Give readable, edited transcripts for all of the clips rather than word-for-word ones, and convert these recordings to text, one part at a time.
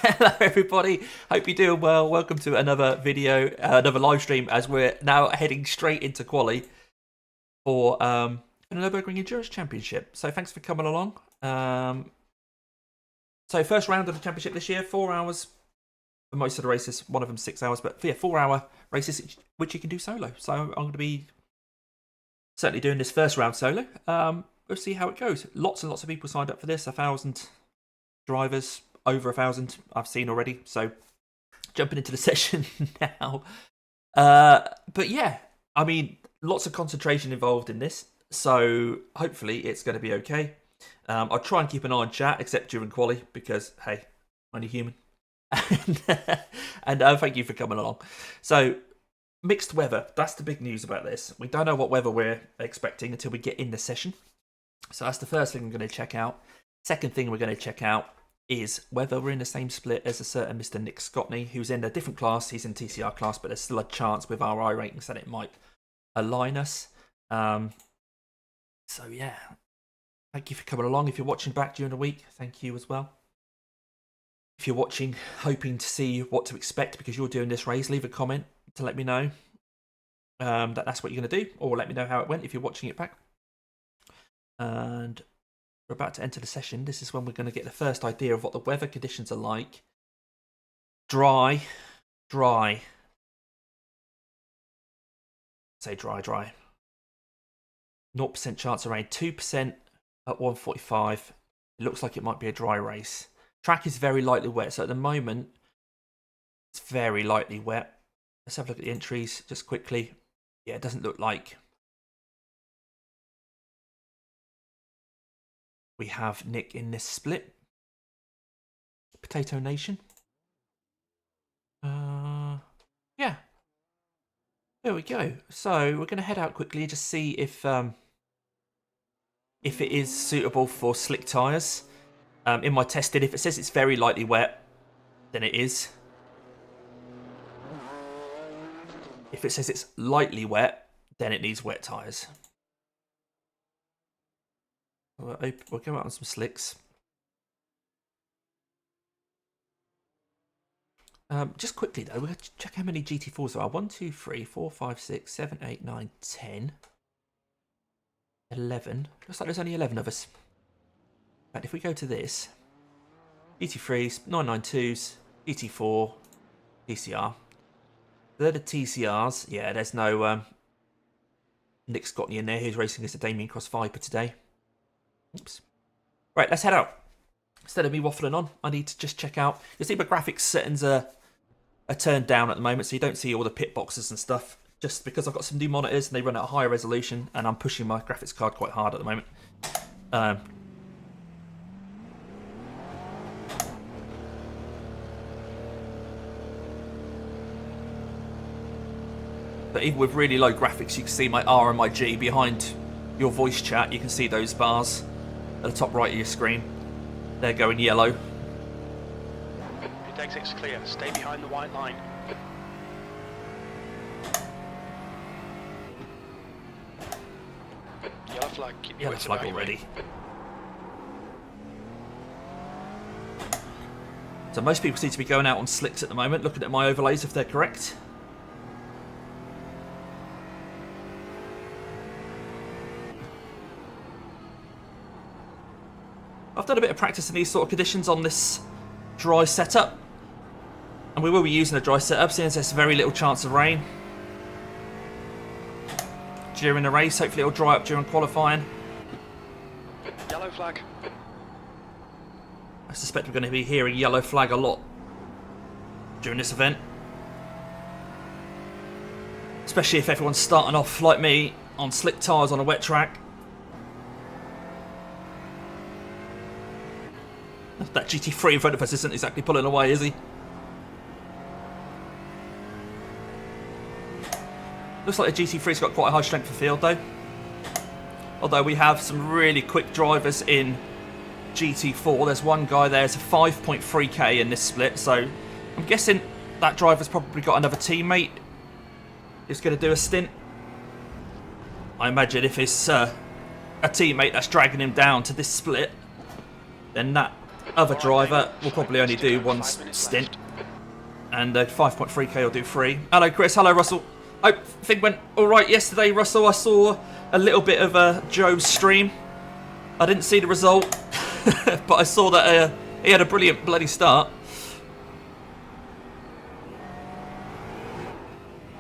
Hello everybody, hope you're doing well. Welcome to another video, another live stream as we're now heading straight into quali for the Nurburgring Endurance Championship. So thanks for coming along. So first round of the championship this year, 4 hours for most of the races, one of them 6 hours, but yeah, 4 hour races which you can do solo. So I'm going to be certainly doing this first round solo. We'll see how it goes. Lots and lots of people signed up for this, 1,000 drivers. Over 1,000 I've seen already, so jumping into the session now. But yeah, I mean, lots of concentration involved in this, so hopefully it's going to be okay. I'll try and keep an eye on chat, except during quali, because hey, only human. And thank you for coming along. So mixed weather, that's the big news about this. We don't know what weather we're expecting until we get in the session, so that's the first thing we're going to check out. Second thing we're going to check out is whether we're in the same split as a certain Mr. Nick Scotney, who's in a different class. He's in TCR class, but there's still a chance with our iRatings that it might align us. So yeah, thank you for coming along. If you're watching back during the week, thank you as well. If you're watching, hoping to see what to expect because you're doing this race, leave a comment to let me know that that's what you're going to do, or let me know how it went if you're watching it back. And we're about to enter the session. This is when we're going to get the first idea of what the weather conditions are like. Dry. Say dry. 0% chance of rain. 2% at 1:45. It looks like it might be a dry race. Track is very lightly wet, so at the moment it's very lightly wet. Let's have a look at the entries just quickly. Yeah, it doesn't look like we have Nick in this split. Potato Nation. Yeah. There we go. So we're going to head out quickly and just see if it is suitable for slick tyres. In my testing, if it says it's very lightly wet, then it is. If it says it's lightly wet, then it needs wet tyres. We'll go out on some slicks. Just quickly though, we're going to check how many GT4s there are. 1, 2, 3, 4, 5, 6, 7, 8, 9, 10, 11. Looks like there's only 11 of us. But if we go to this, GT3s, 992s, GT4, TCR. They're the TCRs. Yeah, there's no Nick Scotney in there who's racing as a Damien Cross Viper today. Oops. Right, let's head out. Instead of me waffling on, I need to just check out. You see my graphics settings are turned down at the moment, so you don't see all the pit boxes and stuff. Just because I've got some new monitors and they run at a higher resolution, and I'm pushing my graphics card quite hard at the moment. But even with really low graphics, you can see my R and my G behind your voice chat. You can see those bars at the top right of your screen. They're going yellow. Pit exit's clear. Stay behind the white line. Yellow flag. Keep Yellow flag already. So most people seem to be going out on slicks at the moment. Looking at my overlays, if they're correct. I've done a bit of practice in these sort of conditions on this dry setup, and we will be using a dry setup since there's very little chance of rain during the race. Hopefully it'll dry up during qualifying. Yellow flag. I suspect we're going to be hearing yellow flag a lot during this event, especially if everyone's starting off like me on slick tyres on a wet track. That GT3 in front of us isn't exactly pulling away, is he? Looks like the GT3's got quite a high strength of field though. Although we have some really quick drivers in GT4. There's one guy there, it's a 5.3k in this split, so I'm guessing that driver's probably got another teammate who's going to do a stint. I imagine if it's a teammate that's dragging him down to this split, then that other driver will probably only do one stint, and 5.3k will do 3. Hello Chris, hello Russell. Hope thing went alright yesterday, Russell. I saw a little bit of Joe's stream. I didn't see the result, but I saw that he had a brilliant bloody start.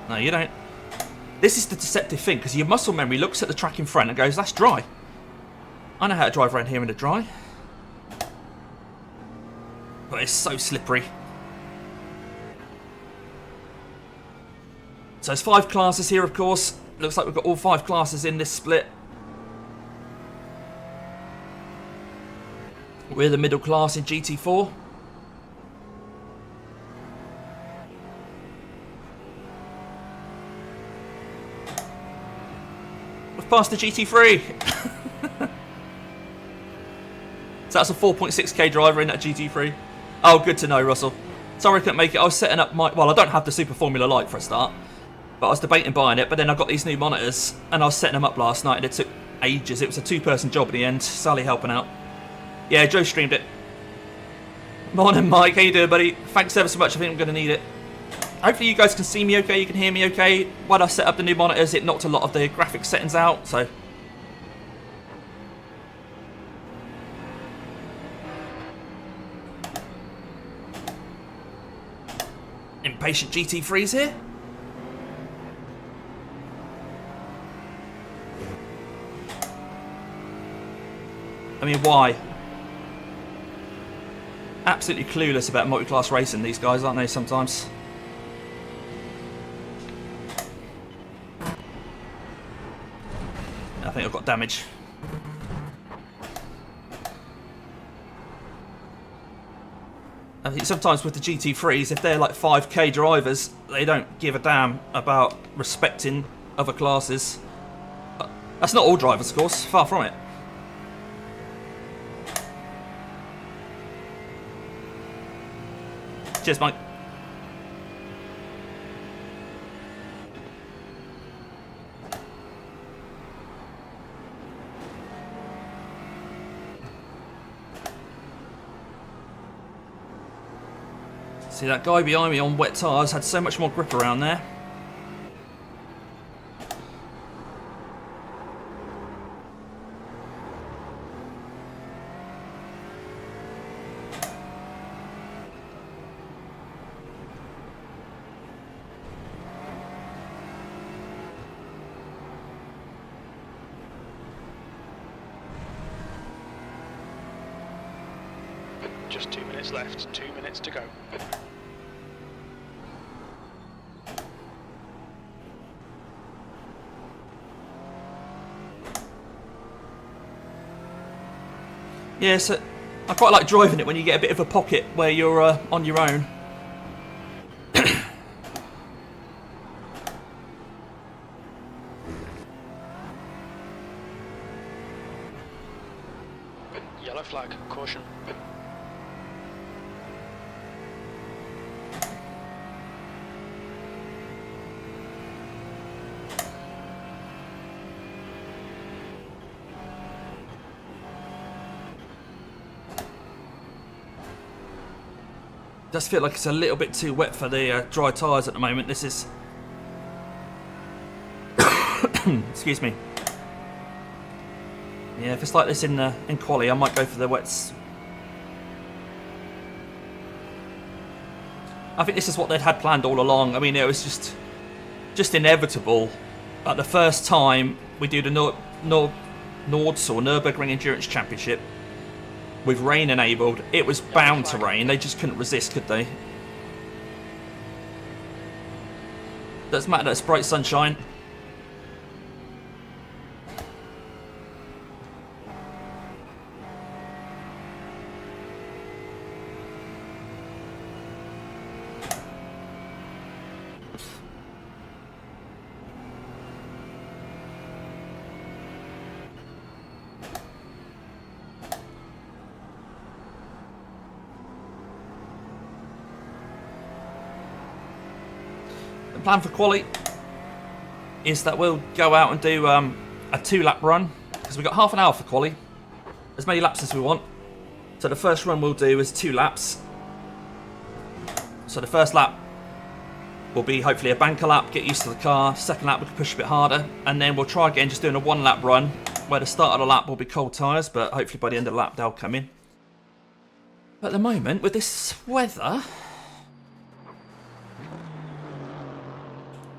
No, you don't. This is the deceptive thing, because your muscle memory looks at the track in front and goes, that's dry. I know how to drive around here in the dry. But it's so slippery. So there's 5 classes here, of course. Looks like we've got all 5 classes in this split. We're the middle class in GT4. We've passed the GT3. So that's a 4.6k driver in that GT3. Oh, good to know, Russell. Sorry I couldn't make it. I was setting up my... Well, I don't have the Super Formula Light for a start. But I was debating buying it. But then I got these new monitors. And I was setting them up last night. And it took ages. It was a 2-person job at the end. Sally helping out. Yeah, Joe streamed it. Morning, Mike. How you doing, buddy? Thanks ever so much. I think I'm going to need it. Hopefully you guys can see me okay. You can hear me okay. When I set up the new monitors, it knocked a lot of the graphics settings out. So... Impatient GT3s here. I mean, why? Absolutely clueless about multi-class racing, these guys, aren't they, sometimes? I think I've got damage. I think sometimes with the GT3s, if they're like 5k drivers, they don't give a damn about respecting other classes. But that's not all drivers, of course, far from it. Cheers, Mike. See, that guy behind me on wet tyres had so much more grip around there. Just 2 minutes left, 2 minutes to go. Yeah, so I quite like driving it when you get a bit of a pocket where you're on your own. Yellow flag, caution. Does feel like it's a little bit too wet for the dry tyres at the moment. This is... Excuse me. Yeah, if it's like this in quali, I might go for the wets. I think this is what they'd had planned all along. I mean, it was just inevitable. At the first time we do the Nords or Nurburgring Endurance Championship, with rain enabled, it was bound to rain. They just couldn't resist, could they? Doesn't matter that it's bright sunshine. The plan for quali is that we'll go out and do a 2-lap run, because we've got half an hour for quali, as many laps as we want. So the first run we'll do is 2 laps. So the first lap will be hopefully a banker lap, get used to the car. Second lap we can push a bit harder, and then we'll try again just doing a 1 lap run where the start of the lap will be cold tyres, but hopefully by the end of the lap they'll come in. But at the moment with this weather,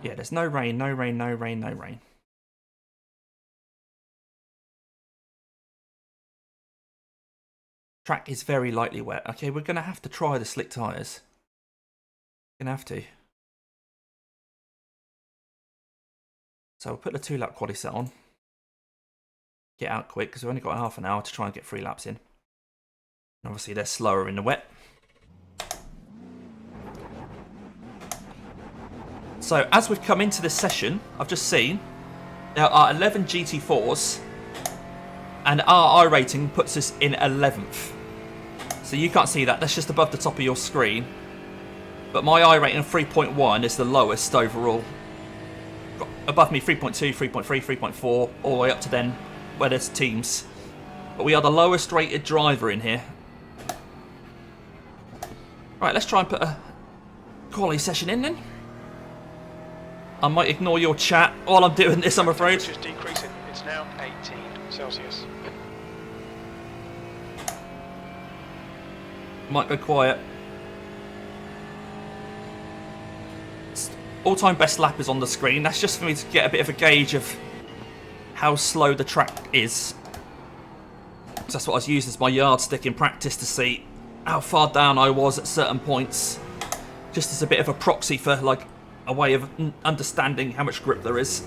yeah, there's no rain, no rain, no rain, no rain. Track is very lightly wet. Okay, we're going to have to try the slick tyres. Going to have to. So we'll put the 2 lap quali set on. Get out quick because we've only got half an hour to try and get 3 laps in. And obviously they're slower in the wet. So as we've come into this session, I've just seen there are 11 GT4s and our iRating puts us in 11th. So you can't see that, that's just above the top of your screen. But my iRating of 3.1 is the lowest overall. Got above me 3.2, 3.3, 3.4, all the way up to then where there's teams. But we are the lowest rated driver in here. Right, let's try and put a quali session in then. I might ignore your chat while I'm doing this, I'm afraid. It's just decreasing. It's now 18 Celsius. Might go quiet. All-time best lap is on the screen. That's just for me to get a bit of a gauge of how slow the track is. That's what I was using as my yardstick in practice to see how far down I was at certain points. Just as a bit of a proxy for like a way of understanding how much grip there is.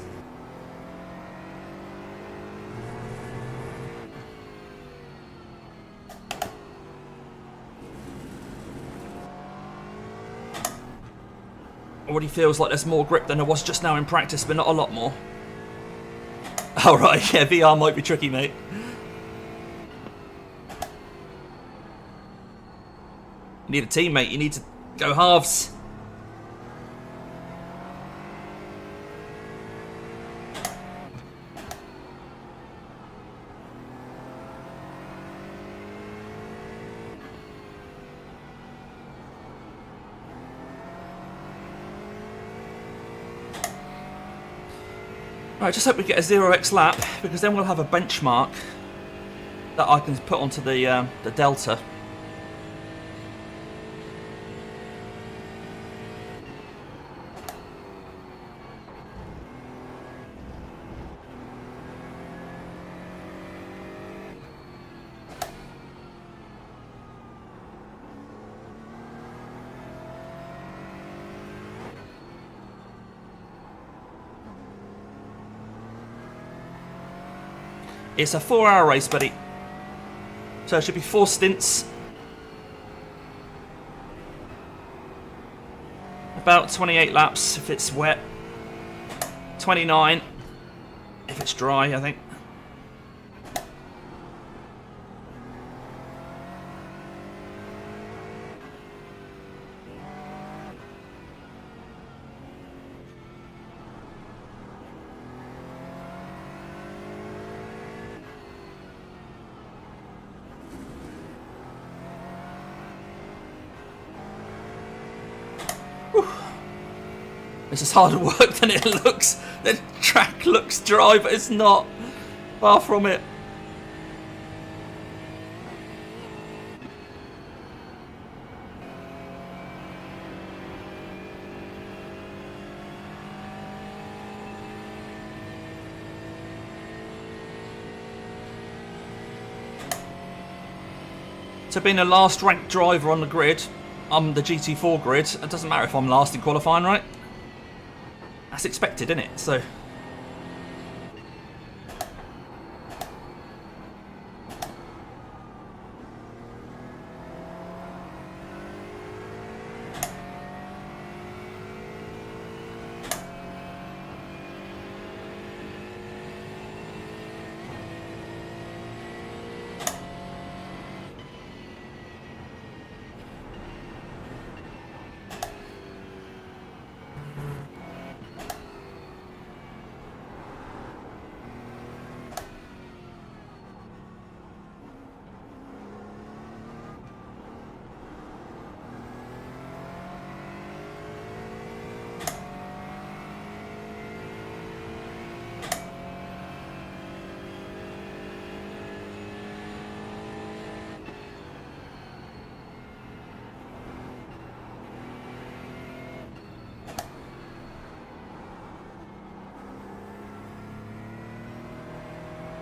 Already feels like there's more grip than there was just now in practice, but not a lot more. Alright, yeah, VR might be tricky, mate. You need a teammate, you need to go halves. I just hope we get a 0x lap, because then we'll have a benchmark that I can put onto the Delta. It's a 4-hour race, buddy. So it should be 4 stints. About 28 laps if it's wet. 29 if it's dry, I think. This is harder work than it looks. The track looks dry, but it's not. Far from it. So being the last ranked driver on the grid, I'm the GT4 grid. It doesn't matter if I'm last in qualifying, right? That's expected, isn't it? So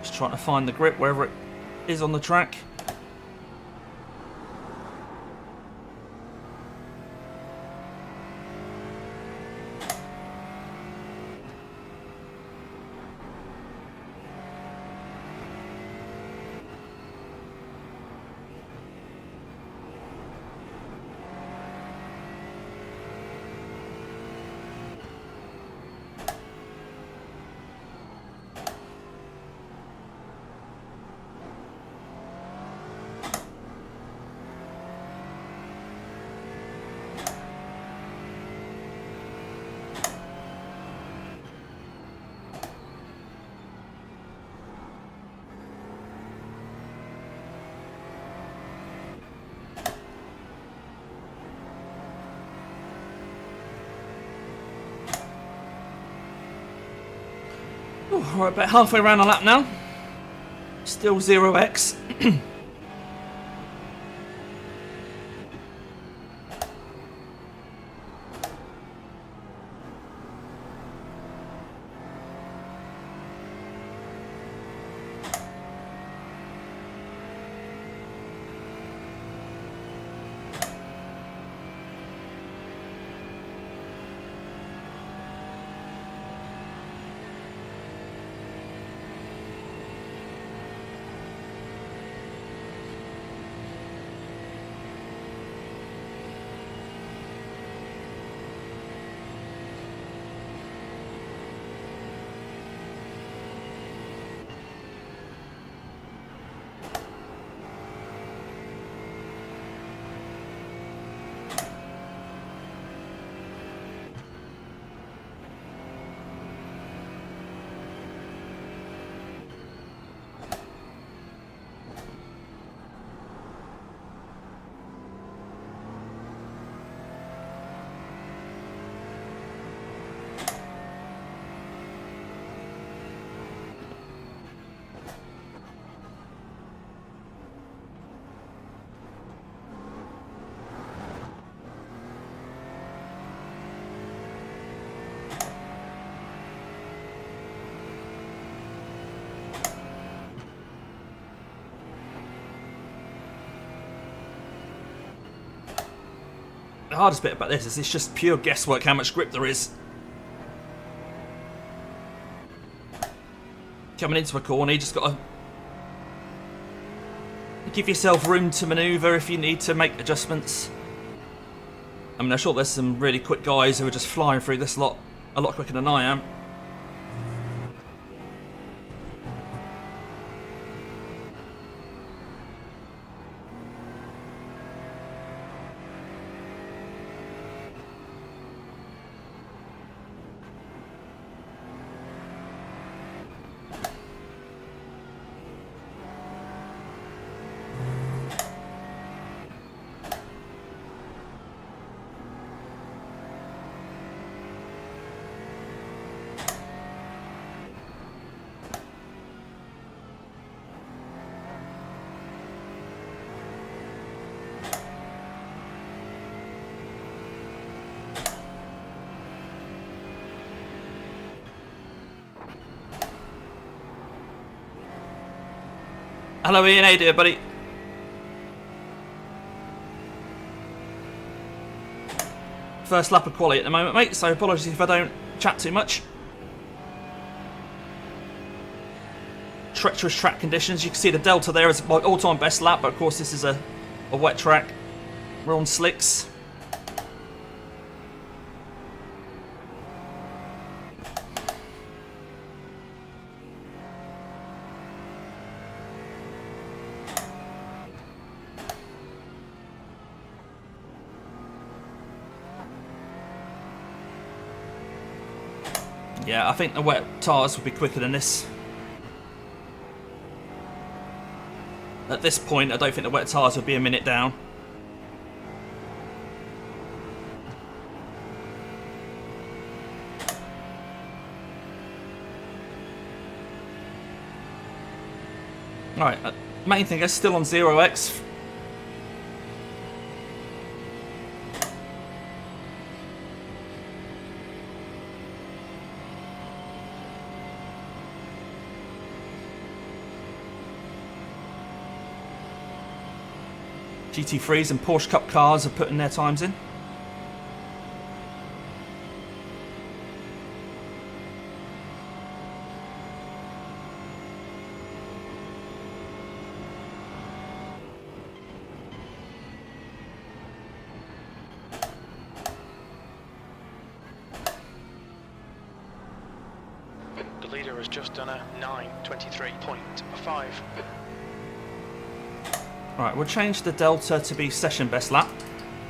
Just trying to find the grip wherever it is on the track. We're about halfway around a lap now. Still 0x. The hardest bit about this is it's just pure guesswork how much grip there is. Coming into a corner, you just got to give yourself room to manoeuvre if you need to make adjustments. I mean, I'm sure there's some really quick guys who are just flying through this lot a lot quicker than I am. Hello Ian, how you doing, buddy? First lap of quality at the moment, mate, so apologies if I don't chat too much. Treacherous track conditions. You can see the delta there is my all-time best lap, but of course this is a wet track. We're on slicks. Yeah, I think the wet tyres will be quicker than this. At this point, I don't think the wet tyres will be a minute down. Alright, main thing is still on 0x. GT3s and Porsche Cup cars are putting their times in. The leader has just done a 9:23.5. Right, we'll change the delta to be session best lap.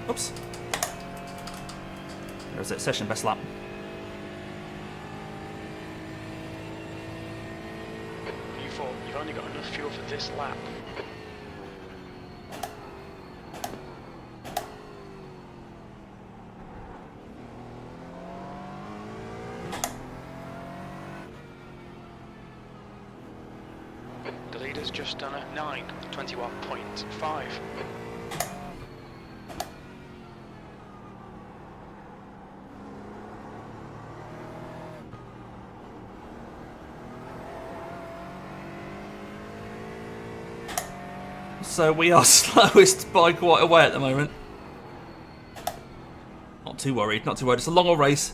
Oops. There's it, session best lap. You've only got enough fuel for this lap. The leader's just done a 9:21.5. So we are slowest by quite a way at the moment. Not too worried, not too worried. It's a longer race.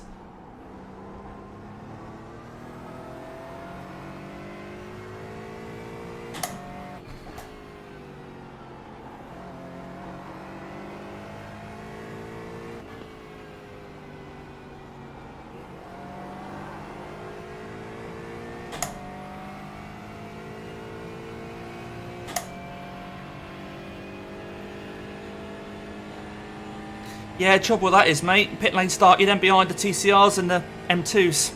Yeah, trouble with that is, mate, pit lane start, you're then behind the TCRs and the M2s.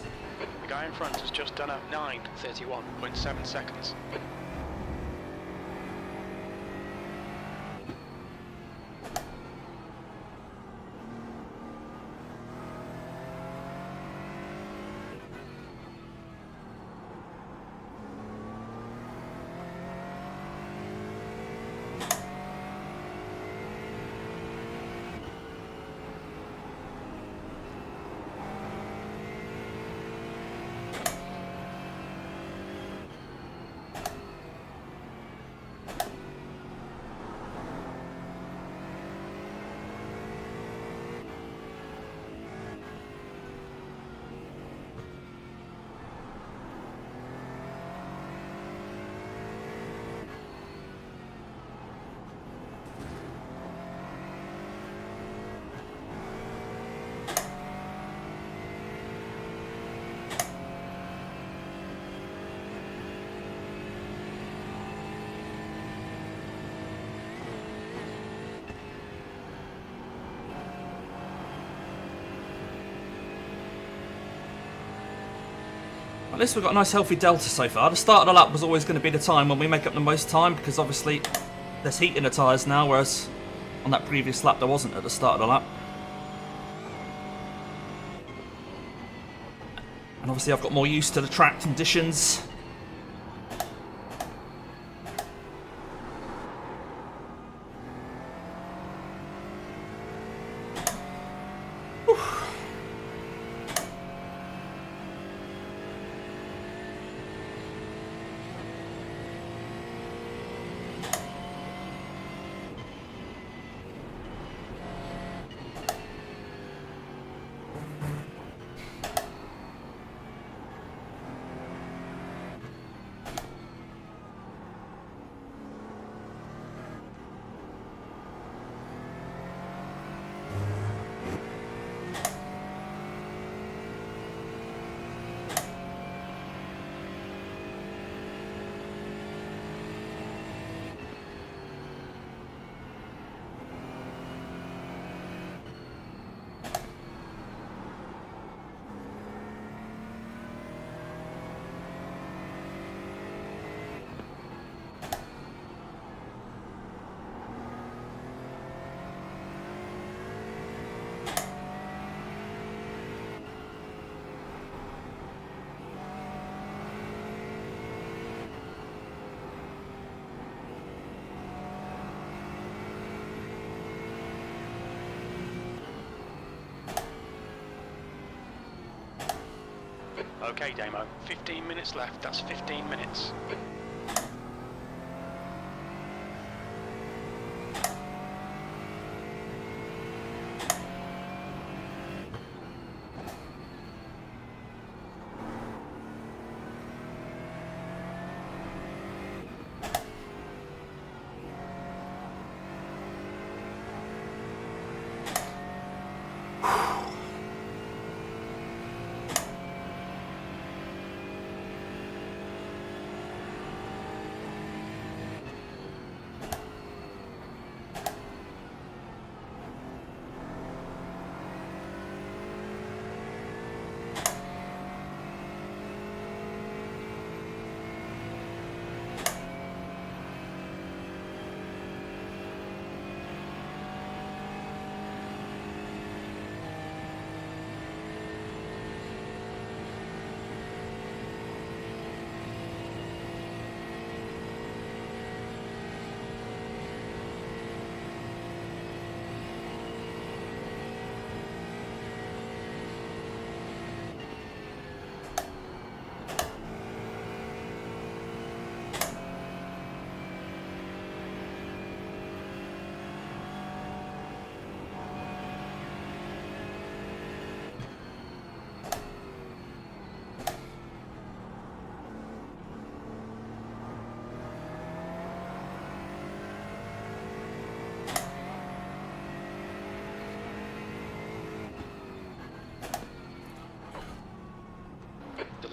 The guy in front has just done a 9:31.7 seconds. At least we've got a nice healthy delta so far. The start of the lap was always going to be the time when we make up the most time, because obviously there's heat in the tyres now, whereas on that previous lap there wasn't at the start of the lap. And obviously I've got more used to the track conditions. Okay, Damo, 15 minutes left, that's 15 minutes.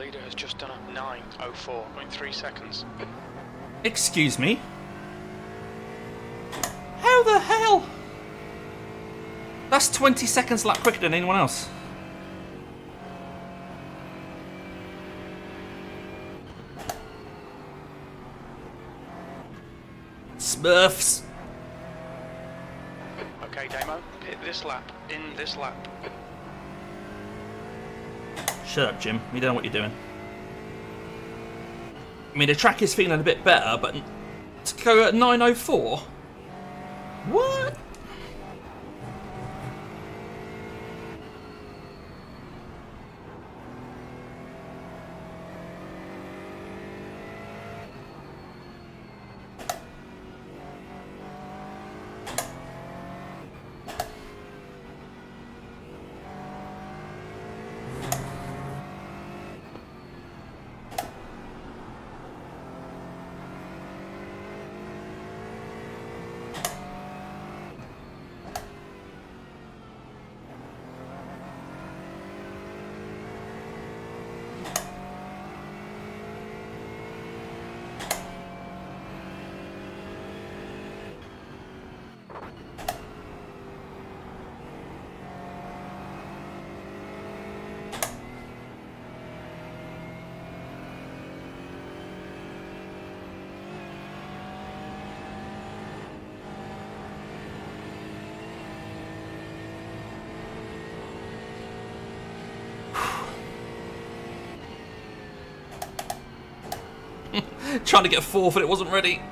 leader has just done a 9:04.3 seconds. Excuse me? How the hell? That's 20 seconds lap quicker than anyone else. Smurfs. Okay, Damo, hit this lap, in this lap. Shut up, Jim. You don't know what you're doing. I mean, the track is feeling a bit better, but to go at 9:04? What? Trying to get a fourth and it wasn't ready.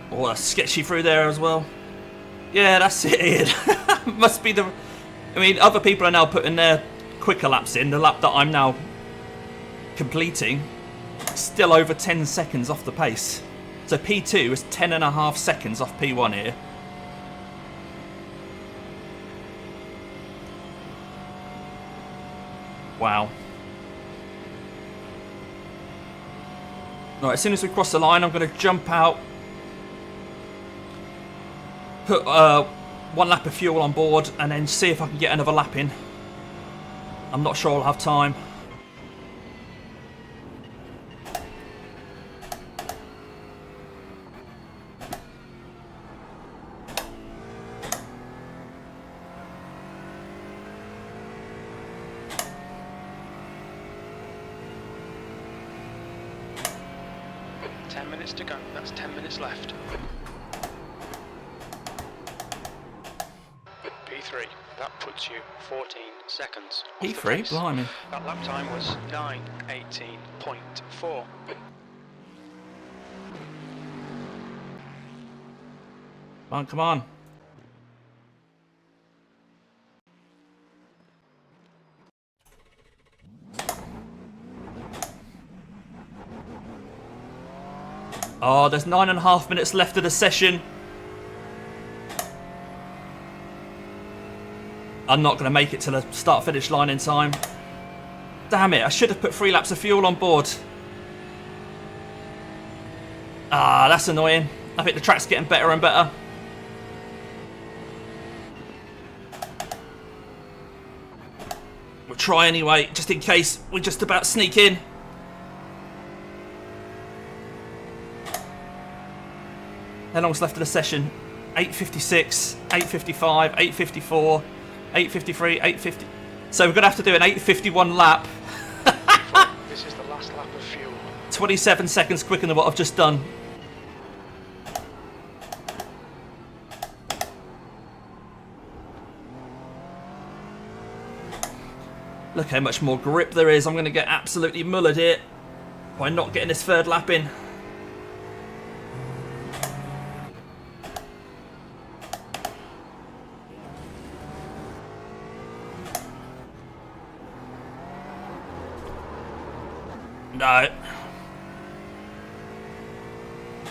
Oh, that's sketchy through there as well. Yeah, that's it, Ian. Must be the... I mean, other people are now putting their quicker laps in. The lap that I'm now completing, still over 10 seconds off the pace. So P2 is 10.5 seconds off P1 here. Wow. Right, as soon as we cross the line, I'm going to jump out. Put one lap of fuel on board and then see if I can get another lap in. I'm not sure I'll have time. To go. That's 10 minutes left. P3. That puts you 14 seconds. P3? Blimey. That lap time was 9:18.4. Come on, come on. Oh, there's 9.5 minutes left of the session. I'm not going to make it to the start-finish line in time. Damn it, I should have put 3 laps of fuel on board. Ah, that's annoying. I think the track's getting better and better. We'll try anyway, just in case we just about sneak in. How long's left of the session? 8:56, 8:55, 8:54, 8:53, 8:50. So we're going to have to do an 8:51 lap. This is the last lap of fuel. 27 seconds quicker than what I've just done. Look how much more grip there is. I'm going to get absolutely mullered here by not getting this third lap in. No.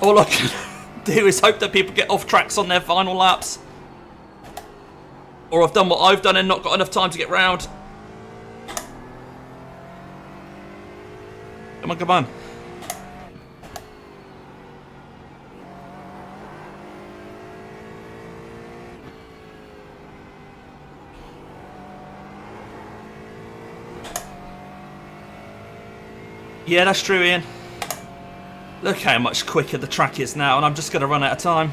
All I can do is hope that people get off tracks on their final laps. Or I've done what I've done and not got enough time to get round. Come on, come on. Yeah, that's true, Ian. Look how much quicker the track is now, and I'm just going to run out of time.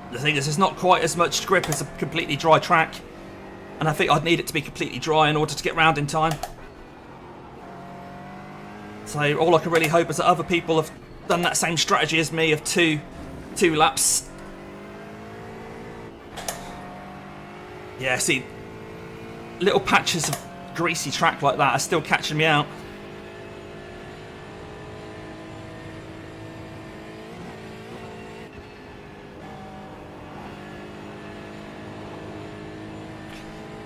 The thing is, it's not quite as much grip as a completely dry track, and I think I'd need it to be completely dry in order to get round in time. So all I can really hope is that other people have done that same strategy as me of two laps. Yeah, see, little patches of greasy track like that are still catching me out.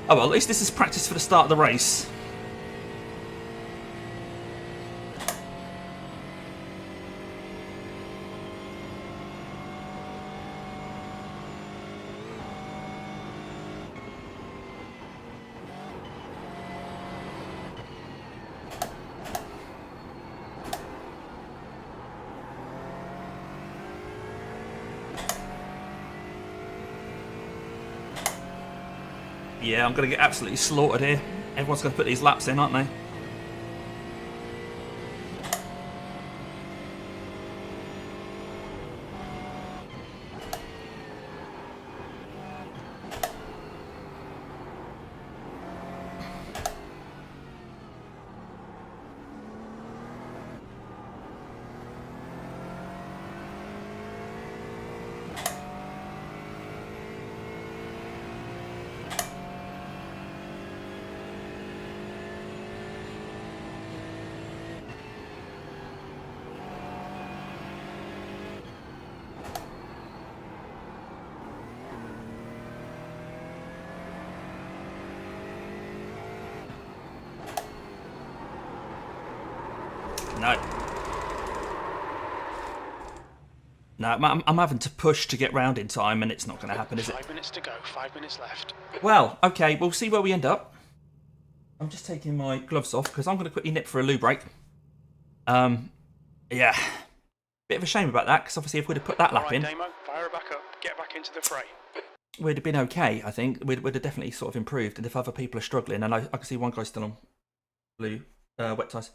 Oh well, at least this is practice for the start of the race. Yeah, I'm going to get absolutely slaughtered here. Everyone's going to put these laps in, aren't they? No. No, I'm having to push to get round in time, and it's not going to happen, is it? 5 minutes to go, 5 minutes left. Well, okay, we'll see where we end up. I'm just taking my gloves off because I'm going to quickly nip for a loo break. Yeah. Bit of a shame about that, because obviously if we'd have put that lap in, Damo, fire her back up, get back into the fray. we'd have been okay, I think. We'd have definitely sort of improved, and if other people are struggling, and I can see one guy still on blue, wet tyres.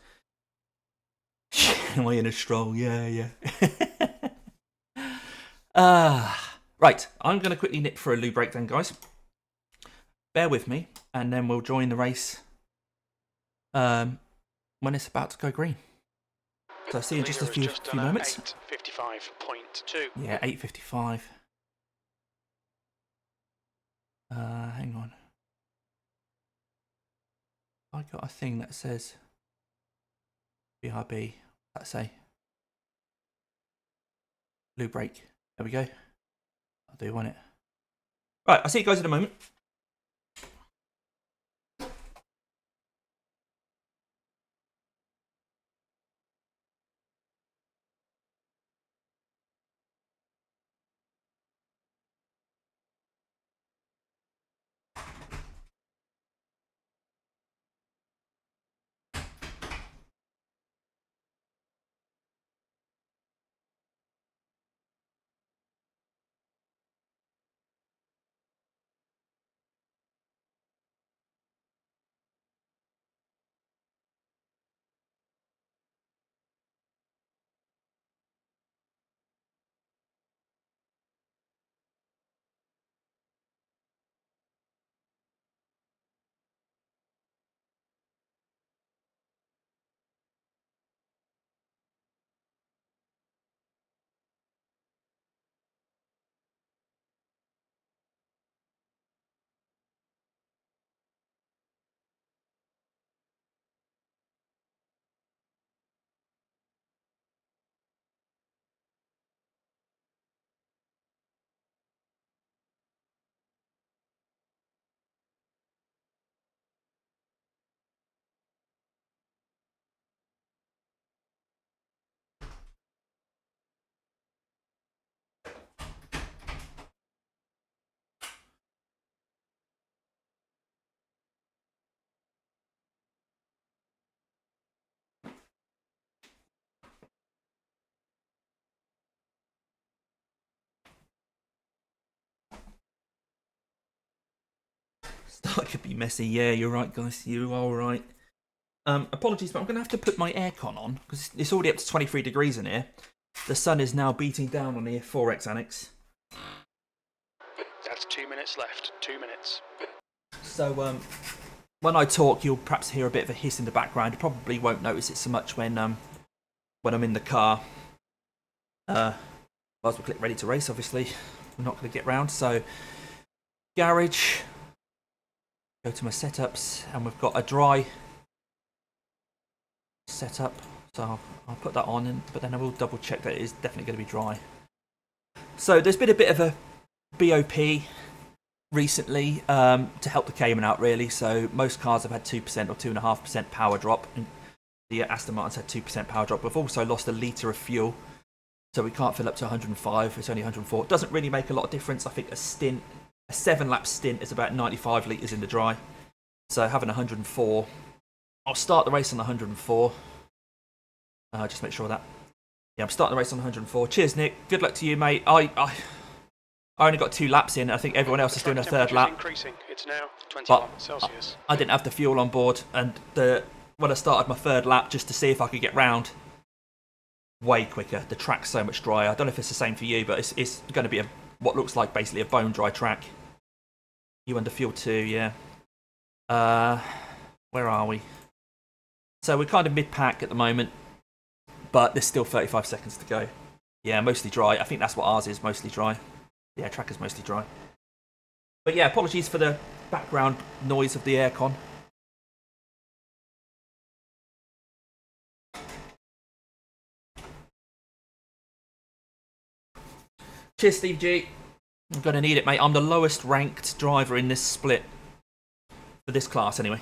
Am I in a stroll? Yeah. Right, I'm going to quickly nip for a loo break then, guys. Bear with me, and then we'll join the race when it's about to go green. So I'll see you in just a few moments. 8:55.2. Yeah, 8:55. Hang on. I got a thing that says BRB. What's that say? Loo break. There we go. I'll do, won't it? Right, I'll see you guys in a moment. Start could be messy. Yeah, you're right, guys. You are right. Apologies, but I'm going to have to put my aircon on because it's already up to 23 degrees in here. The sun is now beating down on here. 4x Annex. That's 2 minutes left. 2 minutes. So when I talk, you'll perhaps hear a bit of a hiss in the background. You probably won't notice it so much when I'm in the car. As we click ready to race, obviously, we're not going to get round. So garage. Go to my setups, and we've got a dry setup. So I'll put that on, but then I will double check that it is definitely going to be dry. So there's been a bit of a BOP recently to help the Cayman out, really. So most cars have had 2% or 2.5% power drop. And the Aston Martin's had 2% power drop. We've also lost a litre of fuel, so we can't fill up to 105. It's only 104. It doesn't really make a lot of difference. I think a 7-lap stint is about 95 litres in the dry. So having 104, I'll start the race on 104. Just make sure of that. Yeah, I'm starting the race on 104. Cheers, Nick. Good luck to you, mate. I only got 2 laps in. I think everyone else is doing a third lap. Increasing. It's now 21 Celsius. I didn't have the fuel on board, and when I started my third lap just to see if I could get round, way quicker. The track's so much drier. I don't know if it's the same for you, but it's going to be what looks like basically a bone dry track. You under fuel too, yeah. Where are we? So we're kind of mid-pack at the moment, but there's still 35 seconds to go. Yeah, mostly dry. I think that's what ours is, mostly dry. Yeah, track is mostly dry. But yeah, apologies for the background noise of the aircon. Cheers, Steve G. I'm going to need it, mate. I'm the lowest ranked driver in this split. For this class, anyway.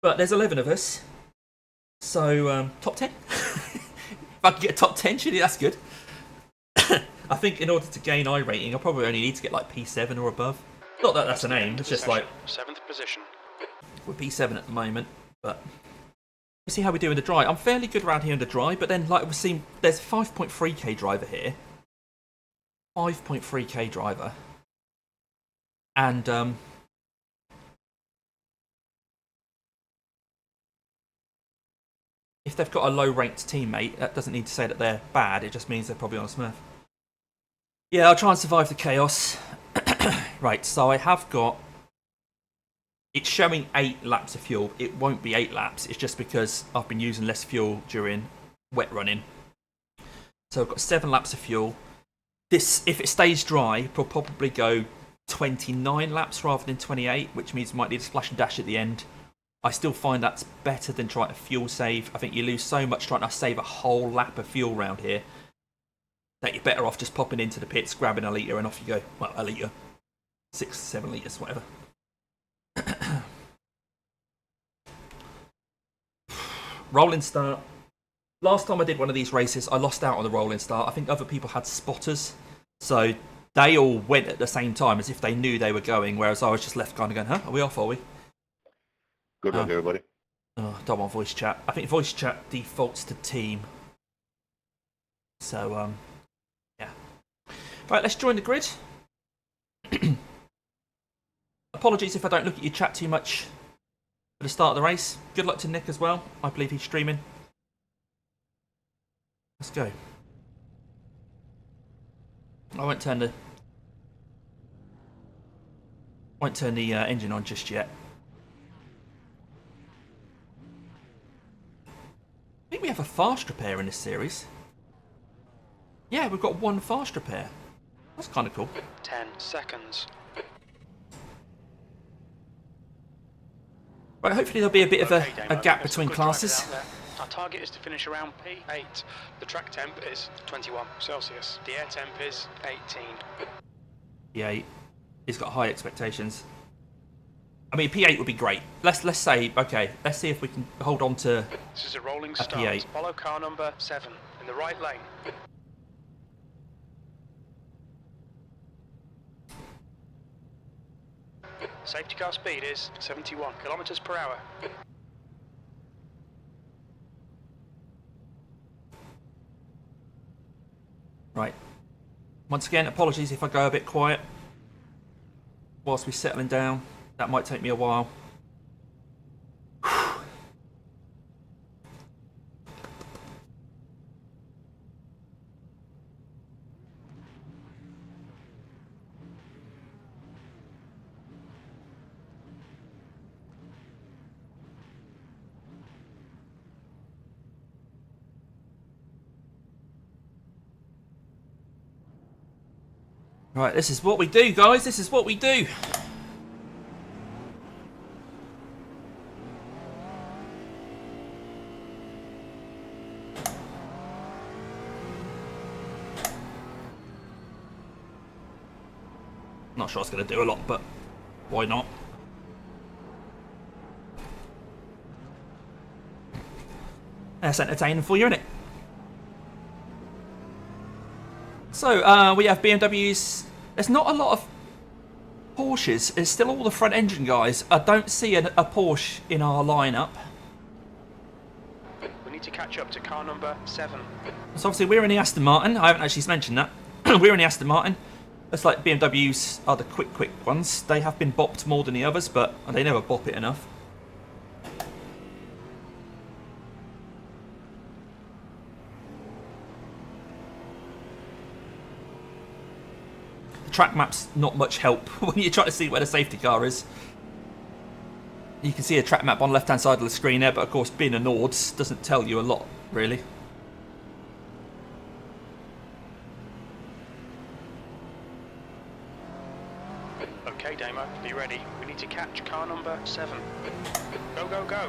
But there's 11 of us. So, top 10? If I can get a top 10, surely that's good. I think in order to gain I rating, I probably only need to get like P7 or above. Not that that's an aim, it's just like 7th position. We're P7 at the moment, but we'll see how we do in the dry. I'm fairly good around here in the dry, but then like we've seen, there's a 5.3k driver here. 5.3k driver. And if they've got a low-ranked teammate, that doesn't need to say that they're bad. It just means they're probably on a smurf. Yeah, I'll try and survive the chaos. Right, so I have got... It's showing 8 laps of fuel. It won't be 8 laps. It's just because I've been using less fuel during wet running. So I've got 7 laps of fuel. This, if it stays dry, will probably go 29 laps rather than 28, which means you might need a splash and dash at the end. I still find that's better than trying to fuel save. I think you lose so much trying to save a whole lap of fuel around here that you're better off just popping into the pits, grabbing a litre and off you go. Well, a litre. 6, 7 litres, whatever. Rolling start. Last time I did one of these races, I lost out on the rolling start. I think other people had spotters. So they all went at the same time as if they knew they were going, whereas I was just left kind of going, huh? Are we off, are we? Good luck, everybody. Oh, don't want voice chat. I think voice chat defaults to team. So, yeah. Right, let's join the grid. Apologies if I don't look at your chat too much for the start of the race. Good luck to Nick as well. I believe he's streaming. Let's go. I won't turn the engine on just yet. I think we have a fast repair in this series. Yeah, we've got 1 fast repair. That's kind of cool. 10 seconds. Right, hopefully there'll be a bit of a gap between classes. Our target is to finish around P8. The track temp is 21 Celsius. The air temp is 18. Yeah, he's got high expectations. I mean, P8 would be great. Let's say, okay, let's see if we can hold on to This is a rolling start. P8. Follow car number 7 in the right lane. Safety car speed is 71 kilometers per hour. Right. Once again, apologies if I go a bit quiet whilst we're settling down. That might take me a while. Right, this is what we do, guys. This is what we do. Not sure it's going to do a lot, but why not? That's entertaining for you, isn't it? So, we have BMWs. There's not a lot of Porsches. It's still all the front engine guys. I don't see a Porsche in our lineup. We need to catch up to car number 7. So obviously we're in the Aston Martin. I haven't actually mentioned that. We're in the Aston Martin. It's like BMWs are the quick ones. They have been bopped more than the others, but they never bop it enough. Track map's not much help when you try to see where the safety car is. You can see a track map on the left hand side of the screen there, but of course being a Nords doesn't tell you a lot really. Okay, Damo, be ready. We need to catch car number 7. Go, go, go.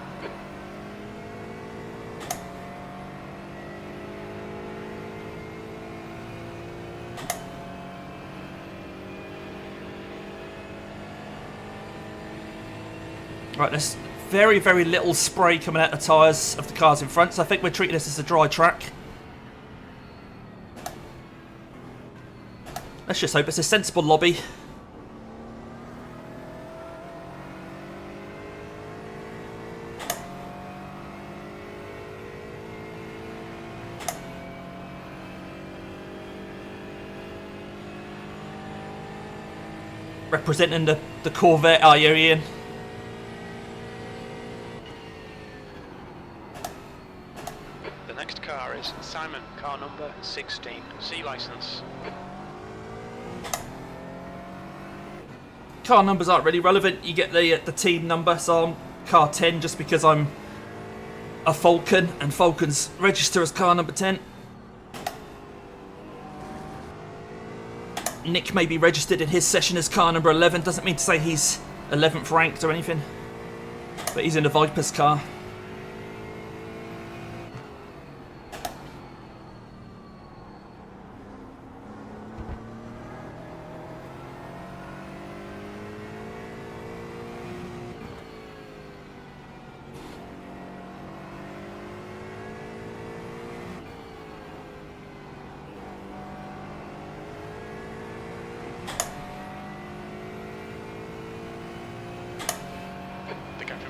Right, there's very little spray coming out the tyres of the cars in front, so I think we're treating this as a dry track. Let's just hope it's a sensible lobby. Representing the Corvette, are you, Ian? Car is Simon, car number 16, C license. Car numbers aren't really relevant. You get the team number, so I'm car 10 just because I'm a Falcon and Falcons register as car number 10. Nick may be registered in his session as car number 11. Doesn't mean to say he's 11th ranked or anything, but he's in the Viper's car.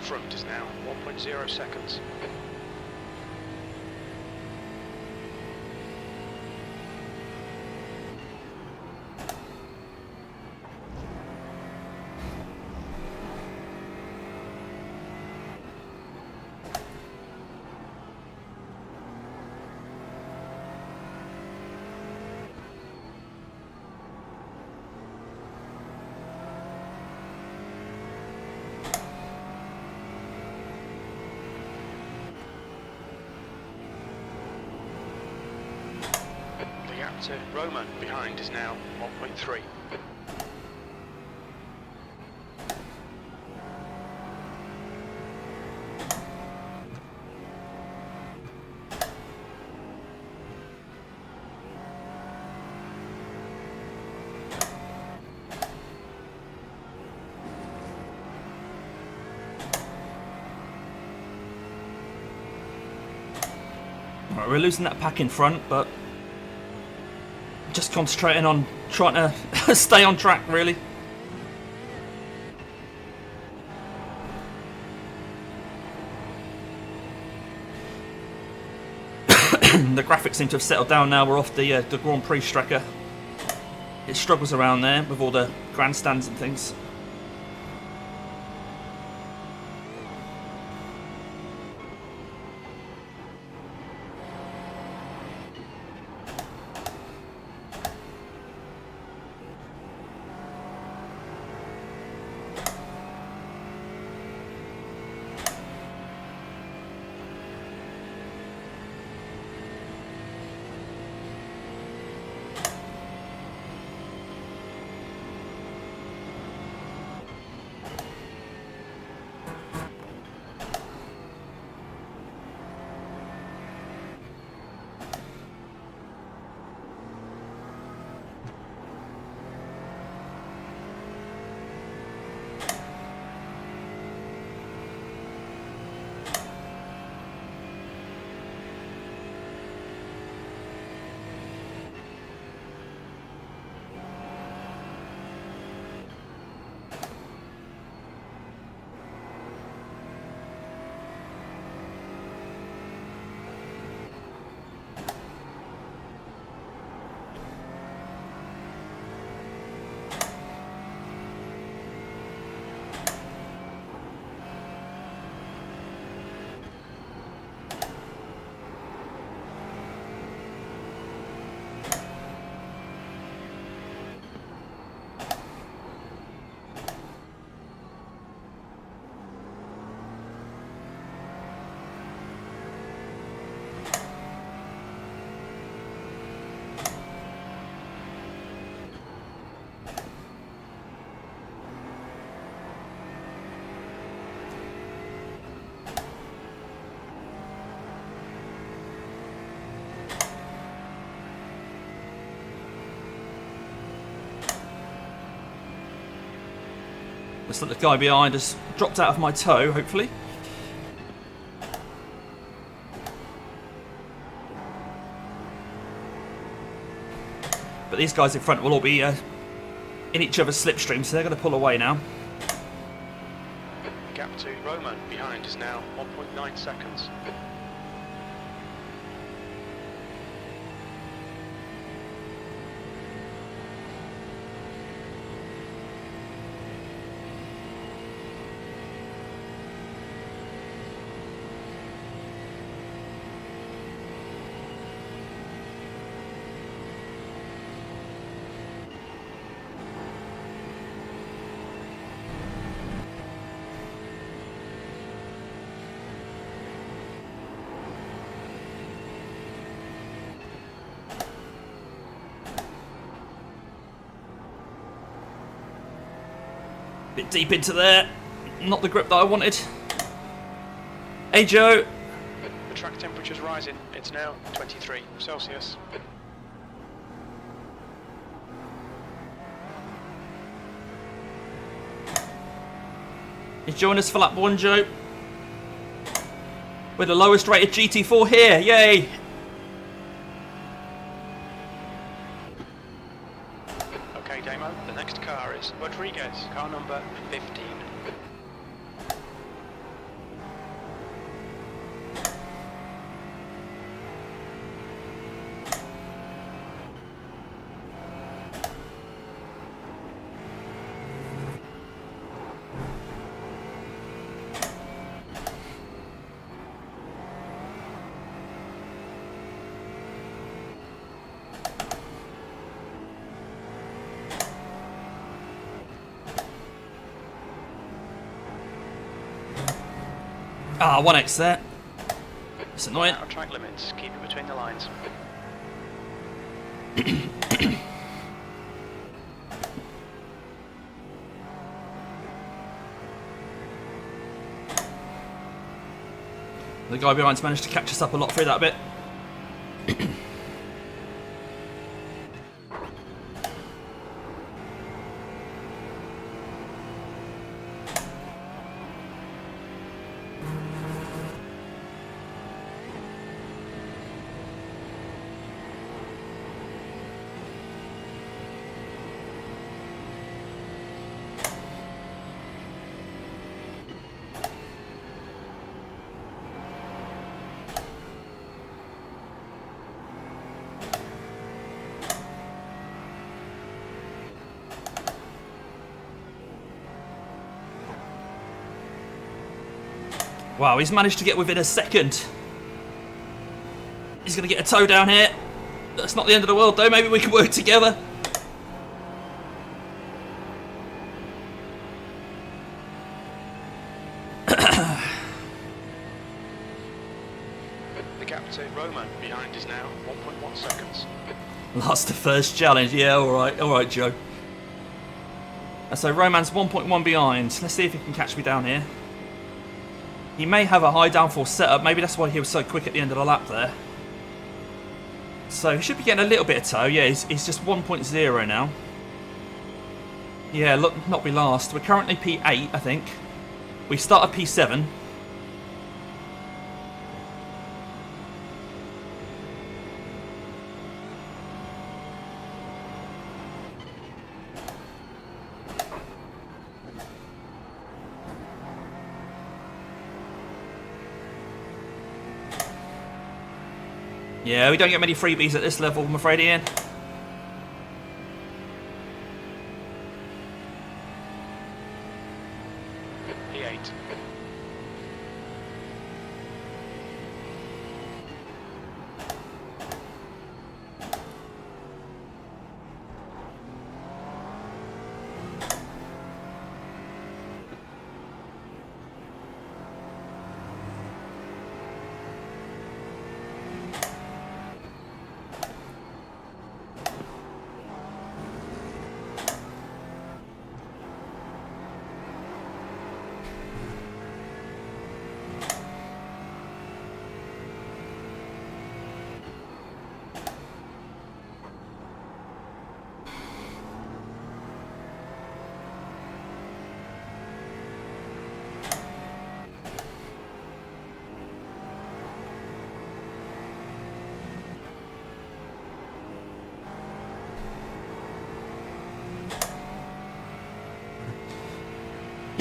Front is now 1.0 seconds. To Roman behind is now 1.3. Right, we're losing that pack in front, but just concentrating on trying to stay on track, really. The graphics seem to have settled down now. We're off the Grand Prix tracker. It struggles around there with all the grandstands and things. Looks like the guy behind has dropped out of my toe, hopefully. But these guys in front will all be in each other's slipstream, so they're going to pull away now. The gap to Roman behind is now 1.9 seconds. Bit deep into there. Not the grip that I wanted. Hey Joe. The track temperature's rising. It's now 23 Celsius. You join us for lap 1, Joe. We're the lowest rated GT4 here. Yay. Okay, Damo, the next car is Rodriguez, car number 15. Ah, 1x there. It's annoying. Out of track limits, keep it between the lines. The guy behind's managed to catch us up a lot through that bit. Wow, he's managed to get within a second. He's going to get a toe down here. That's not the end of the world though, maybe we can work together. The gap to Roman behind is now 1.1 seconds. Lost the first challenge, yeah, alright Joe. So Roman's 1.1 behind. Let's see if he can catch me down here. He may have a high downforce setup, maybe that's why he was so quick at the end of the lap there. So he should be getting a little bit of tow, yeah, he's just 1.0 now. Yeah, look, not be last. We're currently P8, I think. We start at P7. Yeah, we don't get many freebies at this level, I'm afraid, Ian. P8.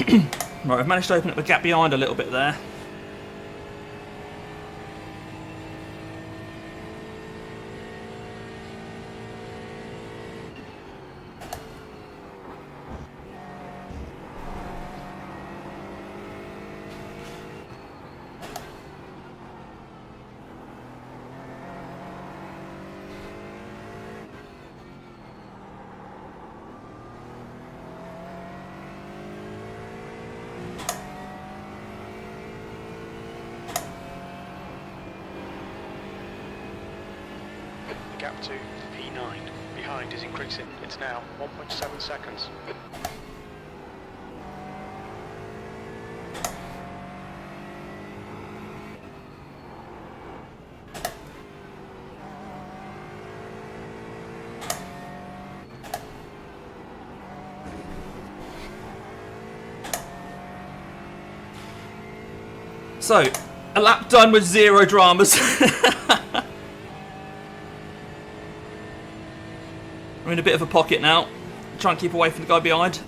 Right, I've managed to open up the gap behind a little bit there. The gap to P9 behind is increasing. It's now 1.7 seconds. So, a lap done with 0 dramas. We're in a bit of a pocket now. Try and keep away from the guy behind.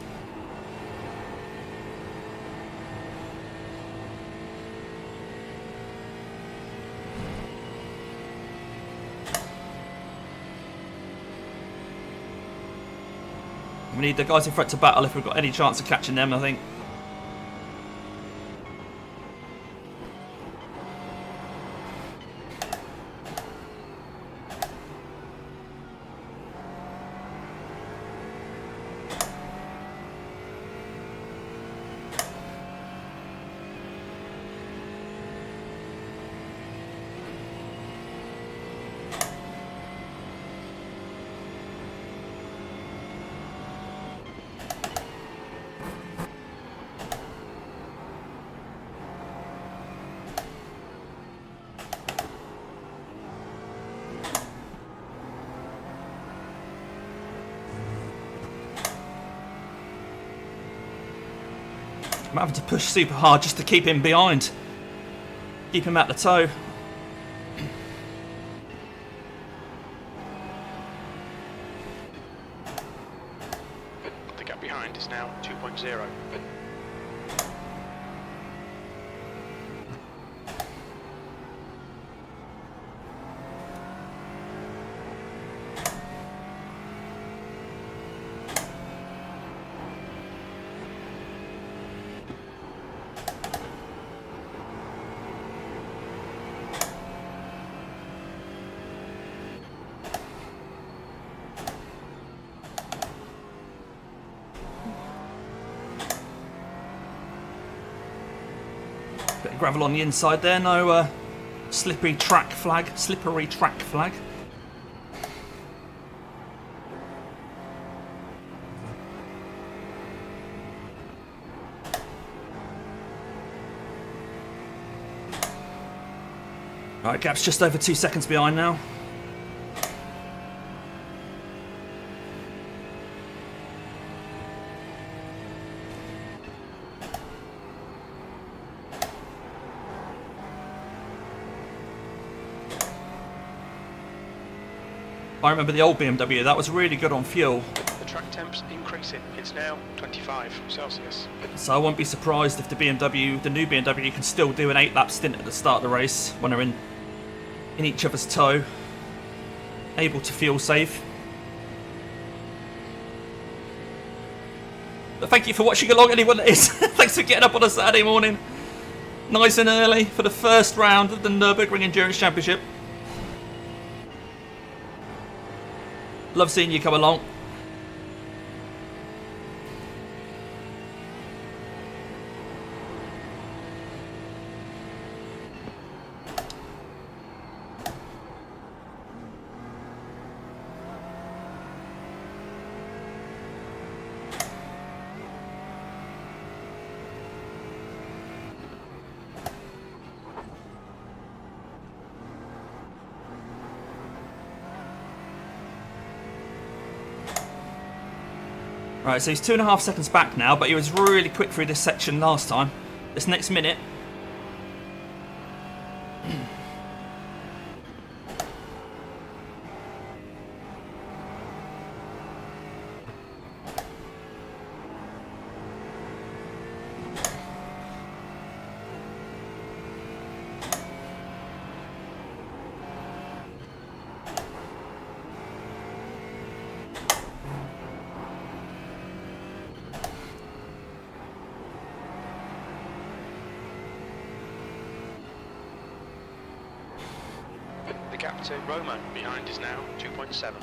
We need the guys in front to battle if we've got any chance of catching them, I think. I'm having to push super hard just to keep him behind. Keep him at the toe. The gap behind is now 2.0. Bit of gravel on the inside there, no slippery track flag. Right, gap's just over 2 seconds behind now. I remember the old BMW, that was really good on fuel. The track temp's increasing. It's now 25 Celsius. So I won't be surprised if the new BMW can still do an 8-lap stint at the start of the race when they're in each other's tow, able to fuel save. But thank you for watching along, anyone that is. Thanks for getting up on a Saturday morning, nice and early, for the first round of the Nurburgring Endurance Championship. Love seeing you come along. Right, so he's 2.5 seconds back now, but he was really quick through this section last time. This next minute. the gap to Roma behind is now 2.7.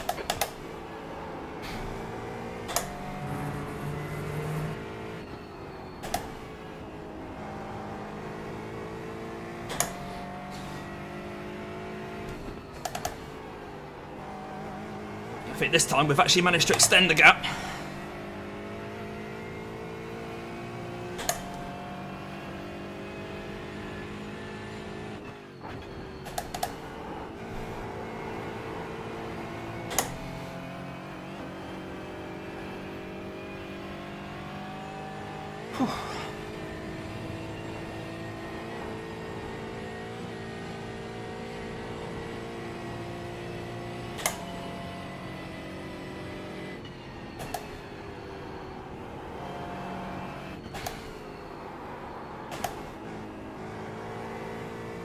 I think this time we've actually managed to extend the gap.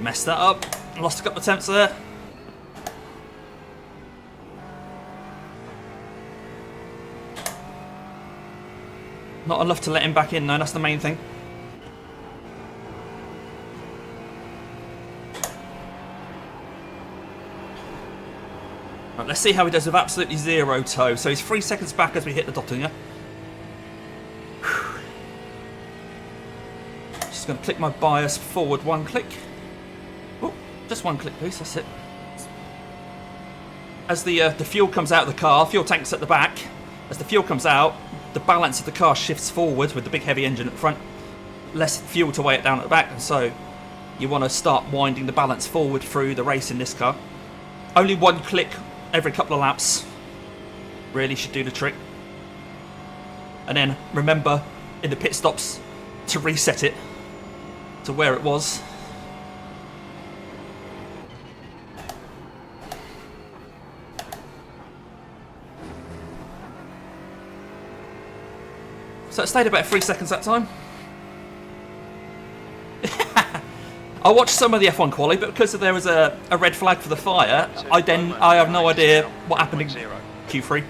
Messed that up. Lost a couple of attempts there. Not enough to let him back in though, that's the main thing. Right, let's see how he does with absolutely zero toe. So he's 3 seconds back as we hit the Dottinger. Just going to click my bias forward 1 click. Oh, just 1 click please, that's it. As the fuel comes out of the car, fuel tank's at the back. As the fuel comes out, the balance of the car shifts forward with the big heavy engine at the front. Less fuel to weigh it down at the back, and so you want to start winding the balance forward through the race in this car. Only 1 click every couple of laps really should do the trick. And then remember in the pit stops to reset it to where it was. So it stayed about 3 seconds that time. I watched some of the F1 quali, but because there was a red flag for the fire, I have no idea what happened in Q3.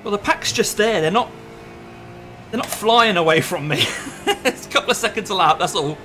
Well, the pack's just there. They're not flying away from me. It's a couple of seconds a lap, that's all.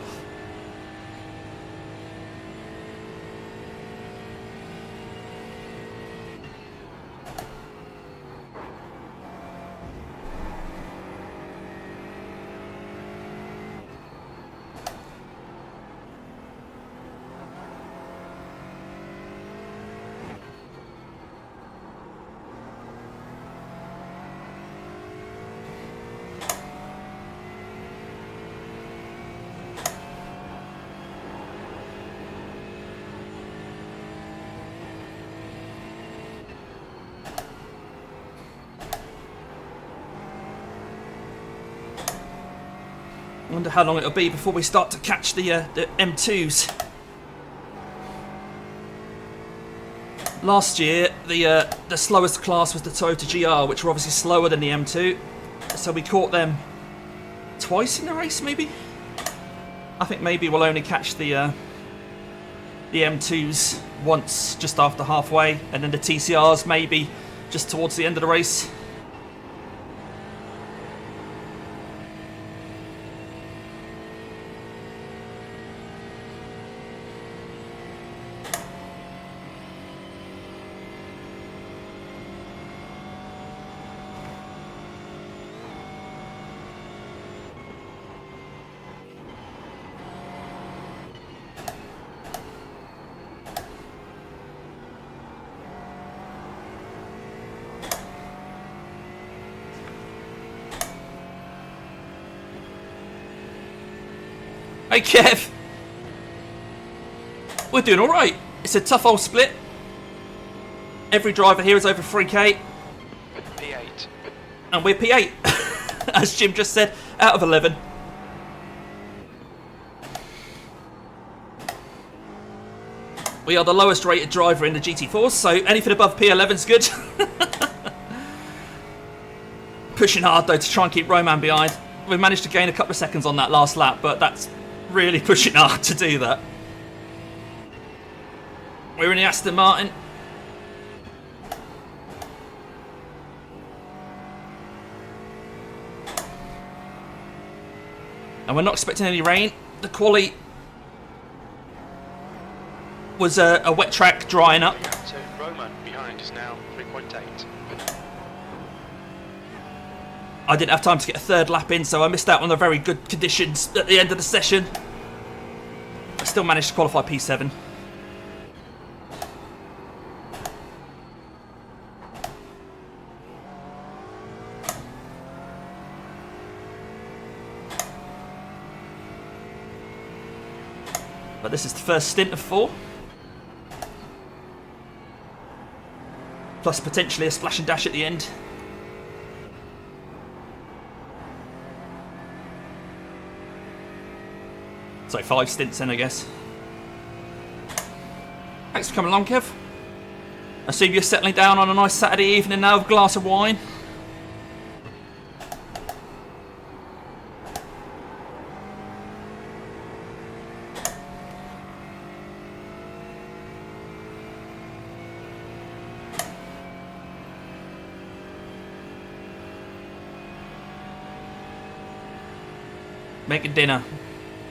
I wonder how long it'll be before we start to catch the M2s. Last year, the slowest class was the Toyota GR, which were obviously slower than the M2. So we caught them twice in the race, maybe? I think maybe we'll only catch the M2s once, just after halfway, and then the TCRs maybe just towards the end of the race. Hey, Kev. We're doing all right. It's a tough old split. Every driver here is over 3K. P8. And we're P8. As Jim just said, out of 11. We are the lowest rated driver in the GT4, so anything above P11 is good. Pushing hard though to try and keep Roman behind. We managed to gain a couple of seconds on that last lap, but that's really pushing hard to do that. We're in the Aston Martin. And we're not expecting any rain. The quali was a wet track drying up. So Roman behind is now 3.8. I didn't have time to get a third lap in, so I missed out on the very good conditions at the end of the session. I still managed to qualify P7. But this is the first stint of 4. Plus potentially a splash and dash at the end. So 5 stints then, I guess. Thanks for coming along, Kev. I assume you're settling down on a nice Saturday evening now with a glass of wine. Making dinner.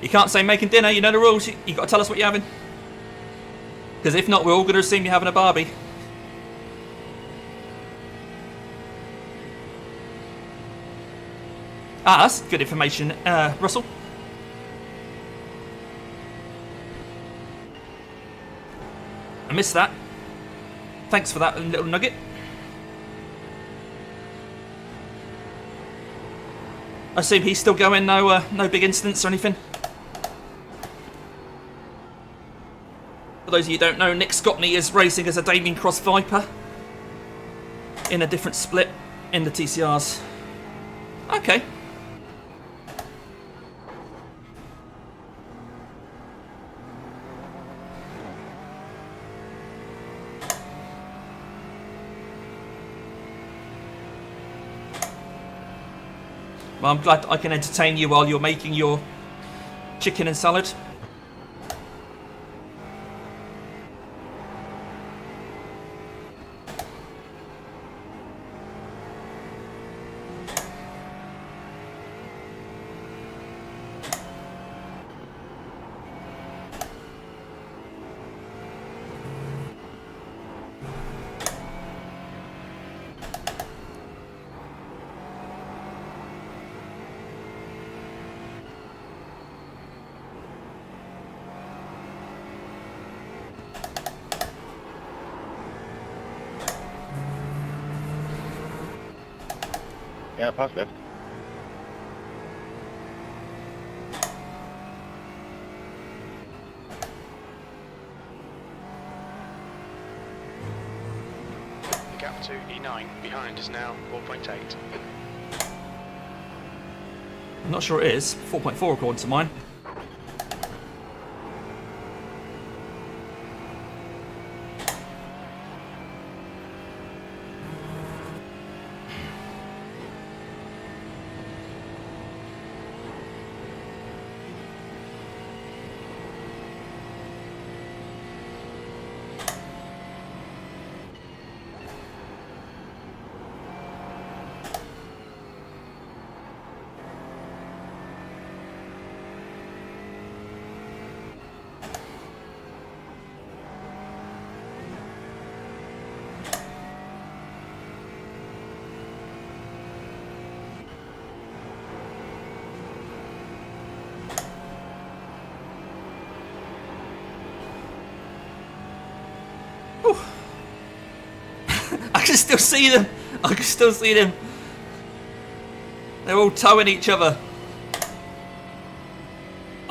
You can't say making dinner, you know the rules. You got to tell us what you're having. Because if not, we're all going to assume you're having a Barbie. Ah, that's good information, Russell. I missed that. Thanks for that little nugget. I assume he's still going, no big incidents or anything. For those of you who don't know, Nick Scotney is racing as a Damien Cross Viper in a different split in the TCRs. Okay. Well, I'm glad I can entertain you while you're making your chicken and salad. Yeah, pass left. The gap to E9 behind is now 4.8. I'm not sure it is. 4.4 according to mine. I can still see them. I can still see them. They're all towing each other.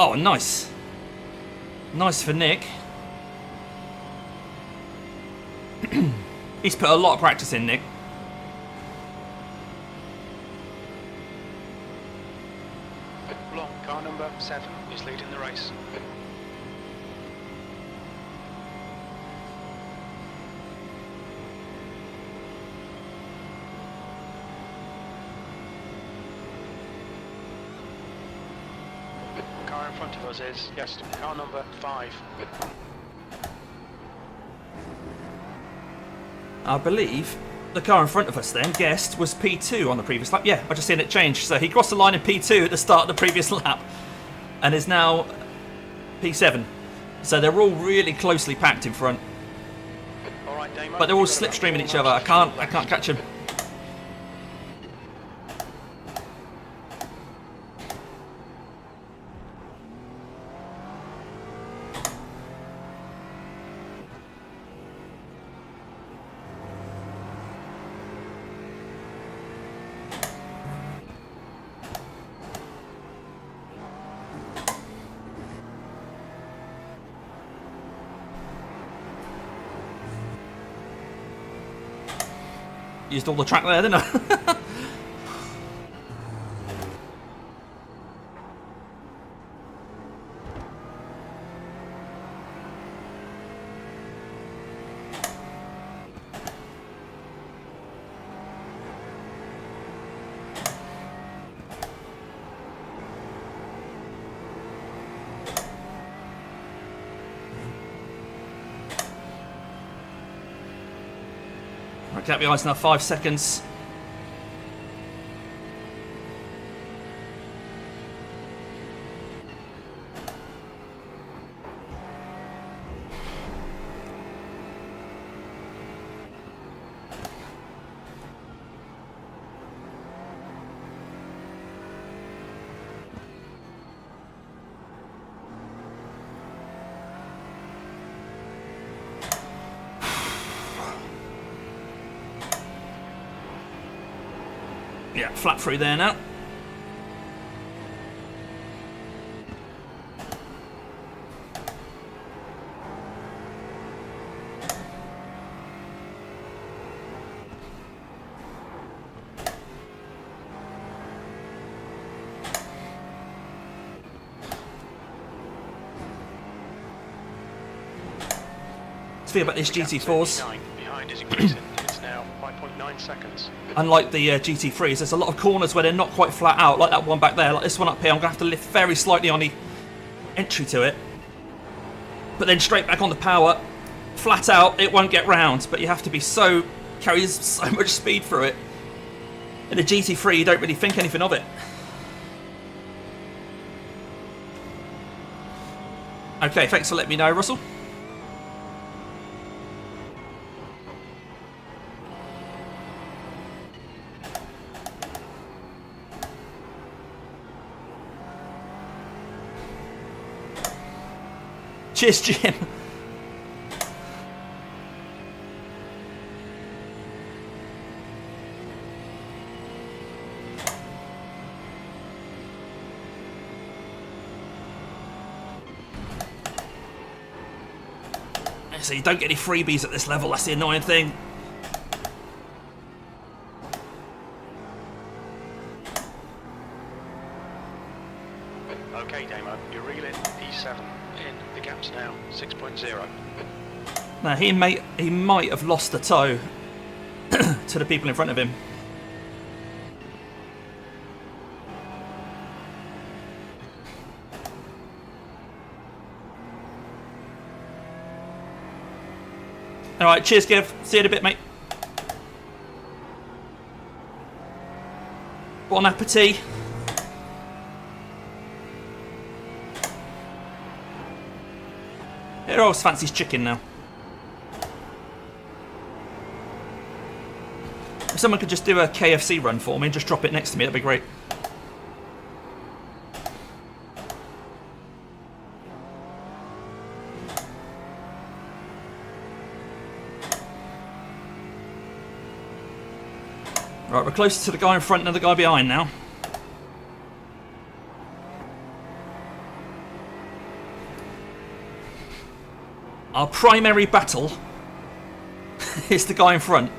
Oh, nice. Nice for Nick. He's put a lot of practice in, Nick. Long, car number 7 is leading the race. Car in front of us is, yes, car number 5. I believe the car in front of us then, Guest, was P2 on the previous lap. Yeah, I just seen it change. So he crossed the line in P2 at the start of the previous lap and is now P7. So they're all really closely packed in front. All right, Damon, But they're all slipstreaming each other. I can't catch them. Used all the track there, didn't I? Can't be honest now, 5 seconds. Yeah, flat through there now. Let's see about these GT4s. Behind is increasing. It's now 5.9 seconds. Unlike the GT3s, there's a lot of corners where they're not quite flat out, like that one back there, like this one up here. I'm going to have to lift very slightly on the entry to it. But then straight back on the power, flat out, it won't get round, but you have to be carries so much speed through it. In the GT3, you don't really think anything of it. Okay, thanks for letting me know, Russell. Cheers, Jim. So you don't get any freebies at this level, that's the annoying thing. Okay, Damo, you're reeling P7 in. The gap's now 6.0. Now he might have lost the toe to the people in front of him. Alright, cheers, Giv. See you in a bit, mate. Bon appetit. Here, always fancies chicken now. If someone could just do a KFC run for me and just drop it next to me, that'd be great. Right, we're closer to the guy in front than the guy behind now. Our primary battle is the guy in front.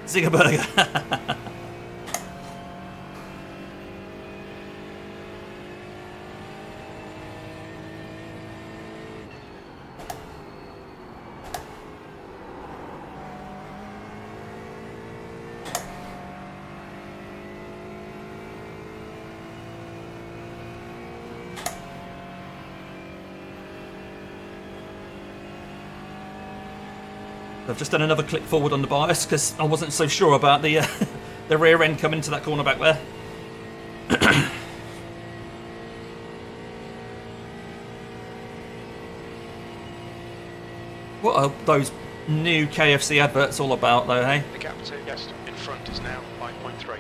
Zingerberger. I've just done another click forward on the bias because I wasn't so sure about the the rear end coming into that corner back there. What are those new KFC adverts all about though, hey? The gap to yes in front is now 5.3.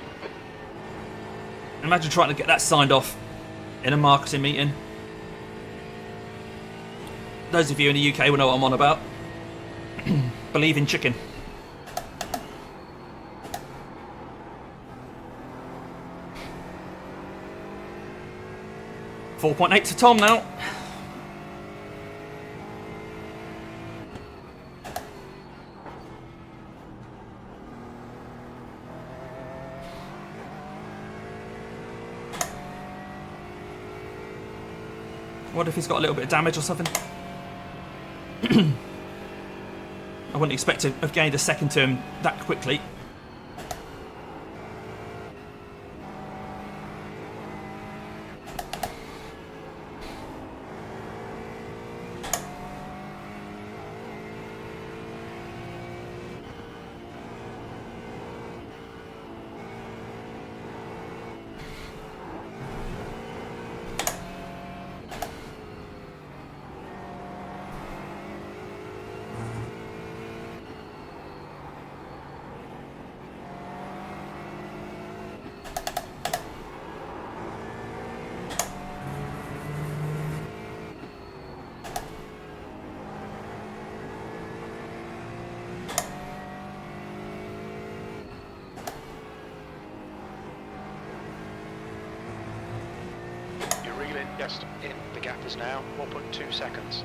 Imagine trying to get that signed off in a marketing meeting. Those of you in the UK will know what I'm on about. Believe in chicken. .8 to Tom now. What if he's got a little bit of damage or something? I wouldn't expect to have gained a second to him that quickly. Yes, in. The gap is now 1.2 seconds.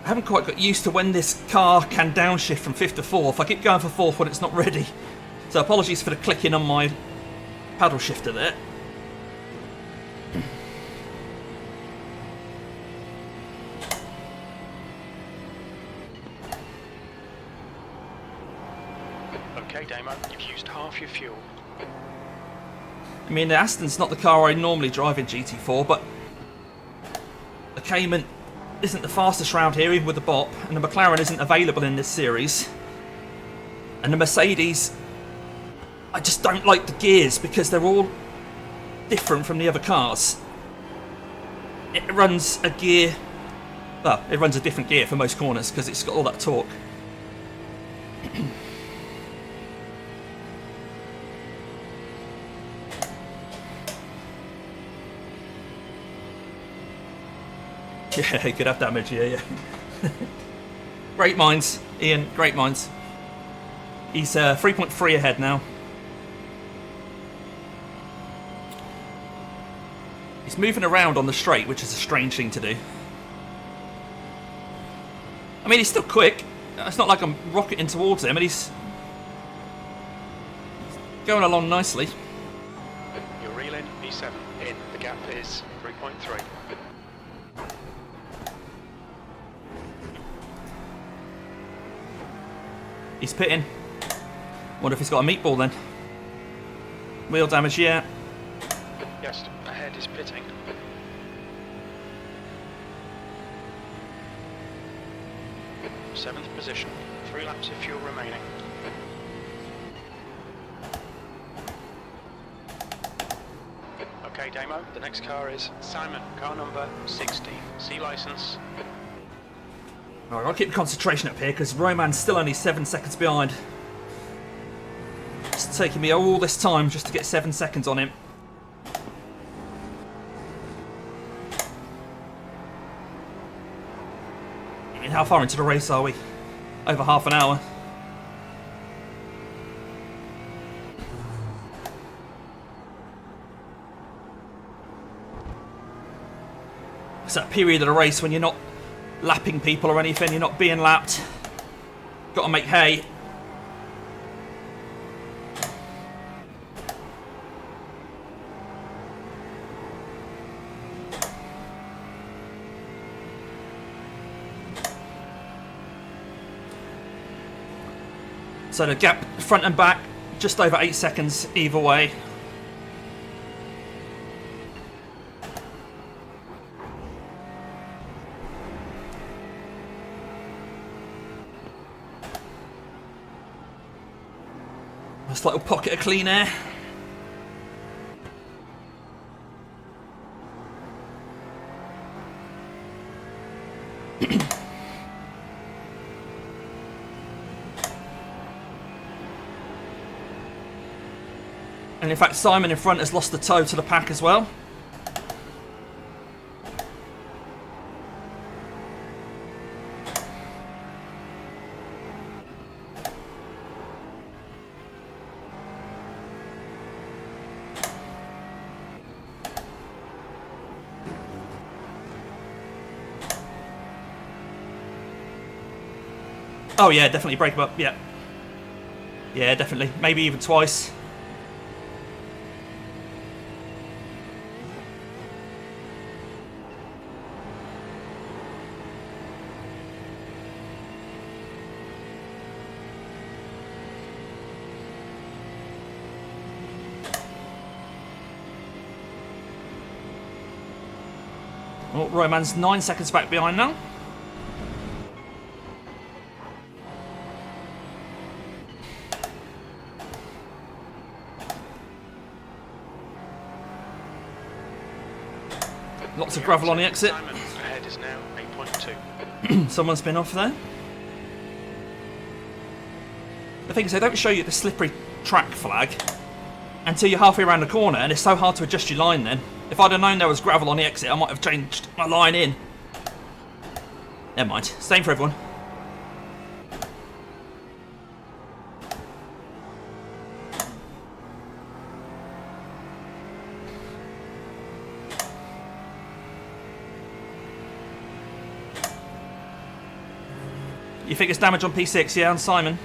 I haven't quite got used to when this car can downshift from 5th to 4th. I keep going for 4th when it's not ready. So apologies for the clicking on my paddle shifter there. Okay, Damo, you've used half your fuel. I mean, the Aston's not the car I normally drive in GT4, but the Cayman isn't the fastest round here, even with the BOP, and the McLaren isn't available in this series. And the Mercedes, I just don't like the gears because they're all different from the other cars. It runs a gear, well, it runs a different gear for most corners because it's got all that torque. Yeah, he could have damage, yeah. Great minds, Ian, great minds. He's 3.3 ahead now. He's moving around on the straight, which is a strange thing to do. I mean, he's still quick. It's not like I'm rocketing towards him, and he's going along nicely. You're reeling, P7 in. The gap is 3.3. He's pitting. Wonder if he's got a meatball then. Wheel damage, yeah. Yes, ahead is pitting. Seventh position. 3 laps of fuel remaining. Okay, Damo, the next car is Simon, car number 16. C license. Alright, I'll keep the concentration up here because Roman's still only 7 seconds behind. It's taking me all this time just to get 7 seconds on him. I mean, how far into the race are we? Over half an hour. It's that period of the race when you're not lapping people or anything, you're not being lapped. Got to make hay. So the gap front and back, just over 8 seconds either way. Nice little pocket of clean air. And in fact, Simon in front has lost the toe to the pack as well. Oh yeah, definitely break him up, yeah. Yeah, definitely. Maybe even twice. Oh, Roman's 9 seconds back behind now. Lots of gravel on the exit. Ahead is now 8.2. Someone's been off there. The thing is, they don't show you the slippery track flag until you're halfway around the corner, and it's so hard to adjust your line then. If I'd have known there was gravel on the exit, I might have changed my line in. Never mind. Same for everyone. You think it's damage on P6, yeah, on Simon?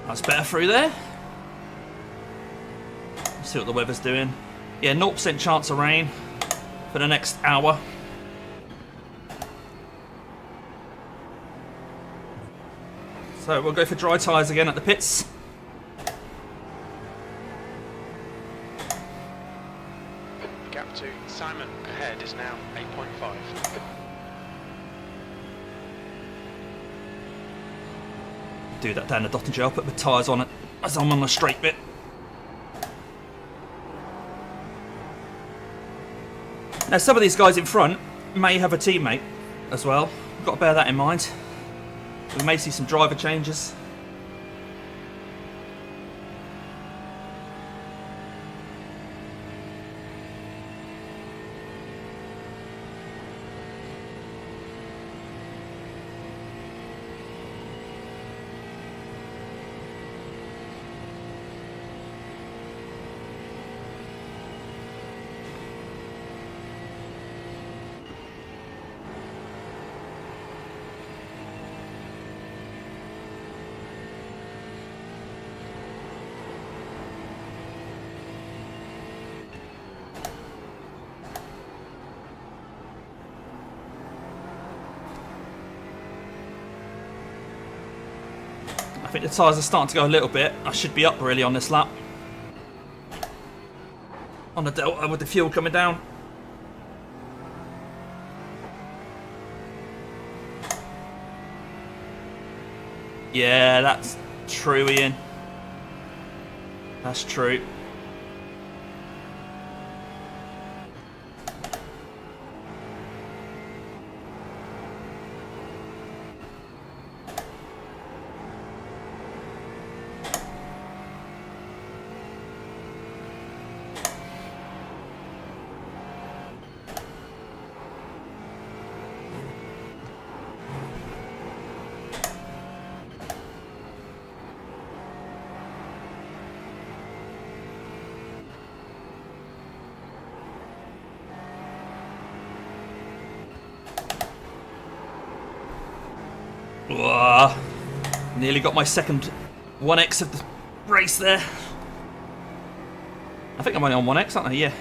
That's better through there. Let's see what the weather's doing. Yeah, 0% chance of rain for the next hour. So we'll go for dry tyres again at the pits. Gap to Simon ahead is now 8.5. Do that down the Dottinger. I'll put the tyres on it as I'm on the straight bit. Now some of these guys in front may have a teammate as well. We've got to bear that in mind. We may see some driver changes. I think the tyres are starting to go a little bit. I should be up really on this lap. On the Delta with the fuel coming down. Yeah, that's true, Ian. That's true. Whoa. Nearly got my second 1x of the race there. I think I'm only on 1x, aren't I? Yeah.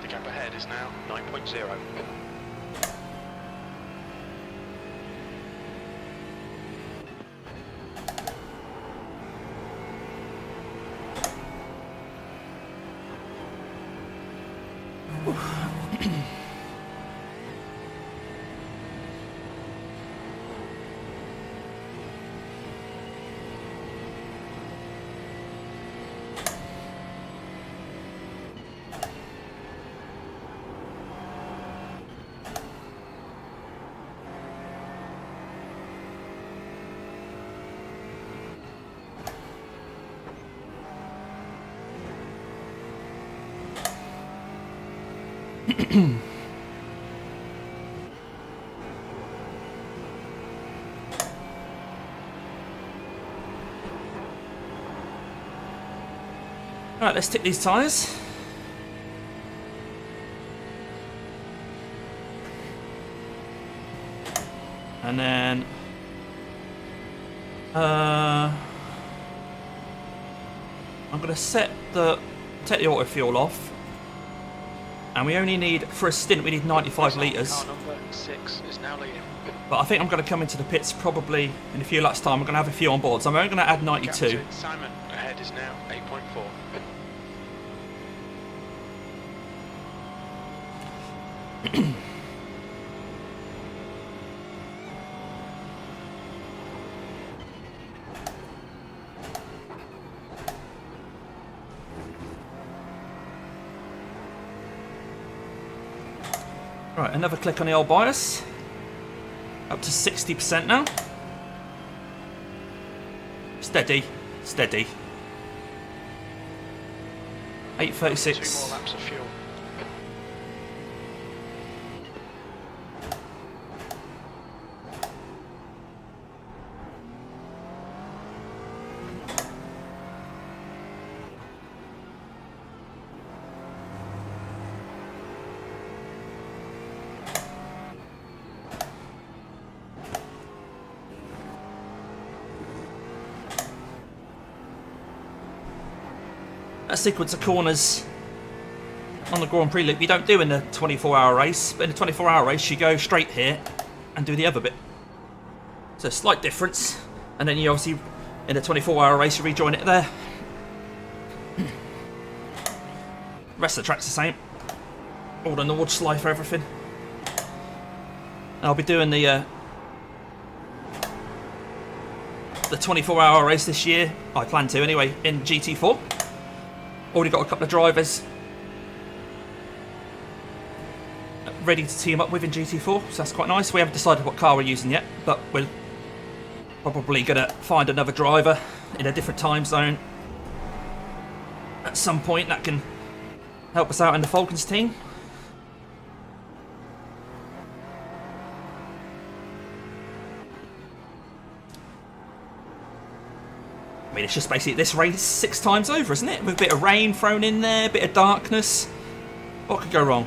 The gap ahead is now 9.0. Right, let's tip these tyres. And then I'm going to take the auto fuel off. And we only need, for a stint, we need 95 litres. Car number 6 is now leading. But I think I'm going to come into the pits probably in a few laps time. I'm going to have a few on board. So I'm only going to add 92. Captain Simon ahead is now 8.4. Right, another click on the old bias. Up to 60% now. Steady, steady. 8:36. 2 more laps of fuel. That sequence of corners on the Grand Prix loop you don't do in the 24-hour race, but in the 24-hour race you go straight here and do the other bit. So a slight difference, and then you obviously in the 24-hour race you rejoin it there. The rest of the track's the same. All the Nord slide for everything. I'll be doing the 24-hour race this year. I plan to anyway in GT4. Already got a couple of drivers ready to team up with in GT4, so that's quite nice. We haven't decided what car we're using yet, but we're probably going to find another driver in a different time zone at some point that can help us out in the Falcons team. I mean, it's just basically this race 6 times over, isn't it? With a bit of rain thrown in there, a bit of darkness. What could go wrong?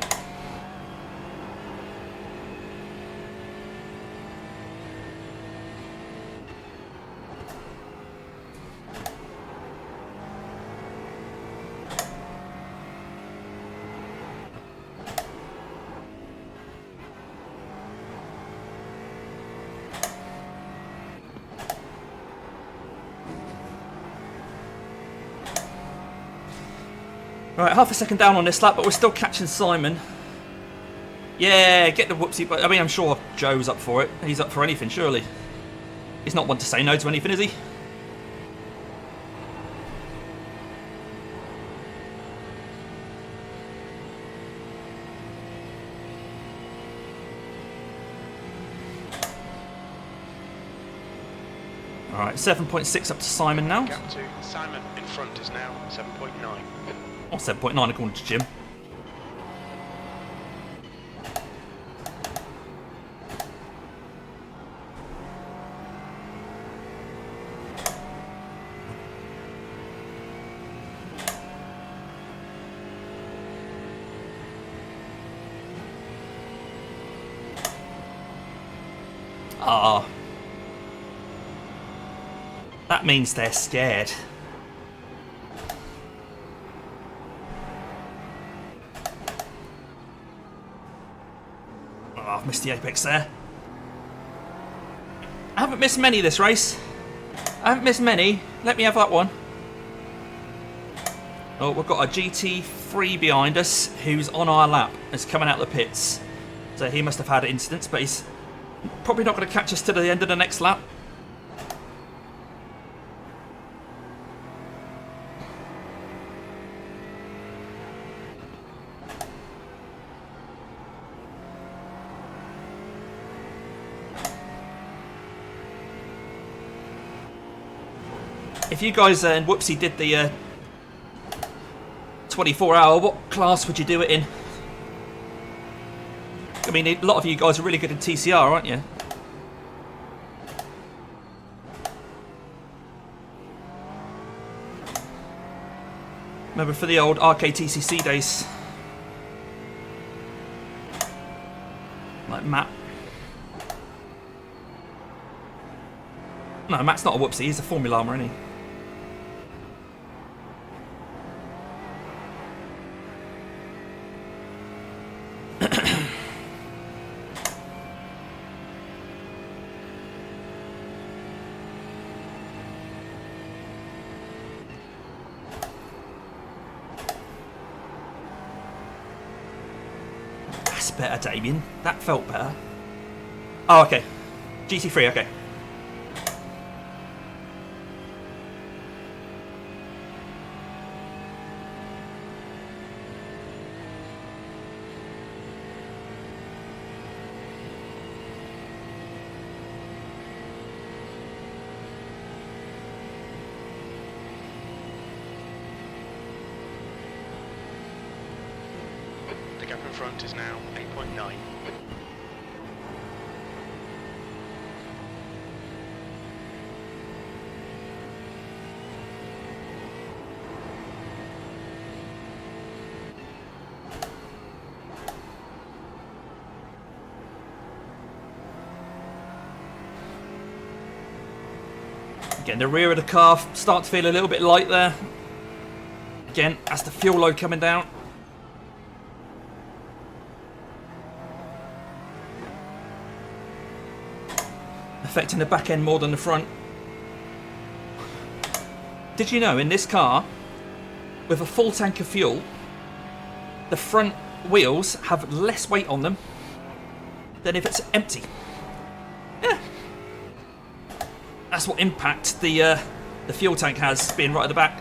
Right, half a second down on this lap, but we're still catching Simon. Yeah, get the whoopsie. But I mean, I'm sure Joe's up for it. He's up for anything, surely. He's not one to say no to anything, is he? Alright, 7.6 up to Simon now. Gap to Simon in front is now 7.9. Or 7.9 according to Jim. Ah. That means they're scared. Oh, I've missed the apex there. I haven't missed many this race. I haven't missed many. Let me have that one. Oh, we've got a GT3 behind us who's on our lap. It's coming out of the pits. So he must have had incidents, but he's probably not going to catch us to the end of the next lap. If you guys and Whoopsie did the 24-hour, what class would you do it in? I mean, a lot of you guys are really good in TCR, aren't you? Remember for the old RKTCC days. Like Matt. No, Matt's not a Whoopsie, he's a Formula Armour, isn't he? That's better, Damien. That felt better. Oh, okay. GT3, okay. Gap in front is now 8.9. Again, the rear of the car starting to feel a little bit light there. Again, that's the fuel load coming down. Affecting the back end more than the front. Did you know in this car, with a full tank of fuel, the front wheels have less weight on them than if it's empty? Yeah. That's what impact the fuel tank has being right at the back.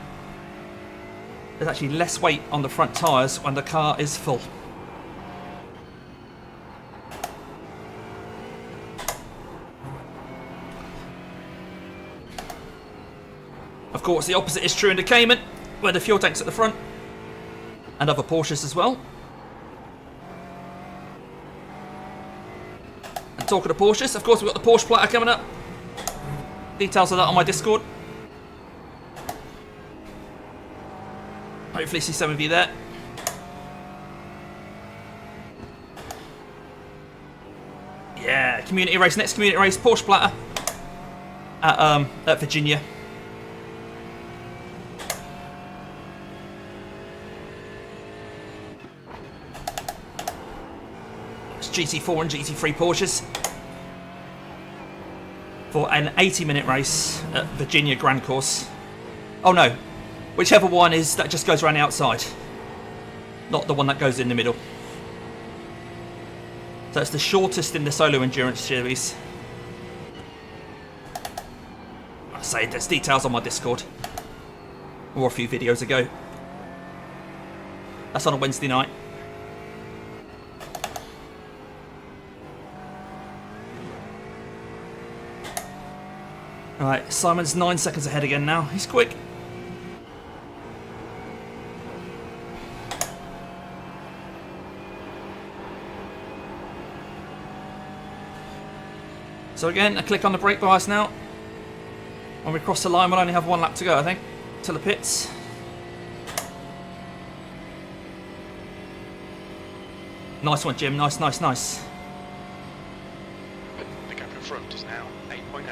There's actually less weight on the front tyres when the car is full. Of course, the opposite is true in the Cayman, where the fuel tank's at the front, and other Porsches as well. And talking of Porsches, of course, we've got the Porsche platter coming up. Details of that on my Discord. Hopefully see some of you there. Yeah, community race, next community race, Porsche platter at Virginia. GT4 and GT3 Porsches for an 80-minute race at Virginia Grand Course. Oh no, whichever one is that just goes around the outside, not the one that goes in the middle. So it's the shortest in the solo endurance series. I say there's details on my Discord, or a few videos ago. That's on a Wednesday night. Alright, Simon's 9 seconds ahead again now. He's quick. So again, I click on the brake bias now. When we cross the line, we'll only have 1 lap to go, I think, to the pits. Nice one, Jim. Nice, nice, nice. The gap in front is now 8.8.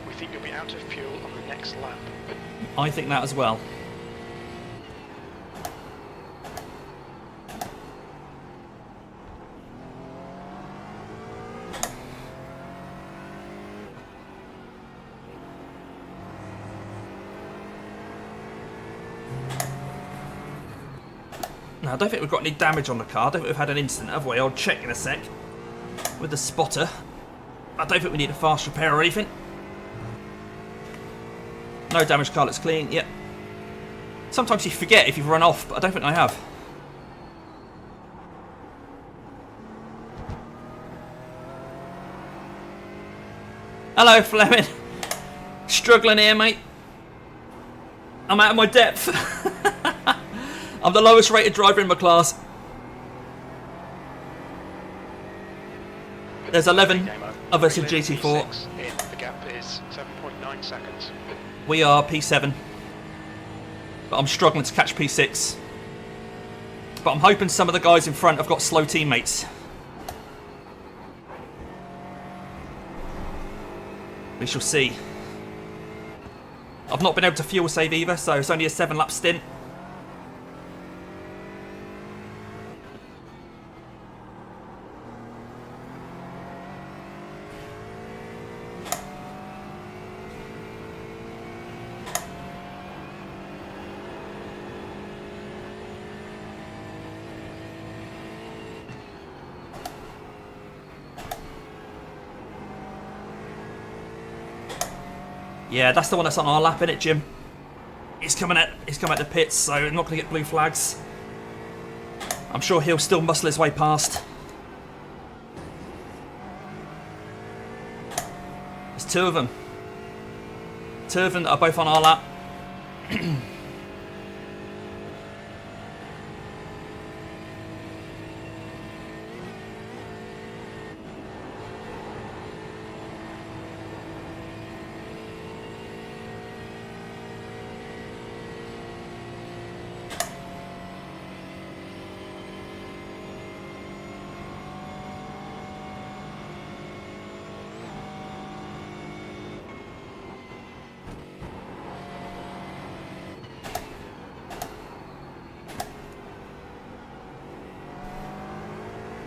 We think you'll be out of fuel on the next lap. I think that as well. Now, I don't think we've got any damage on the car. I don't think we've had an incident, have we? I'll check in a sec with the spotter. I don't think we need a fast repair or anything. No damage, car looks clean. Yep. Sometimes you forget if you've run off, but I don't think I have. Hello, Fleming. Struggling here, mate. I'm out of my depth. I'm the lowest rated driver in my class. There's 11 of us in GT4. The gap is 7.9 seconds. We are P7. But I'm struggling to catch P6. But I'm hoping some of the guys in front have got slow teammates. We shall see. I've not been able to fuel save either, so it's only a 7-lap stint. Yeah, that's the one that's on our lap, innit, Jim? He's coming at the pits, so I'm not going to get blue flags. I'm sure he'll still muscle his way past. There's 2 of them. 2 of them that are both on our lap.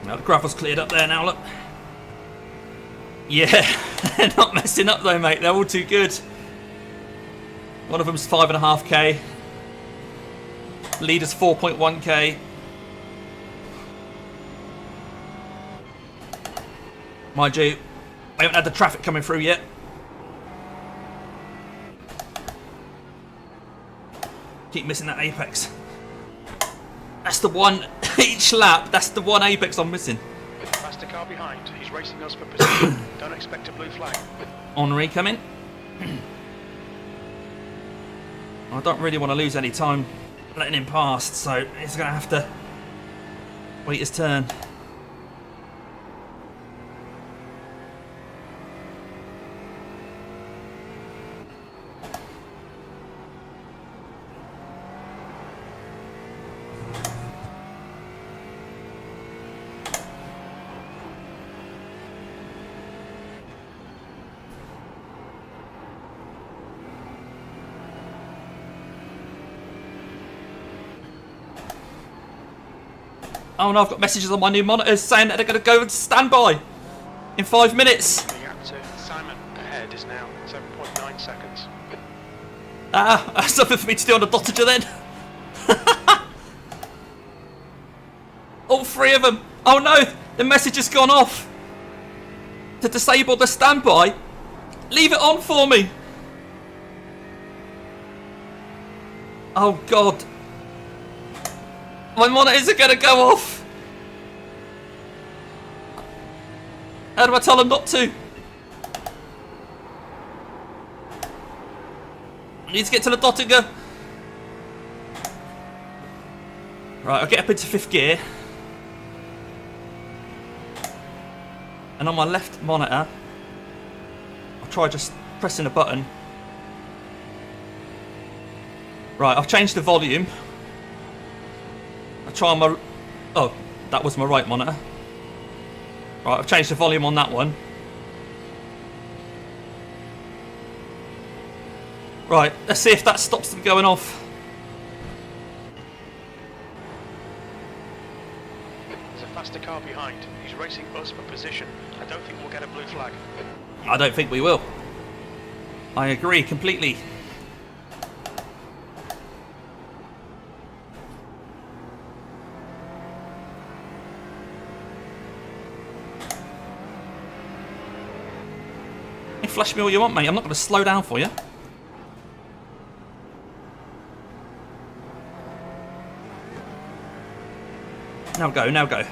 Now the gravel's cleared up there now, look. Yeah, they're not messing up though, mate. They're all too good. One of them's 5.5k. Leader's 4.1k. Mind you, I haven't had the traffic coming through yet. Keep missing that apex. That's the one, each lap, that's the one apex I'm missing. Faster car behind. He's racing us for position. Don't expect a blue flag. Henri coming. I don't really want to lose any time letting him past, so he's going to have to wait his turn. Oh no, I've got messages on my new monitors saying that they're going to go and standby in 5 minutes. The gap to Simon ahead is now 7.9 seconds. Ah, that's something for me to do on the dottager then. All 3 of them. Oh no, the message has gone off. To disable the standby, leave it on for me. Oh god. My monitors are going to go off. How do I tell them not to? I need to get to the dottager. Right, I'll get up into 5th gear. And on my left monitor, I'll try just pressing a button. Right, I've changed the volume. I'll try on my... Oh, that was my right monitor. Right, I've changed the volume on that one. Right, let's see if that stops them going off. There's a faster car behind. He's racing us for position. I don't think we'll get a blue flag. I don't think we will. I agree completely. You flash me all you want, mate. I'm not going to slow down for you. Now go, now go.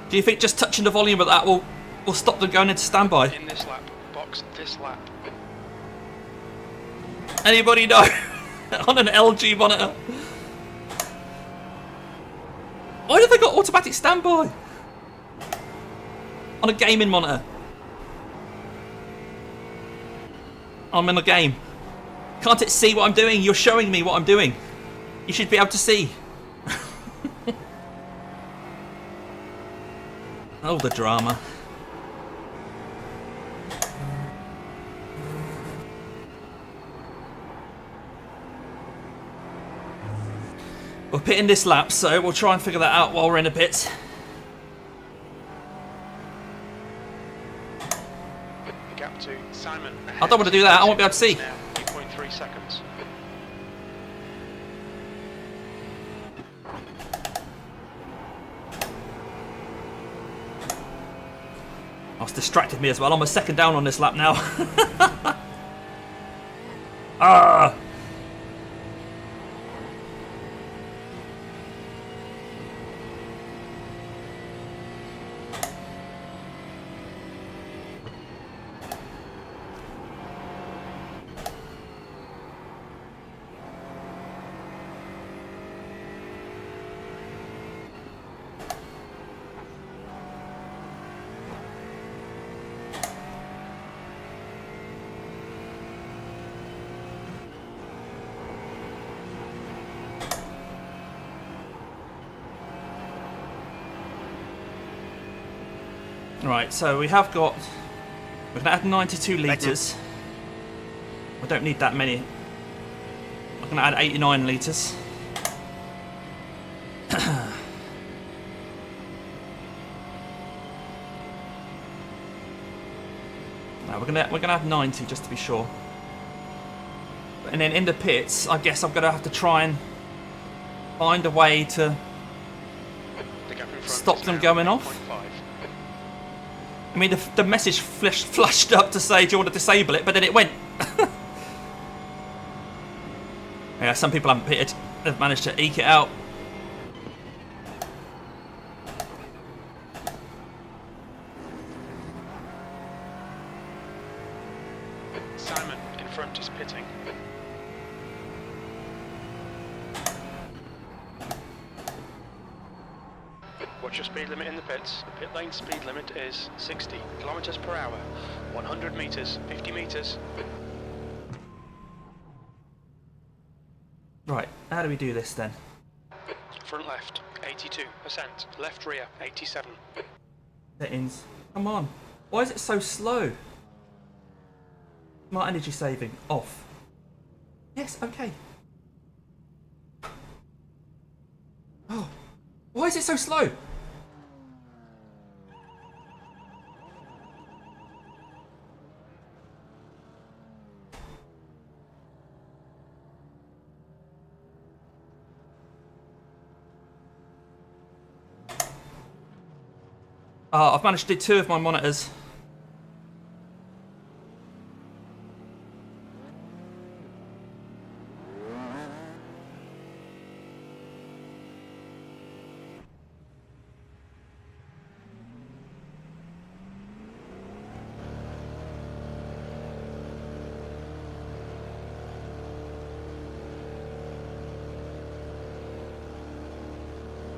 Do you think just touching the volume of that will stop them going into standby? In this lap, box this lap. Anybody know? On an LG monitor. Why have they got automatic standby? On a gaming monitor. I'm in a game. Can't it see what I'm doing? You're showing me what I'm doing. You should be able to see. Oh, the drama. We're pitting this lap, so we'll try and figure that out while we're in the pits. The gap to Simon. I don't want to do that. I won't be able to see. Now 8.3 seconds. Oh, it's distracted me as well. I'm a second down on this lap now. Ah! Right, so we have got... We're going to add 92 litres. We don't need that many. We're going to add 89 litres. No, we're gonna add 90 just to be sure. And then in the pits, I guess I'm going to have to try and find a way to stop them going off. I mean, the message flashed up to say, do you want to disable it? But then it went. Yeah, some people haven't pitted. They've managed to eke it out. Simon in front is pitting. What's your speed limit in the pits? The pit lane speed limit is 60 kilometers per hour, 100 meters, 50 meters. Right, how do we do this then? Front left, 82%. Left rear, 87. Settings. Come on. Why is it so slow? Smart energy saving. Off. Yes, okay. Oh. Why is it so slow? I've managed to do 2 of my monitors.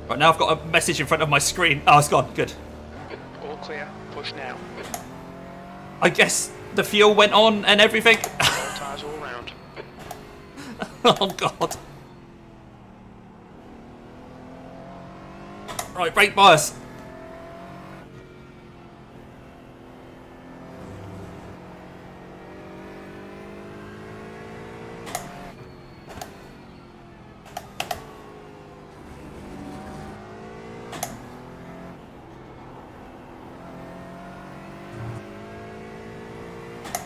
Right, now I've got a message in front of my screen. Oh, it's gone. Good. All clear. Push now. I guess the fuel went on and everything. All tyres all round. Oh, God. Right, brake bias.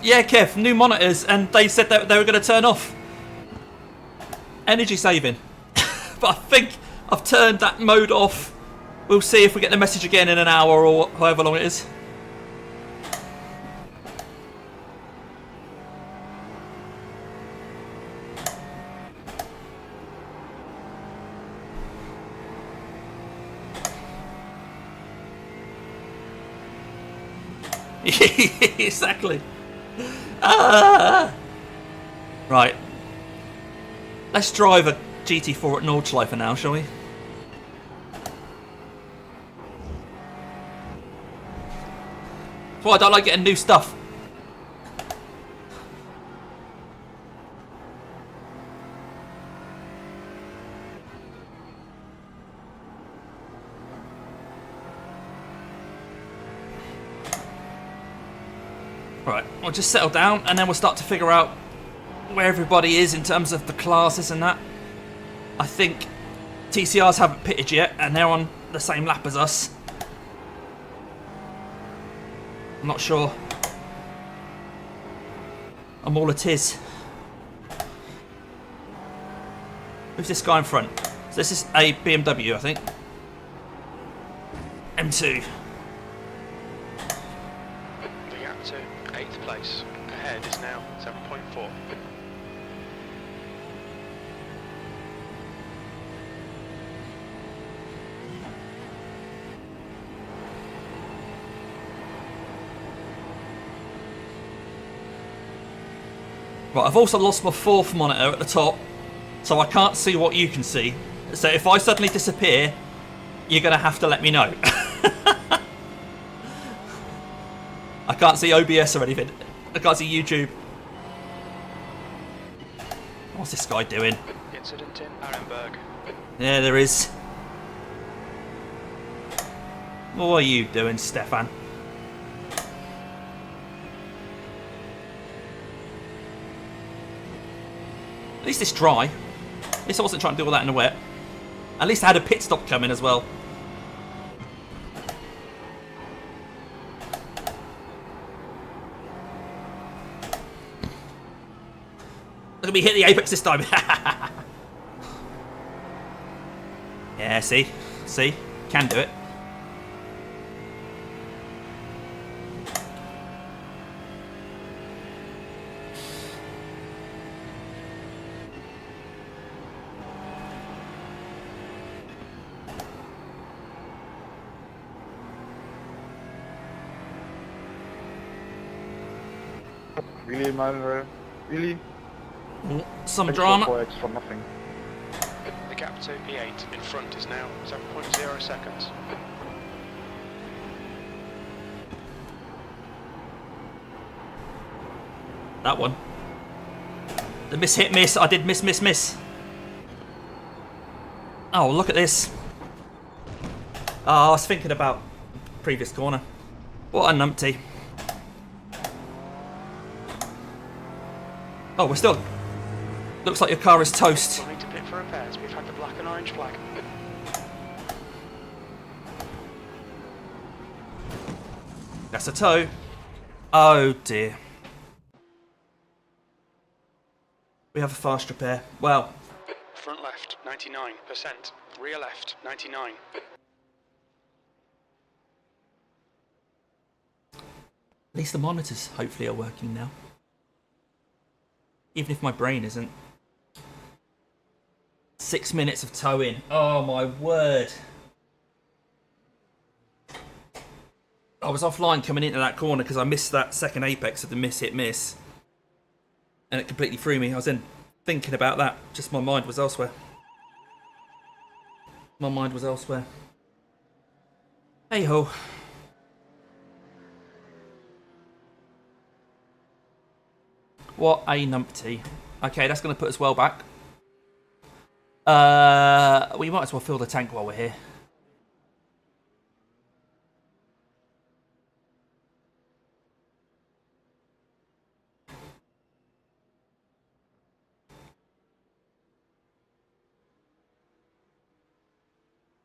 Yeah, Kev, new monitors, and they said that they were going to turn off. Energy saving. But I think I've turned that mode off. We'll see if we get the message again in an hour or however long it is. Exactly. Right. Let's drive a GT4 at Nordschleife for now, shall we? That's why I don't like getting new stuff. Right, we'll just settle down and then we'll start to figure out where everybody is in terms of the classes and that. I think TCRs haven't pitted yet and they're on the same lap as us. I'm not sure. I'm all it is. Who's this guy in front? So this is a BMW, I think. M2. The gap to 8th place. Ahead is now 7.4. Right, I've also lost my 4th monitor at the top, so I can't see what you can see. So if I suddenly disappear, you're going to have to let me know. I can't see OBS or anything. I can't see YouTube. What's this guy doing? Incident in Arenberg. Yeah, there is. What are you doing, Stefan? At least it's dry. At least I wasn't trying to do all that in the wet. At least I had a pit stop coming as well. Look at me hit the apex this time. Yeah, see? See? Can do it. Really, man? Really? Some Extra drama. 4x for nothing. The gap to P8 in front is now 7.0 seconds. That one. The miss hit miss. I did miss. Oh, look at this. Oh, I was thinking about previous corner. What a numpty. Oh, we're still... Looks like your car is toast. We'll need to pit for repairs. We've had the black and orange flag. That's a tow. Oh dear. We have a fast repair. Well, Front left, 99%. Rear left, 99. at least the monitors hopefully are working now. Even if my brain isn't. 6 minutes of towing. Oh my word. I was offline coming into that corner because I missed that second apex of the miss hit miss. And it completely threw me. I was then thinking about that. Just my mind was elsewhere. My mind was elsewhere. Hey ho. What a numpty. Okay, that's going to put us well back. We might as well fill the tank while we're here.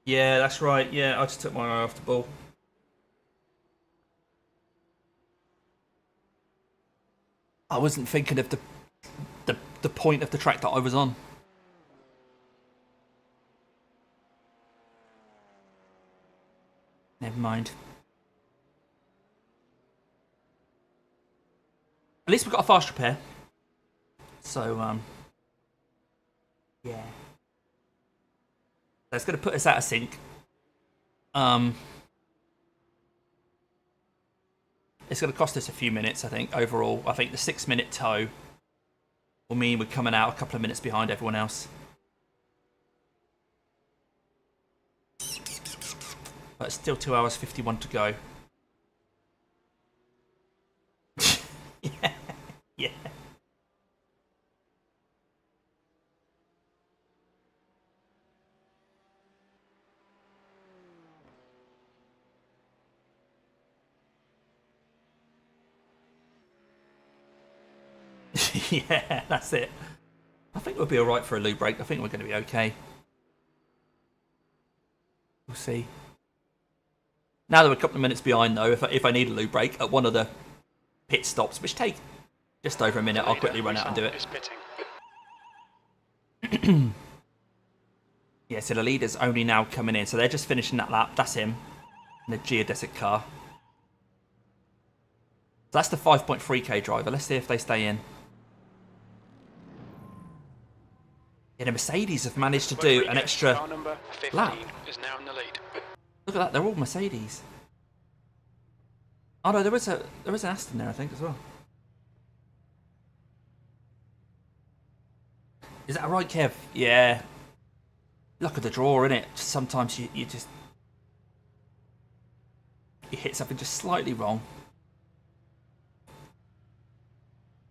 Yeah, that's right. Yeah, I just took my eye off the ball. I wasn't thinking of the point of the track that I was on. Never mind. At least we've got a fast repair. So, yeah. That's going to put us out of sync. It's going to cost us a few minutes, I think, overall. I think the 6 minute tow will mean we're coming out a couple of minutes behind everyone else. But it's still 2 hours 51 to go. Yeah, yeah. Yeah, that's it. I think we'll be alright for a loo break. I think we're going to be okay. We'll see. Now that we're a couple of minutes behind, though, if I need a loo break at one of the pit stops, which take just over a minute, I'll quickly run out and do it. Yeah, so the leader's only now coming in, so they're just finishing that lap. That's him in a geodesic car. So that's the 5.3k driver. Let's see if they stay in. Yeah, the Mercedes have managed to do an extra lap. Look at that, they're all Mercedes. Oh no, there is an Aston there, I think, as well. Is that right, Kev? Yeah. Look at the draw, innit? Sometimes you just... You hit something just slightly wrong.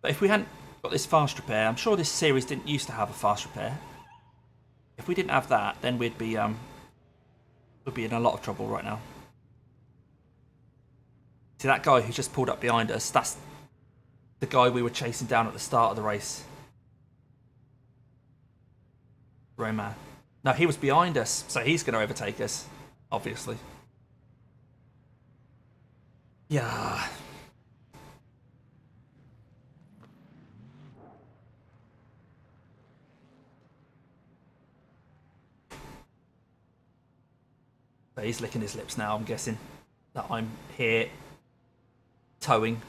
But if we hadn't got this fast repair, I'm sure this series didn't used to have a fast repair. If we didn't have that, then we'd be in a lot of trouble right now. See that guy who just pulled up behind us? That's the guy we were chasing down at the start of the race. Roman. No, he was behind us, so he's going to overtake us, obviously. Yeah. So he's licking his lips now, I'm guessing, that I'm here towing.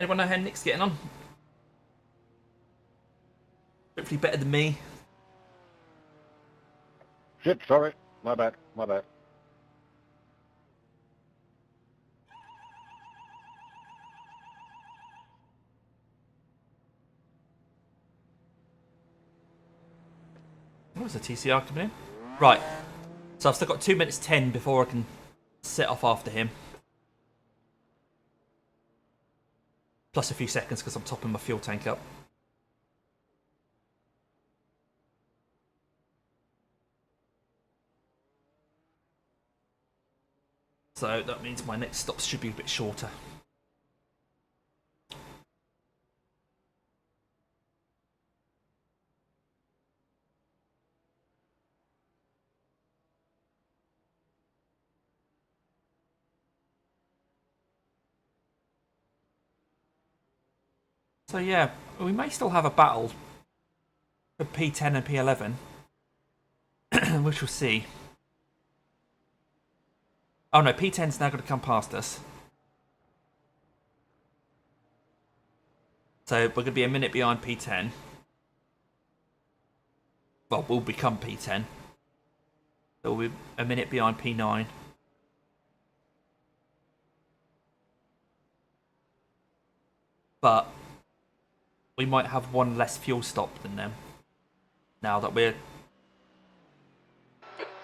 Anyone know how Nick's getting on? Hopefully better than me. Shit, sorry. My bad, my bad. What was the TCR coming in? Right. So I've still got 2 minutes 10 before I can set off after him. Plus a few seconds because I'm topping my fuel tank up. So that means my next stops should be a bit shorter. So yeah, we may still have a battle for P10 and P11, which we'll see. Oh no, P10's now going to come past us. So we're going to be a minute behind P10. Well, we'll become P10. So we'll be a minute behind P9. But we might have one less fuel stop than them. Now that we're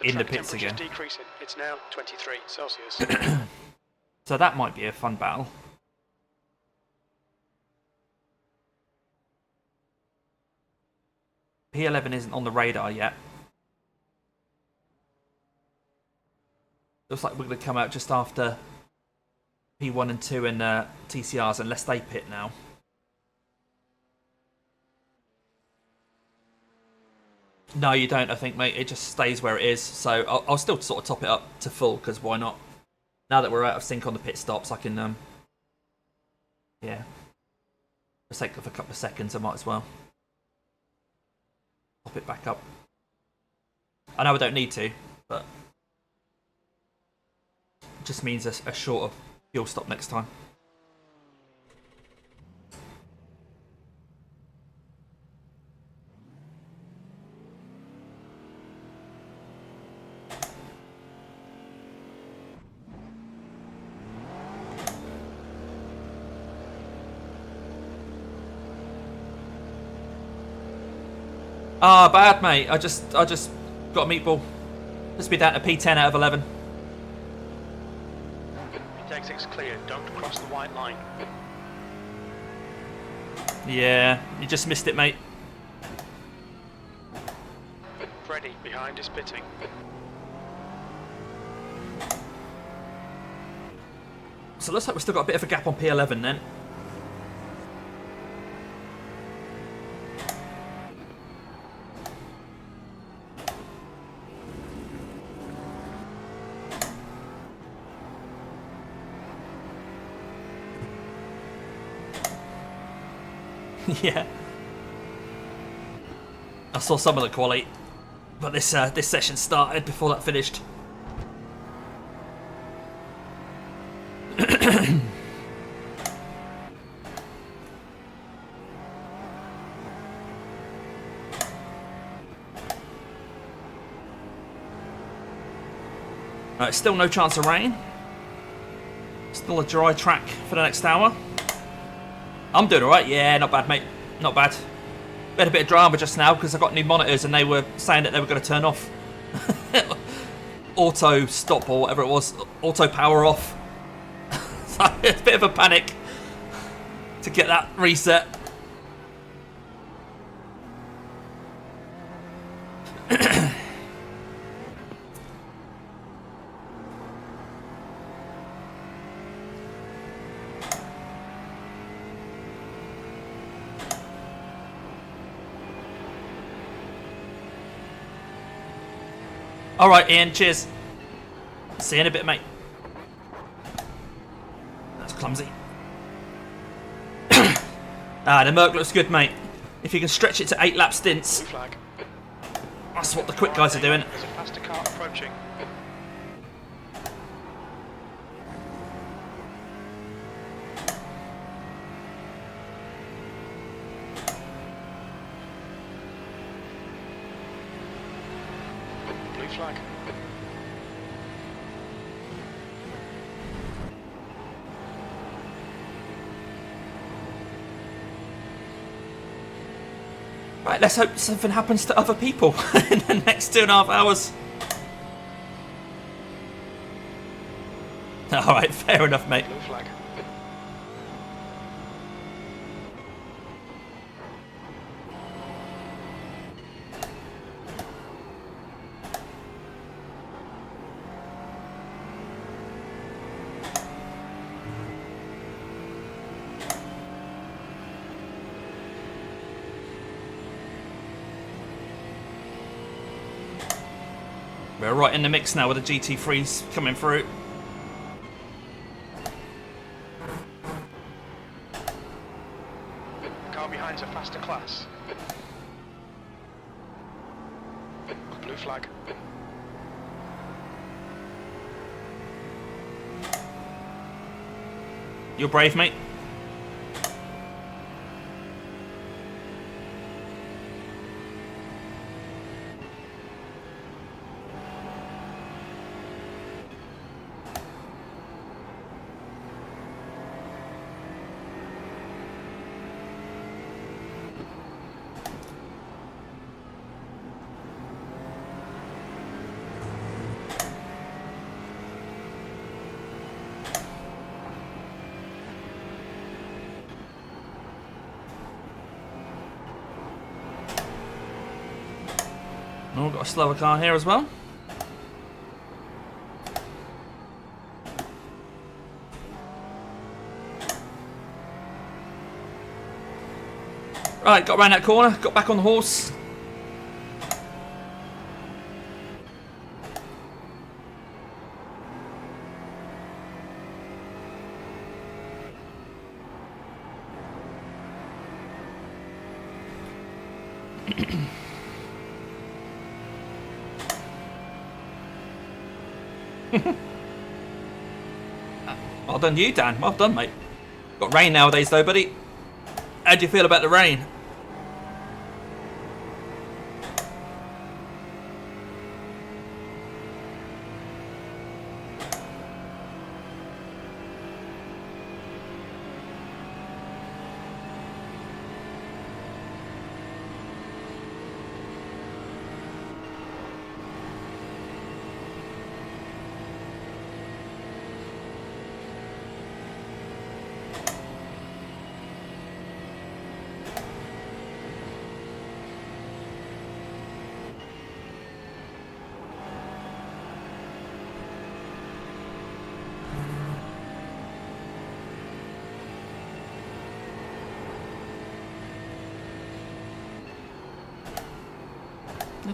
in the pits again. Decreasing. It's now 23 Celsius. So that might be a fun battle. P11 isn't on the radar yet. Looks like we're going to come out just after P1 and 2 and TCRs unless they pit now. No, you don't, I think, mate. It just stays where it is. So I'll still sort of top it up to full, because why not? Now that we're out of sync on the pit stops, I can, yeah. For the sake of a couple of seconds, I might as well top it back up. I know I don't need to, but it just means a shorter fuel stop next time. Ah, bad, mate. I just got a meatball. Let's be down to P10 out of 11. Exit's clear. Don't cross the white line. Yeah, you just missed it, mate. Freddy behind is pitting. So looks like we've still got a bit of a gap on P11 then. Yeah, I saw some of the quality, but this session started before that finished. Right, still no chance of rain. Still a dry track for the next hour. I'm doing alright, yeah, not bad, mate. Not bad. We had a bit of drama just now because I got new monitors and they were saying that they were going to turn off. Auto stop or whatever it was. Auto power off. So it's a bit of a panic to get that reset. Alright, Ian, cheers. See you in a bit, mate. That's clumsy. The Merc looks good, mate. If you can stretch it to 8-lap stints. Flag. That's what the quick guys are doing. There's a faster car approaching. Blue flag. Right, let's hope something happens to other people in the next 2.5 hours. Alright, fair enough, mate. Blue flag. We're right in the mix now with the GT3s coming through. Car behind's a faster class. Blue flag. You're brave, mate. Oh, got a slower car here as well. Right, got around that corner, got back on the horse. Well done you, Dan. Well done, mate. Got rain nowadays though, buddy. How do you feel about the rain?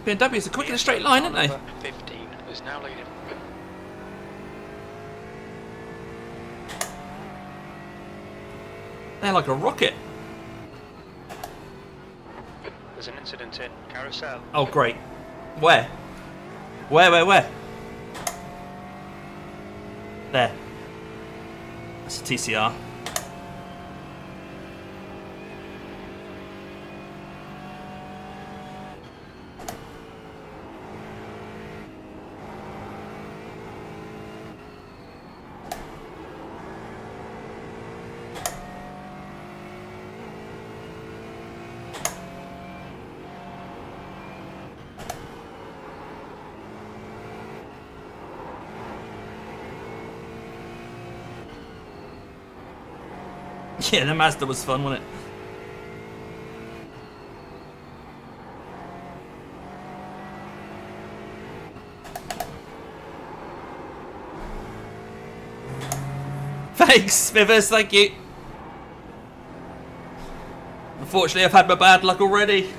BMWs are quick in a straight line, aren't they? 15 is now leading. They're like a rocket. There's an incident in Carousel. Oh, great. Where? Where? There. That's a TCR. Yeah, the Mazda was fun, wasn't it? Thanks, Smithers, thank you. Unfortunately, I've had my bad luck already.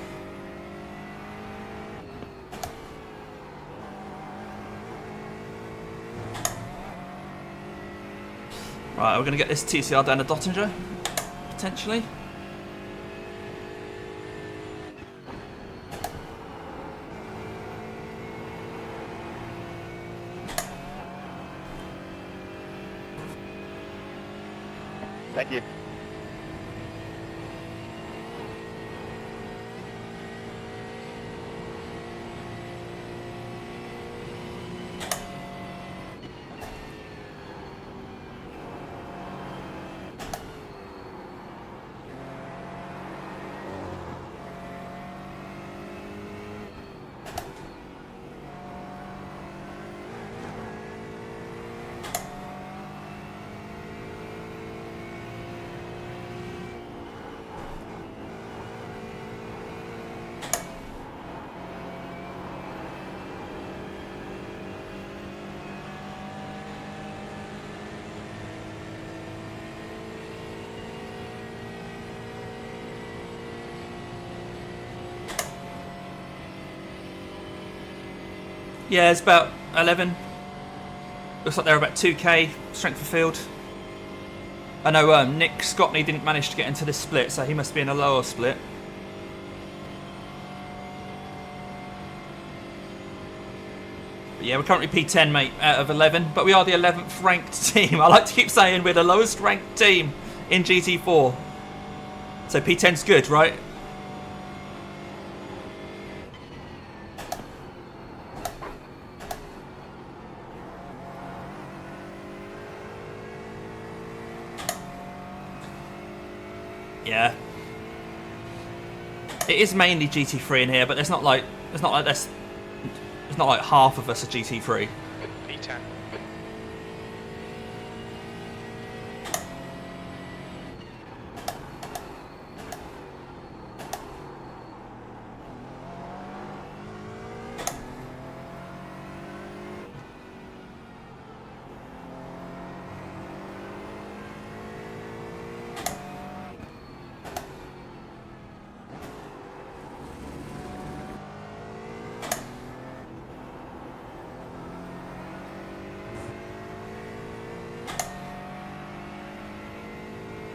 Right, we're going to get this TCR down to Dottinger, potentially. Thank you. Yeah, it's about 11. Looks like they're about 2k strength of field. I know Nick Scotney didn't manage to get into this split, so he must be in a lower split. But yeah, we're currently P10, mate, out of 11. But we are the 11th ranked team. I like to keep saying we're the lowest ranked team in GT4. So P10's good, right? Yeah, it is mainly GT3 in here, but there's not like half of us are GT3. P10.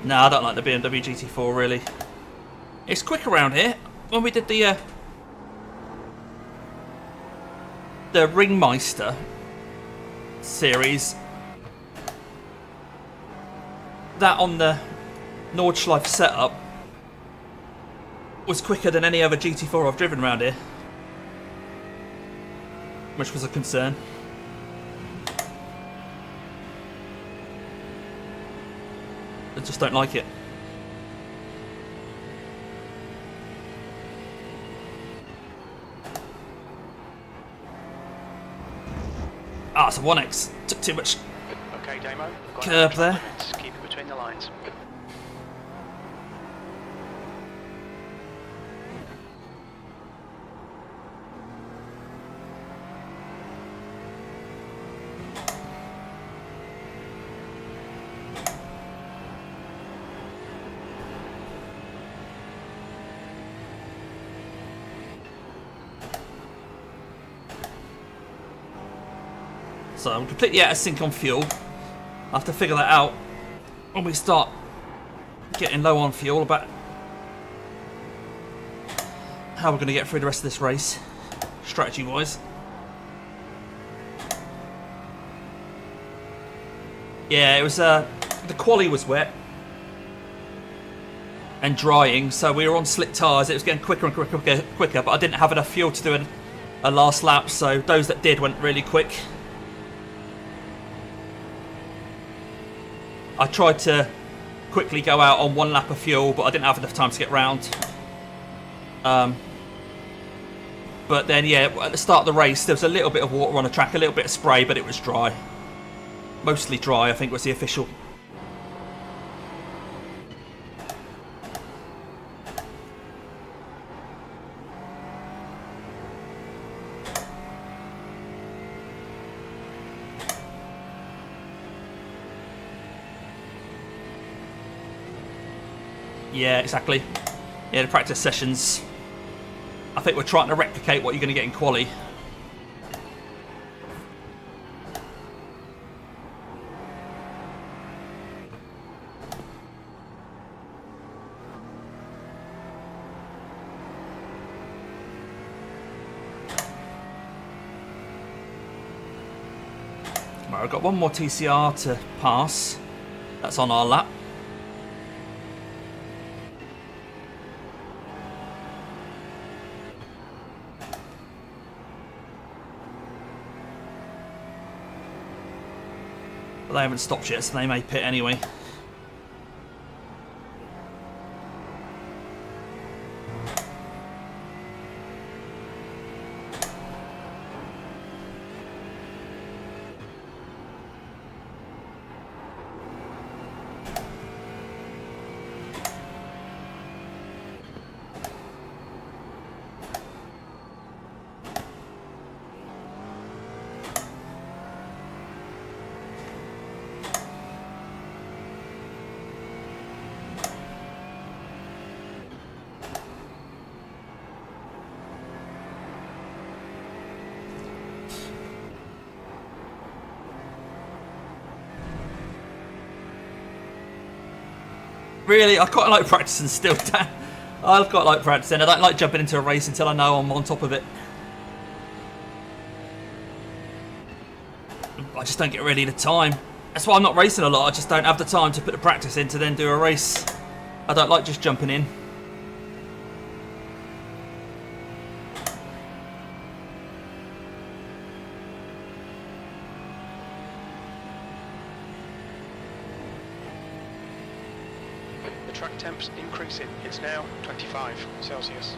No, I don't like the BMW GT4 really. It's quick around here. When we did the Ringmeister series, that on the Nordschleife setup was quicker than any other GT4 I've driven around here, which was a concern. I just don't like it. Ah, it's a 1x. Took too much Okay, Damo. Got curb there. Just keep it between the lines. So I'm completely out of sync on fuel. I have to figure that out when we start getting low on fuel about how we're going to get through the rest of this race, strategy wise. Yeah, it was the quali was wet and drying, so we were on slick tyres. It was getting quicker and quicker, but I didn't have enough fuel to do a last lap, so those that did went really quick. I tried to quickly go out on one lap of fuel, but I didn't have enough time to get round. But then, yeah, at the start of the race, there was a little bit of water on the track, a little bit of spray, but it was dry. Mostly dry, I think, was the official. Yeah, exactly. Yeah, the practice sessions. I think we're trying to replicate what you're going to get in quali. Right, I've got one more TCR to pass. That's on our lap. They haven't stopped yet, so they may pit anyway. Really, I quite like practicing still, Dan. I quite like practicing. I don't like jumping into a race until I know I'm on top of it. I just don't get really the time. That's why I'm not racing a lot. I just don't have the time to put the practice in to then do a race. I don't like just jumping in. The track temp's increasing. It's now 25 Celsius.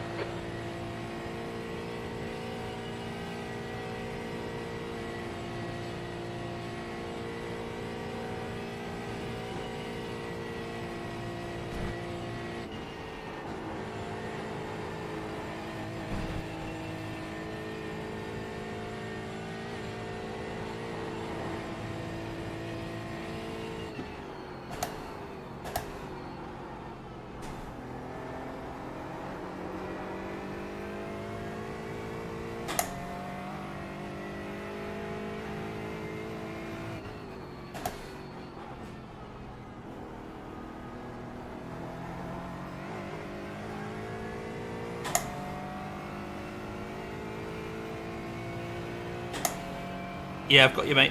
Yeah, I've got you, mate.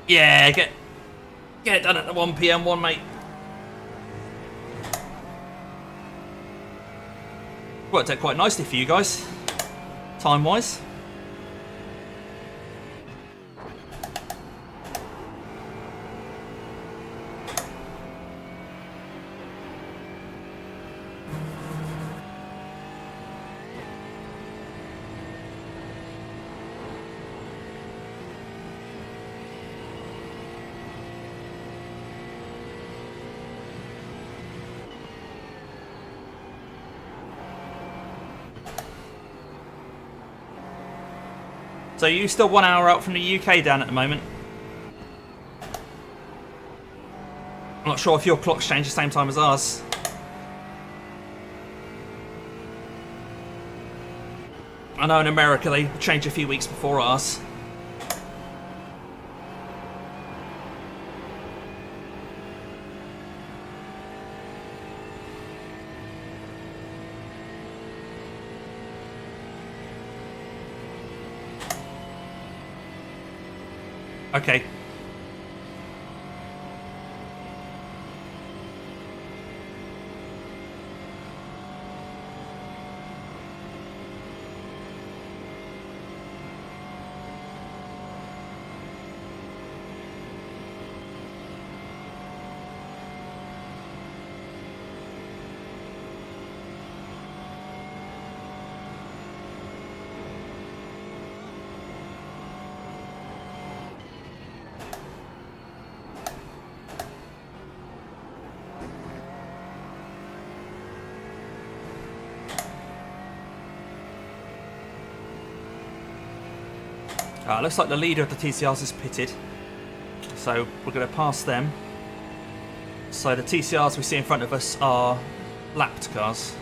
Yeah, get it done at the 1 PM one, mate. Worked out quite nicely for you guys, time-wise. So you still 1 hour out from the UK, Dan, at the moment? I'm not sure if your clocks change the same time as ours. I know in America they change a few weeks before ours. Okay. Looks like the leader of the TCRs is pitted, so we're going to pass them. So the TCRs we see in front of us are lapped cars.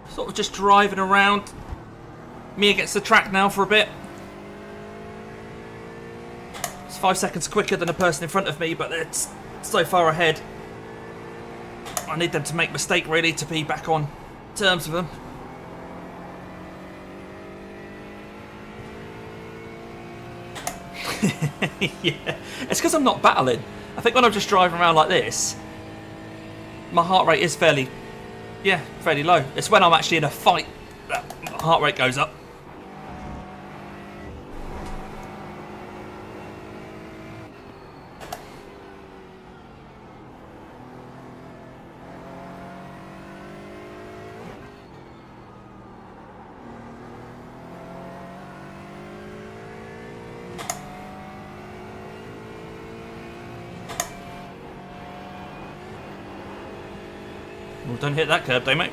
Sort of just driving around, me against the track now for a bit. It's 5 seconds quicker than the person in front of me, but it's so far ahead. I need them to make a mistake really to be back on terms with them. Yeah, it's because I'm not battling. I think when I'm just driving around like this, my heart rate is fairly low. It's when I'm actually in a fight that my heart rate goes up. Well, don't hit that curb though, mate.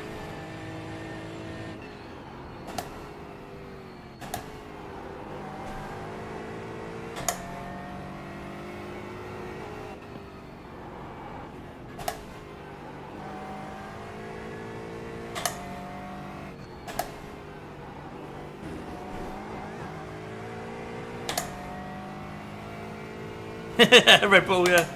Red Bull, yeah.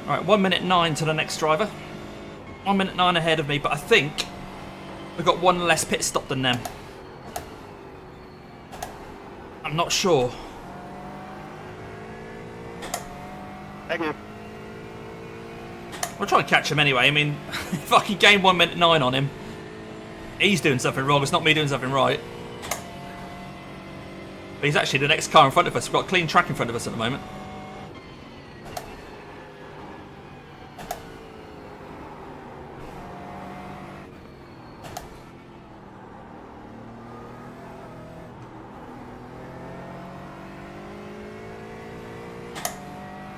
Alright, 1 minute 9 to the next driver. 1 minute 9 ahead of me, but I think we've got one less pit stop than them. I'm not sure. Thank you. We'll try and catch him anyway. I mean, if I can gain 1 minute 9 on him, he's doing something wrong. It's not me doing something right. But he's actually the next car in front of us. We've got a clean track in front of us at the moment.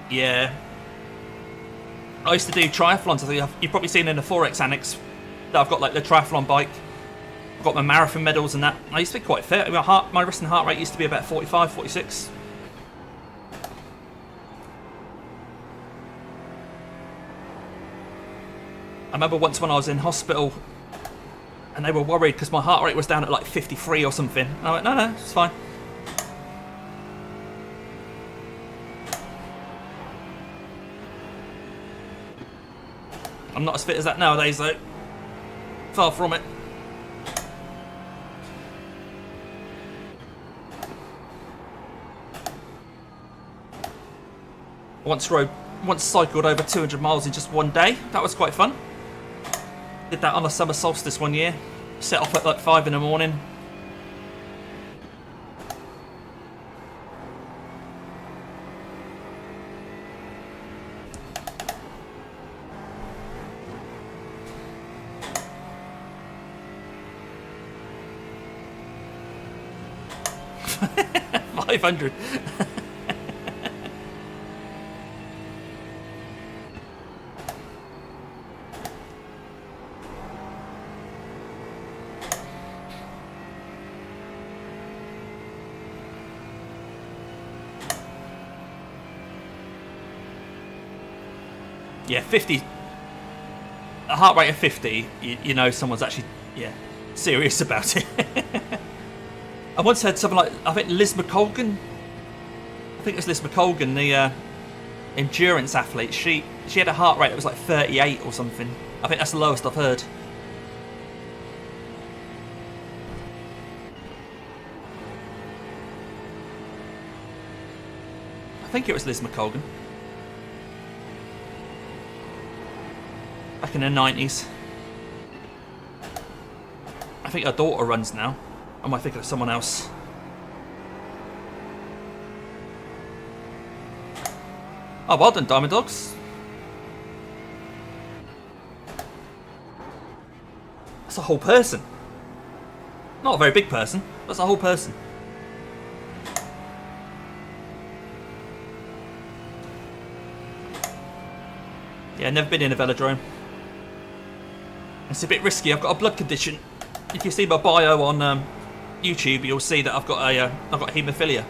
Yeah. I used to do triathlons. I think you've probably seen in the 4X annex that I've got like the triathlon bike. I've got my marathon medals and that. I used to be quite fit. My resting heart rate used to be about 45, 46. I remember once when I was in hospital and they were worried because my heart rate was down at like 53 or something. And I went, no, it's fine. I'm not as fit as that nowadays though. Far from it. Once cycled over 200 miles in just one day. That was quite fun. Did that on the summer solstice one year. Set off at like 5 in the morning. $500. Yeah, 50. A heart rate of 50, you know someone's actually, serious about it. I once heard something like, I think Liz McColgan, the endurance athlete, she had a heart rate that was like 38 or something. I think that's the lowest I've heard. I think it was Liz McColgan. Back in the 90s. I think her daughter runs now. I might think of someone else. Oh, well done, Diamond Dogs. That's a whole person. Not a very big person, but that's a whole person. Yeah, never been in a velodrome. It's a bit risky. I've got a blood condition. If you see my bio on YouTube, you'll see that I've got haemophilia,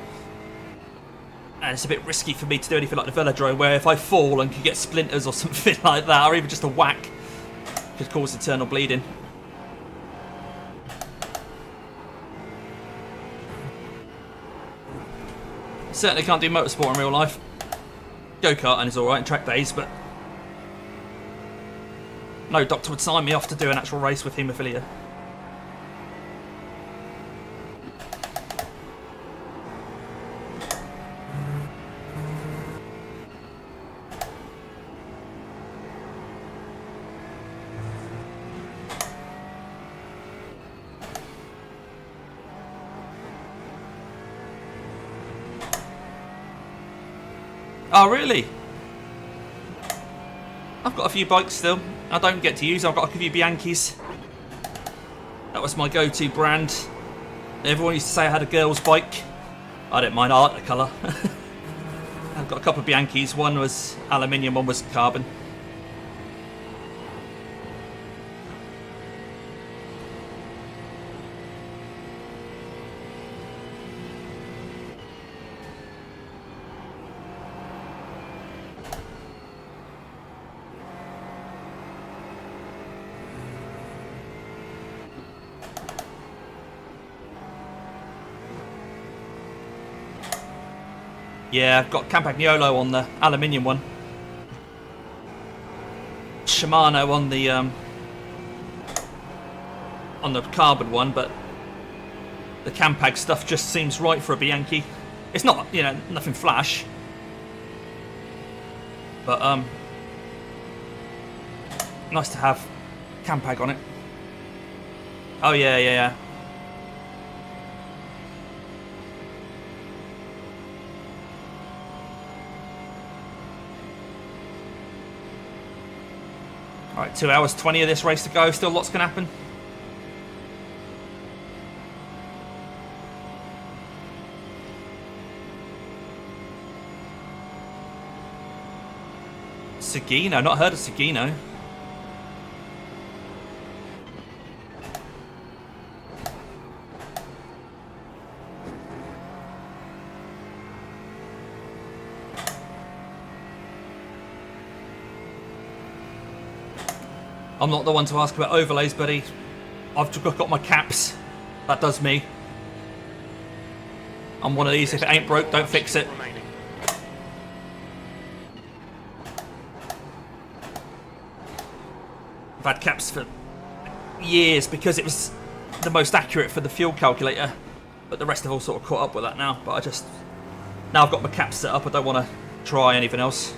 and it's a bit risky for me to do anything like the velodrome, where if I fall and could get splinters or something like that, or even just a whack, could cause internal bleeding. Certainly can't do motorsport in real life. Go-karting is alright in track days, but no doctor would sign me off to do an actual race with haemophilia. Oh, really? I've got a few bikes still. I don't get to use. I've got a few Bianchis. That was my go-to brand. Everyone used to say I had a girl's bike. I don't mind. I like the colour. I've got a couple of Bianchis. One was aluminium, one was carbon. Yeah, I've got Campagnolo on the aluminium one. Shimano on the carbon one, but the Campag stuff just seems right for a Bianchi. It's not, you know, nothing flash, but nice to have Campag on it. Oh yeah. Alright, 2 hours 20 of this race to go. Still lots can happen. Sagino, not heard of Sagino. I'm not the one to ask about overlays, buddy. I've got my caps. That does me. I'm one of these. If it ain't broke, don't fix it. I've had caps for years because it was the most accurate for the fuel calculator, but the rest have all sort of caught up with that now. But now I've got my caps set up, I don't want to try anything else.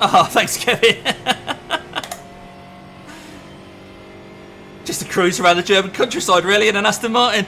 Oh, thanks, Kevin. Just a cruise around the German countryside, really, in an Aston Martin.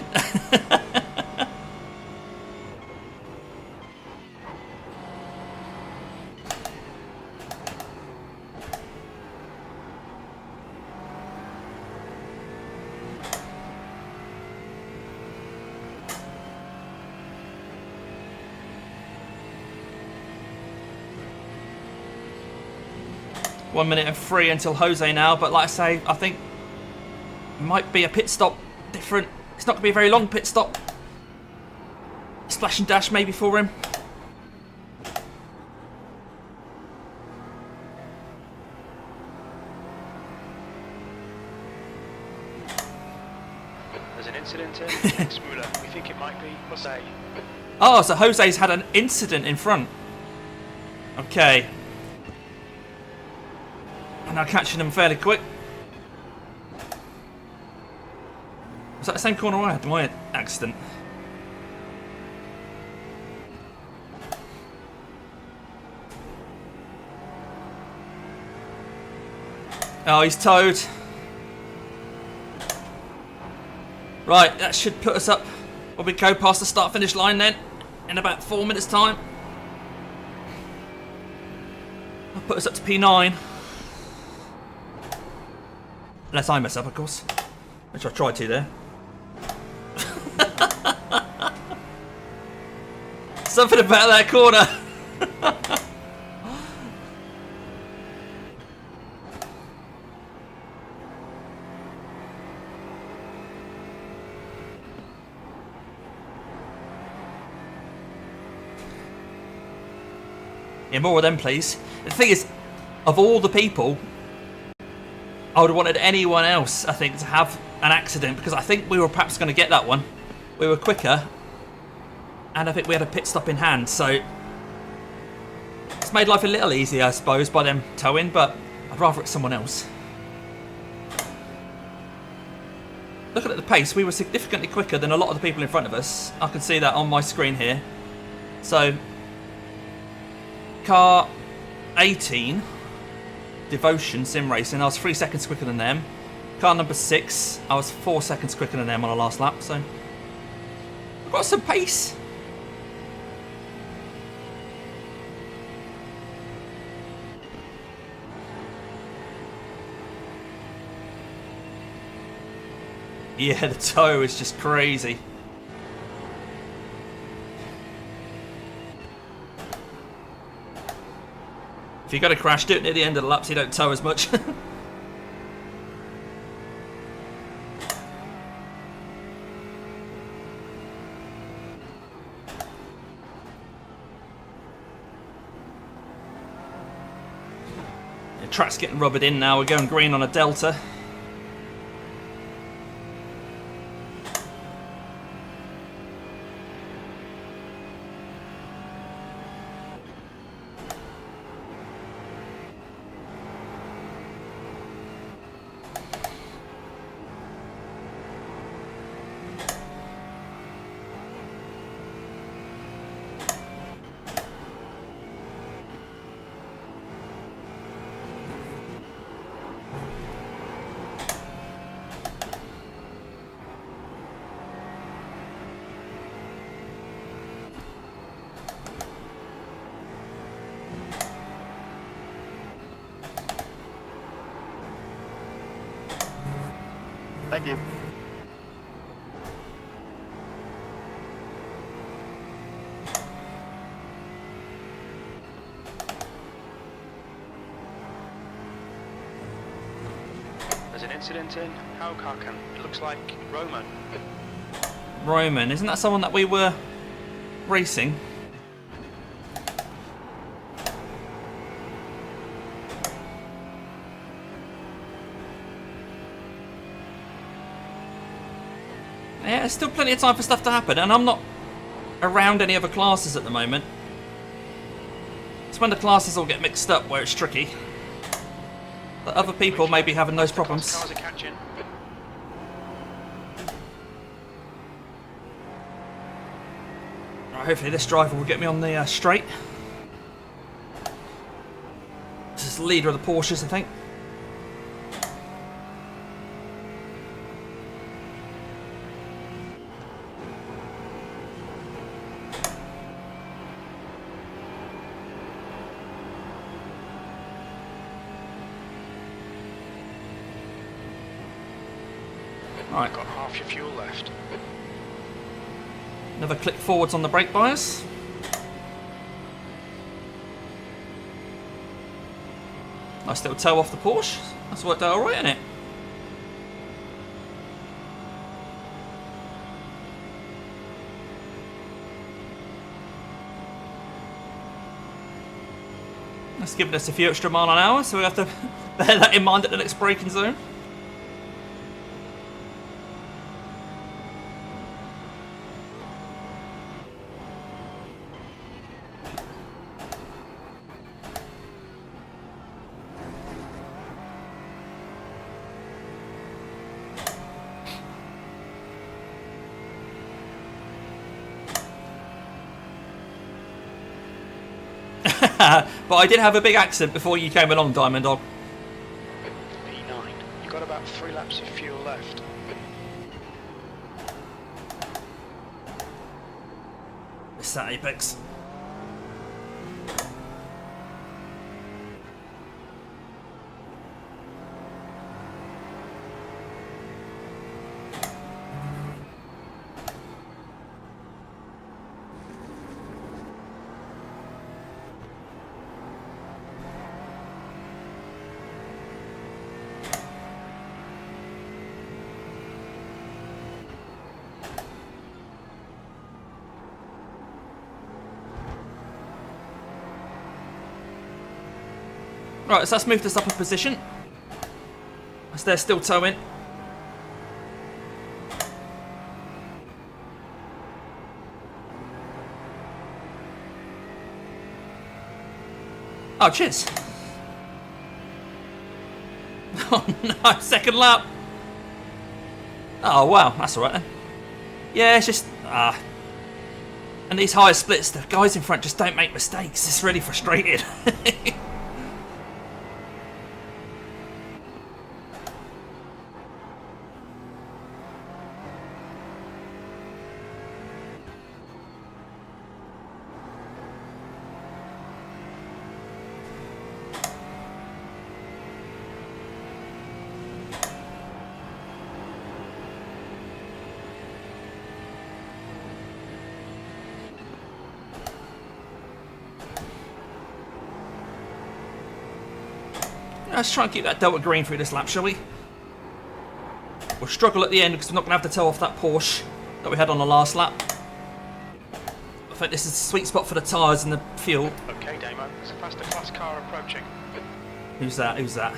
1 minute and 3 until Jose now, but like I say, I think it might be a pit stop different. It's not going to be a very long pit stop. Splash and dash maybe for him. There's an incident in Smuller. We think it might be Jose. Oh, so Jose's had an incident in front. Okay. And I'm catching him fairly quick. Was that the same corner I had? My accident. Oh, he's towed. Right, that should put us up when we go past the start-finish line then, in about 4 minutes' time. I'll put us up to P9. Unless I mess up, of course. Which I tried to there. Something about that corner. Yeah, more of them, please. The thing is, of all the people, I would have wanted anyone else, I think, to have an accident, because I think we were perhaps going to get that one. We were quicker, and I think we had a pit stop in hand, so it's made life a little easier, I suppose, by them towing, but I'd rather it's someone else. Looking at the pace, we were significantly quicker than a lot of the people in front of us. I can see that on my screen here. So, car 18... Devotion Sim Racing, I was 3 seconds quicker than them. Car number 6, I was 4 seconds quicker than them on the last lap, so we've got some pace. Yeah, the tow is just crazy. If you're going to crash, do it near the end of the lap so you don't tow as much. The track's getting rubbered in now. We're going green on a delta. Thank you. There's an incident in Haukarkan. It looks like Roman. Roman, isn't that someone that we were racing? Yeah, there's still plenty of time for stuff to happen, and I'm not around any other classes at the moment. It's when the classes all get mixed up where it's tricky. But other people may be having those problems. Cars are catching. Right, hopefully this driver will get me on the straight. It's the leader of the Porsches, I think. Right. Got half your fuel left. Another click forwards on the brake bias. Nice little toe off the Porsche. That's worked out alright, isn't it? That's giving us a few extra mile an hour, so we have to bear that in mind at the next braking zone. But I did have a big accident before you came along, Diamond Dog. P9. You've got about 3 laps of fuel left. It's that apex. Right, so that's moved us up a position. As they're still towing. Oh, cheers. Oh no, second lap. Oh wow, that's alright then. Yeah, it's just and these higher splits, the guys in front just don't make mistakes. It's really frustrating. Let's try and keep that Delta green through this lap, shall we? We'll struggle at the end because we're not going to have to toe off that Porsche that we had on the last lap. I think this is the sweet spot for the tyres and the fuel. Okay, Damo. There's a faster class car approaching. Who's that? Who's that?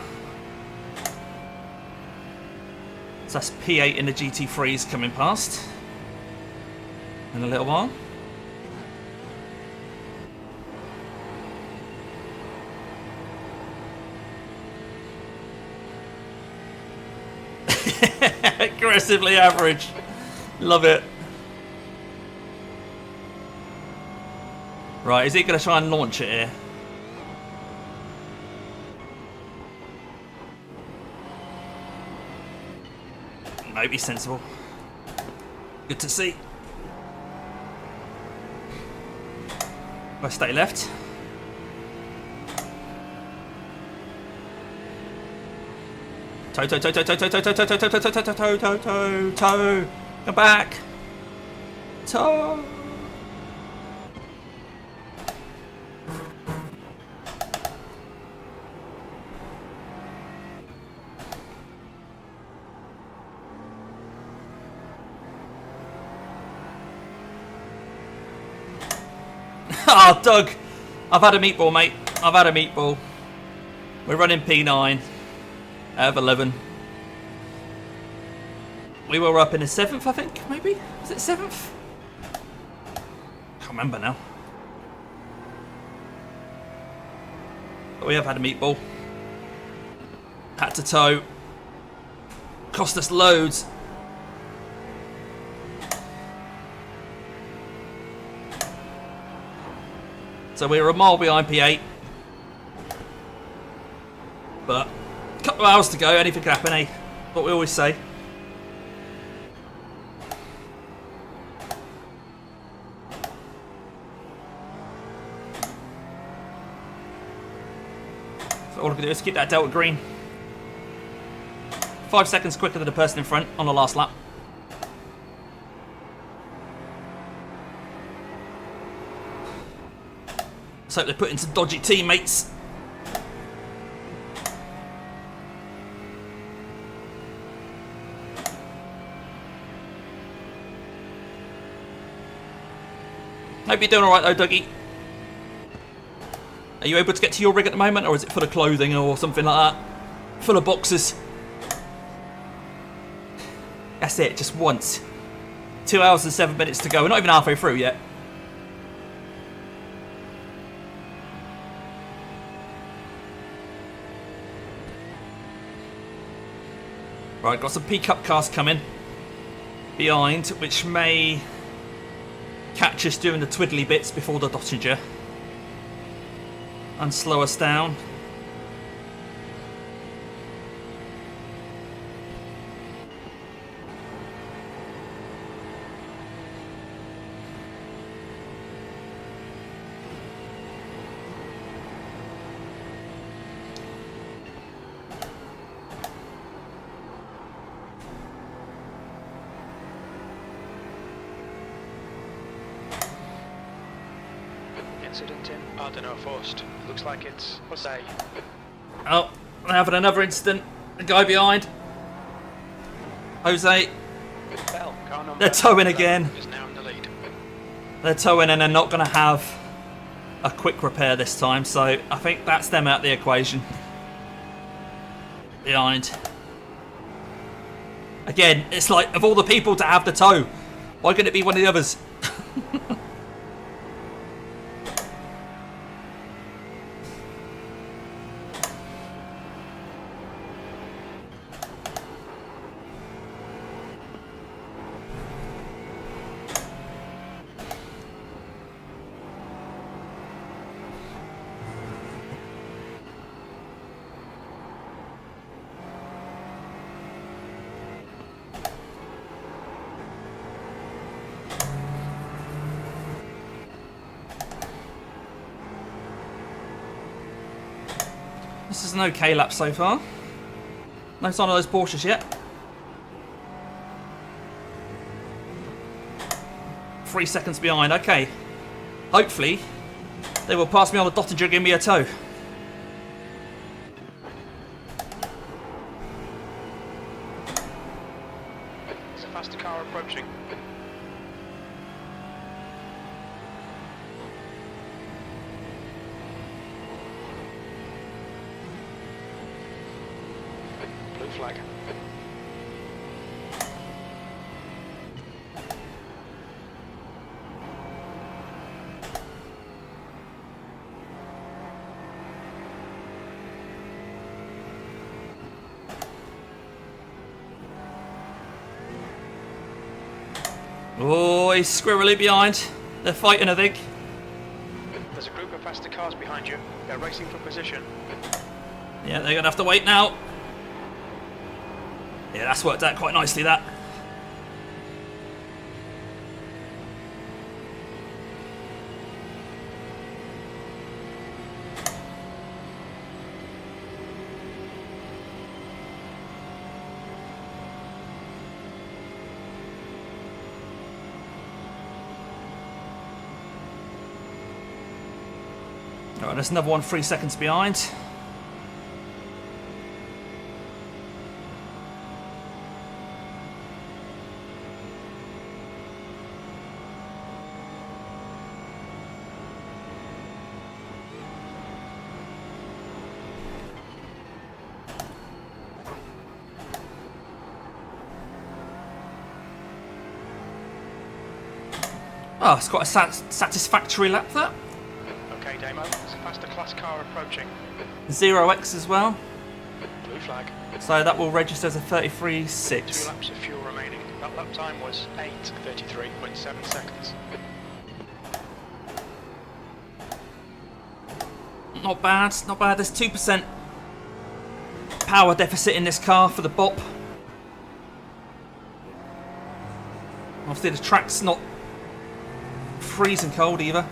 So that's P8 in the GT3s coming past in a little while. Aggressively average. Love it. Right, is he going to try and launch it here? No, be sensible. Good to see. I stay left. Toe, toe, toe, toe, toe, toe, toe, toe, toe, toe, toe, toe, toe, toe, toe, toe, toe. Come back. Toe. Oh, Doug. I've had a meatball, mate. I've had a meatball. We're running P9. Out of 11. We were up in the 7th, I think, maybe? Was it 7th? Can't remember now. But we have had a meatball. Had to tow. Cost us loads. So we were a mile behind P8. But a couple of hours to go, anything can happen, eh? What we always say. So all I can do is keep that delta green. 5 seconds quicker than the person in front on the last lap. Let's hope they put in some dodgy teammates. Hope you're doing alright though, Dougie. Are you able to get to your rig at the moment, or is it full of clothing or something like that? Full of boxes? That's it, just once. 2 hours and 7 minutes to go. We're not even halfway through yet. Right, got some P-Cup cars coming behind, which may catch us doing the twiddly bits before the Dottinger and slow us down. Incident in I don't know, forced. Looks like it's Jose. Oh, we're having another incident. The guy behind. Jose. They're towing again. Is now in the lead. They're towing and they're not going to have a quick repair this time, so I think that's them out of the equation. Behind. Again, it's like, of all the people to have the tow, why couldn't it be one of the others? This is an okay lap so far. No sign of those Porsches yet. 3 seconds behind, okay. Hopefully, they will pass me on the Dottinger and give me a tow. There's a faster car approaching. Blue flag. Oh, he's squirrely behind. They're fighting, I think. There's a group of faster cars behind you. They're racing for position. Yeah, they're going to have to wait now. Yeah, that's worked out quite nicely, that. Alright, there's another one 3 seconds behind. Oh, it's quite a satisfactory lap, that. Okay, Damo. There's a faster class car approaching. 0x as well. Blue flag. So that will register as a 2 33.6. laps of fuel remaining. That lap time was 8:33.7 seconds. Not bad, not bad. There's 2%. power deficit in this car for the bop. Obviously the track's not freezing cold either.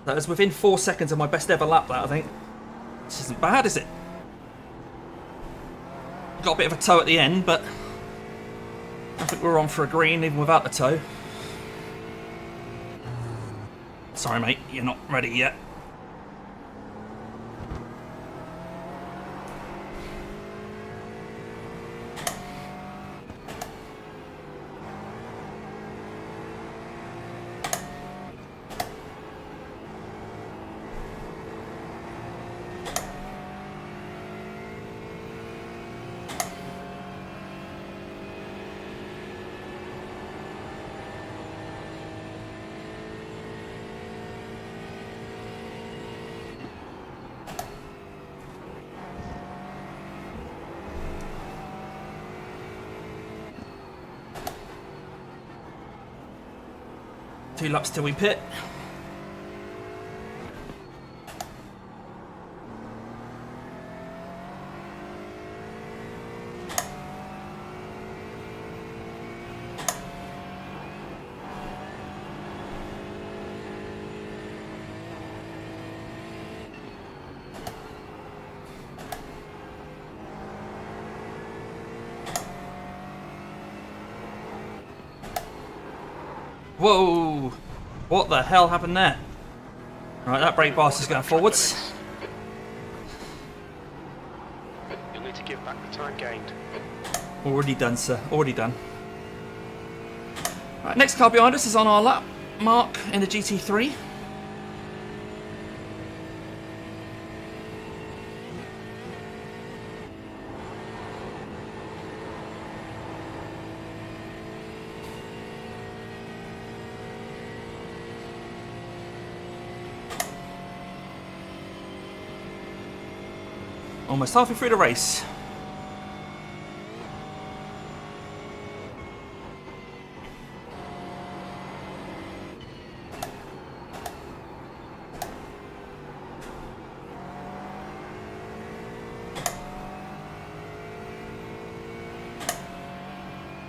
That was within 4 seconds of my best ever lap, that I think. This isn't bad, is it? Got a bit of a tow at the end, but I think we're on for a green even without the tow. Sorry mate, you're not ready yet. Two laps till we pit. Whoa! What the hell happened there? Right, that brake bias is going forwards. You'll need to give back the time gained. Already done, sir. Already done. Right, next car behind us is on our lap mark in the GT3. Almost halfway through the race.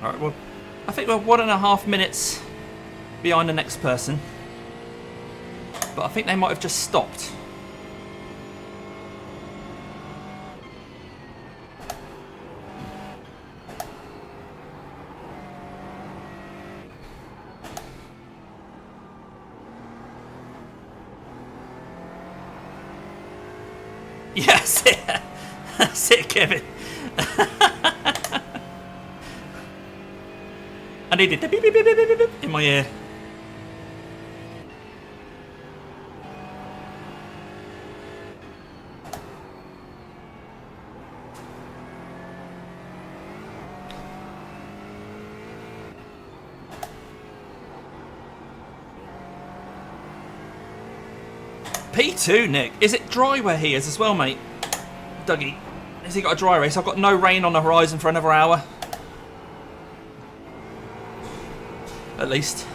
Alright, well, I think we're 1.5 minutes behind the next person. But I think they might have just stopped. Yes, that's it, Kevin. I needed the beep, beep, beep, beep, beep, beep in my ear. P2, Nick. Is it dry where he is as well, mate? Dougie, has he got a dry race? I've got no rain on the horizon for another hour. At least.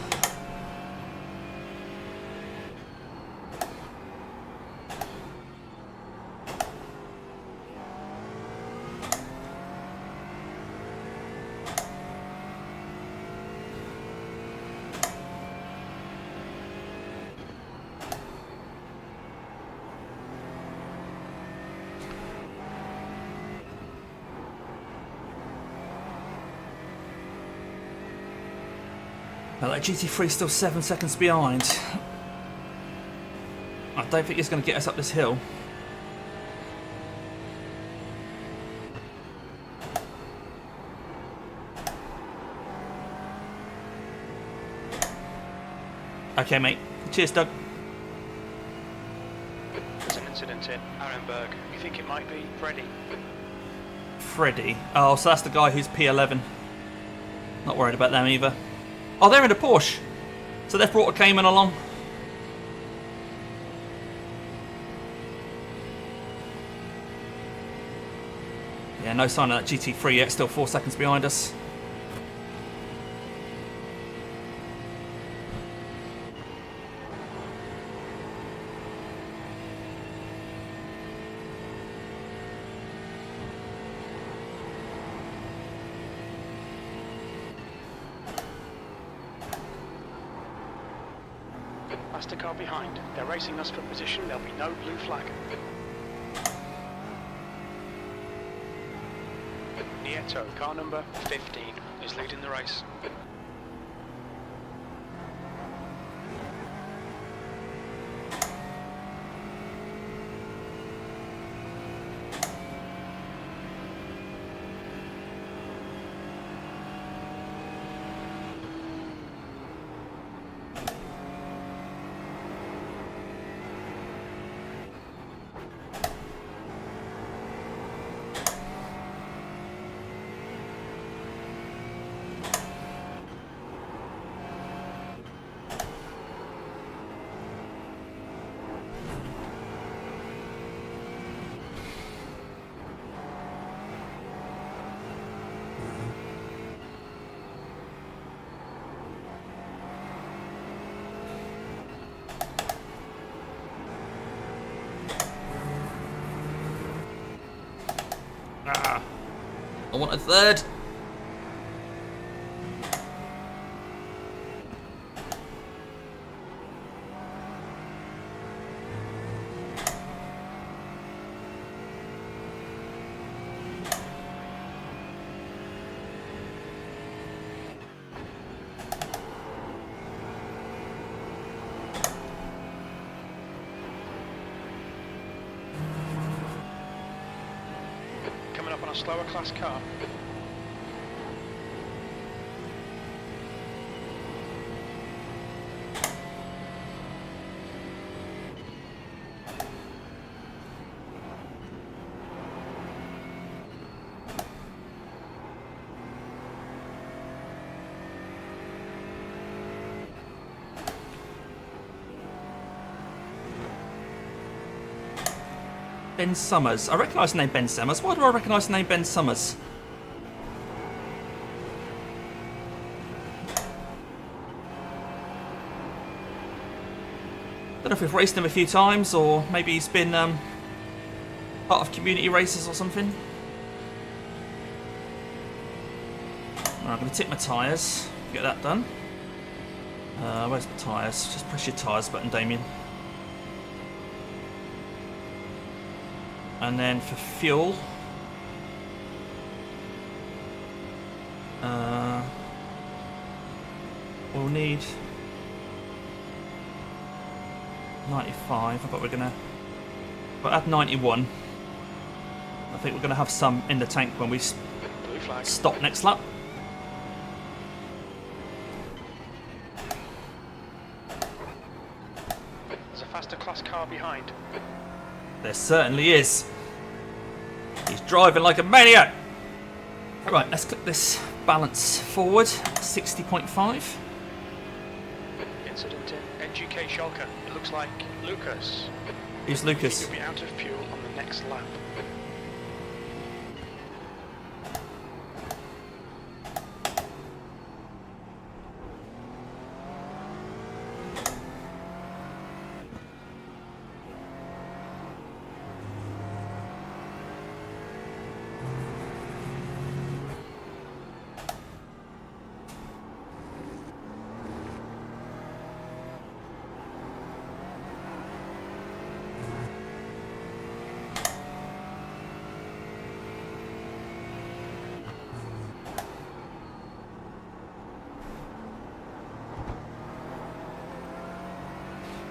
Now that GT3 is still 7 seconds behind. I don't think it's going to get us up this hill. Okay, mate. Cheers, Doug. There's an incident in Arenberg. You think it might be Freddy? Freddy. Oh, so that's the guy who's P11. Not worried about them either. Oh, they're in a Porsche. So they've brought a Cayman along. Yeah, no sign of that GT3 yet. Still 4 seconds behind us. faster car behind. They're racing us for position. There'll be no blue flag. Nieto, car number 15, is leading the race. I want a third. Coming up on a slower class car. Ben Summers. I recognise the name Ben Summers. Why do I recognise the name Ben Summers? Don't know if we've raced him a few times, or maybe he's been part of community races or something. Right, I'm going to tip my tyres. Get that done. Where's my tyres? Just press your tyres button, Damien. And then for fuel, we'll need 95, but we're gonna add 91. I think we're gonna have some in the tank when we stop next lap. There's a faster class car behind. There certainly is. He's driving like a maniac. Right, let's click this balance forward. 60.5. Incident in NGK Schalke. It looks like Lucas. Who's Lucas? He'll be out of fuel on the next lap.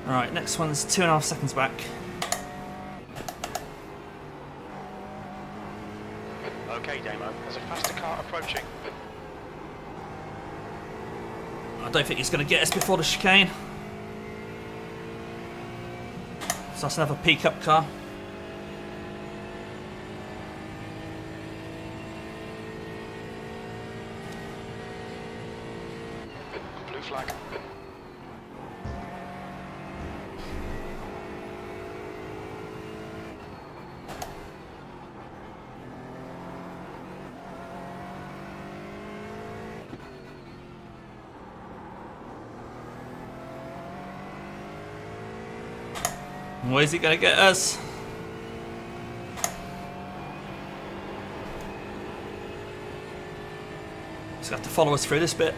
Alright, next one's 2.5 seconds back. Okay, Damo, there's a faster car approaching. I don't think he's going to get us before the chicane. So that's another pickup car. Blue flag. Where's he going to get us? He's going to have to follow us through this bit.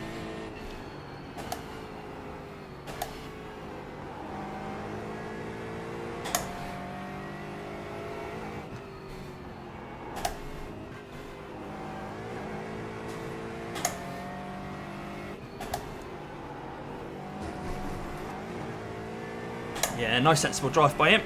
Yeah, nice sensible drive by him.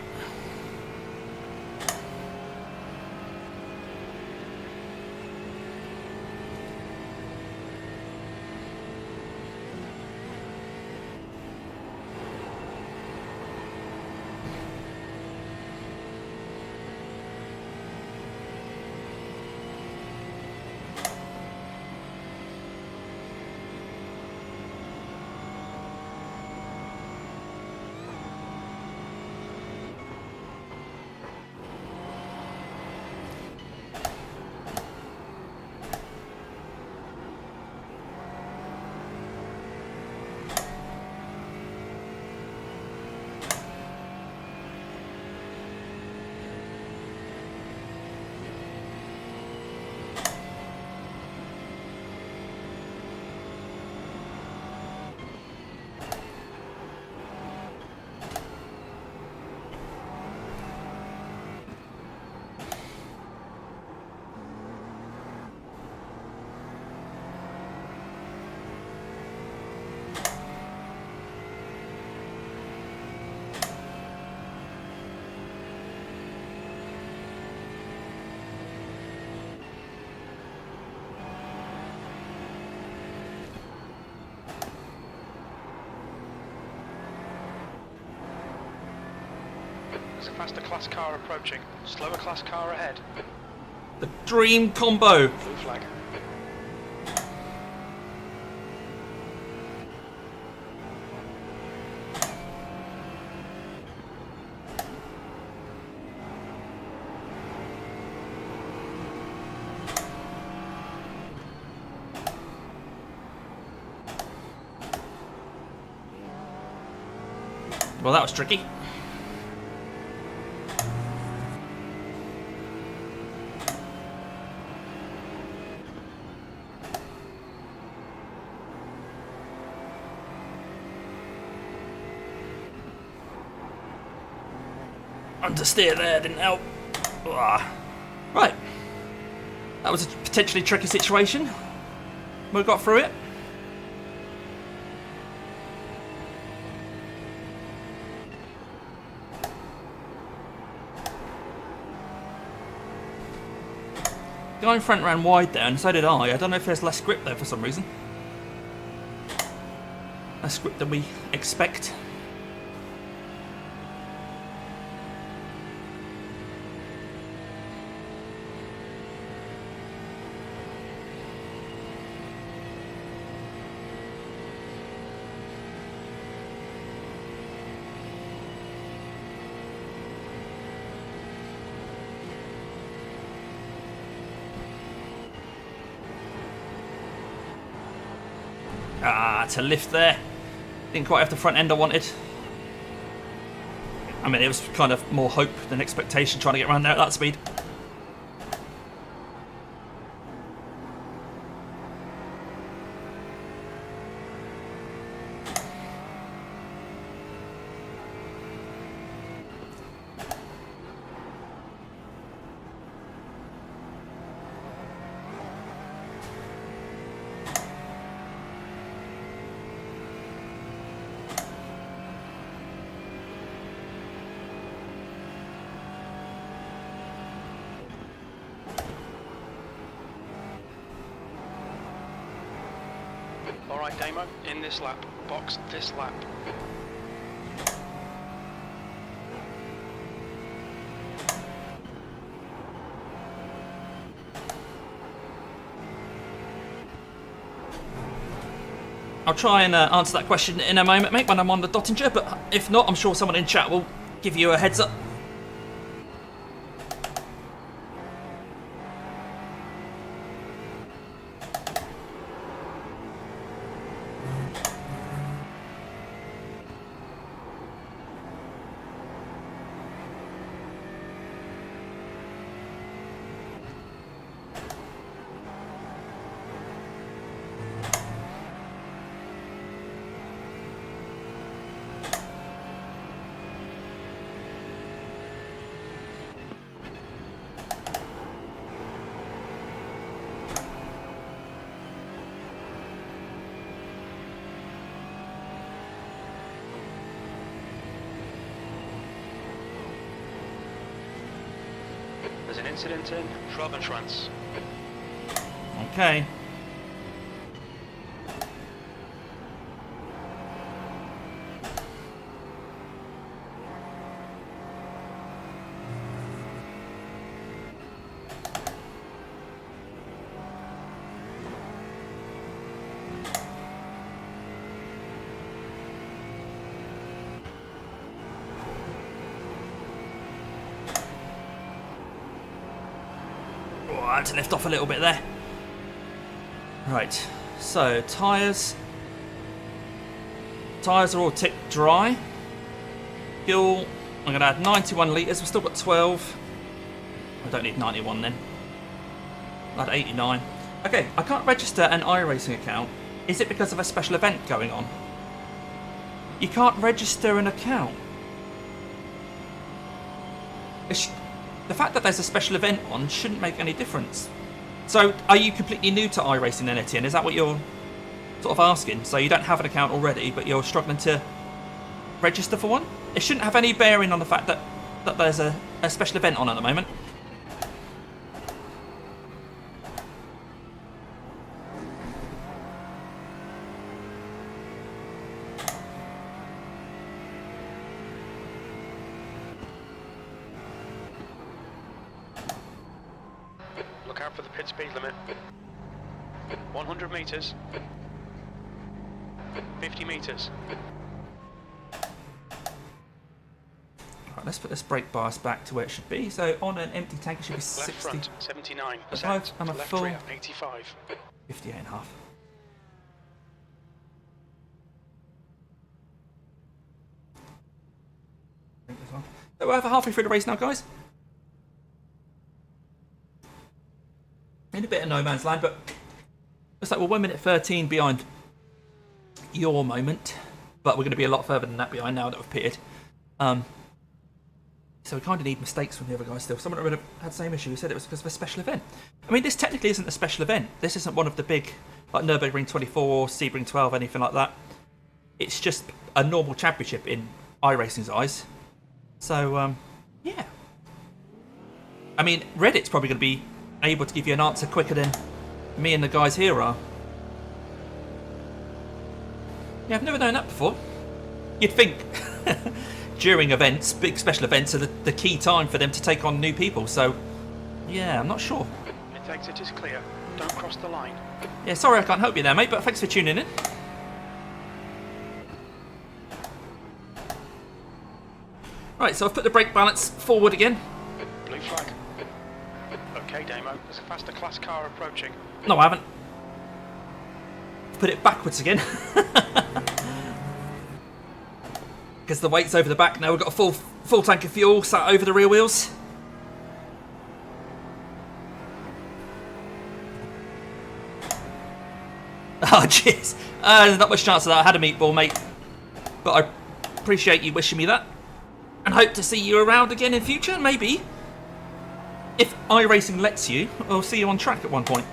There's a faster class car approaching. Slower class car ahead. The dream combo. Blue flag. Well, that was tricky. Understeer there didn't help. Right. That was a potentially tricky situation. We got through it. The guy in front ran wide there, and so did I. I don't know if there's less grip there for some reason. Less grip than we expect. To lift there. Didn't quite have the front end I wanted. I mean, it was kind of more hope than expectation trying to get around there at that speed. Alright, Damo, in this lap. Box this lap. I'll try and answer that question in a moment, mate, when I'm on the Dottinger, but if not, I'm sure someone in chat will give you a heads up. incident in Schrabenschwanz. Okay. Oh, I had to lift off a little bit there. Right, so tyres. Tyres are all ticked dry. Fuel, I'm going to add 91 litres. We've still got 12. I don't need 91 then. I'll add 89. Okay, I can't register an iRacing account. Is it because of a special event going on? You can't register an account. The fact that there's a special event on shouldn't make any difference. So, are you completely new to iRacing then, Etienne? Is that what you're sort of asking? So you don't have an account already, but you're struggling to register for one? It shouldn't have any bearing on the fact that there's a special event on at the moment. Look out for the pit speed limit. 100 metres. 50 metres. Right, let's put this brake bias back to where it should be. So on an empty tank it should be Left 60. front, 79%. Right, and a left full rear, 85. 58 and a half. So we're over halfway through the race now, guys. In a bit of no man's land, but looks like we're 1 minute 13 behind your moment, but we're going to be a lot further than that behind now that we've pitted. So we kind of need mistakes from the other guys still. Someone would have had the same issue who said it was because of a special event. I mean, this technically isn't a special event. This isn't one of the big, like Nurburgring 24, Sebring 12, anything like that. It's just a normal championship in iRacing's eyes. So, yeah. I mean, Reddit's probably going to be able to give you an answer quicker than me and the guys here are. Yeah, I've never known that before. You'd think during events, big special events are the key time for them to take on new people. So, yeah, I'm not sure. Pit exit is clear. Don't cross the line. Yeah, sorry I can't help you there, mate, but thanks for tuning in. Right, so I've put the brake balance forward again. Blue flag. Okay, Damo. There's a faster class car approaching. No, I haven't. Put it backwards again. Because the weight's over the back now. We've got a full tank of fuel sat over the rear wheels. Oh, jeez. There's not much chance of that. I had a meatball, mate. But I appreciate you wishing me that. And hope to see you around again in future, maybe. If iRacing lets you, we'll see you on track at one point.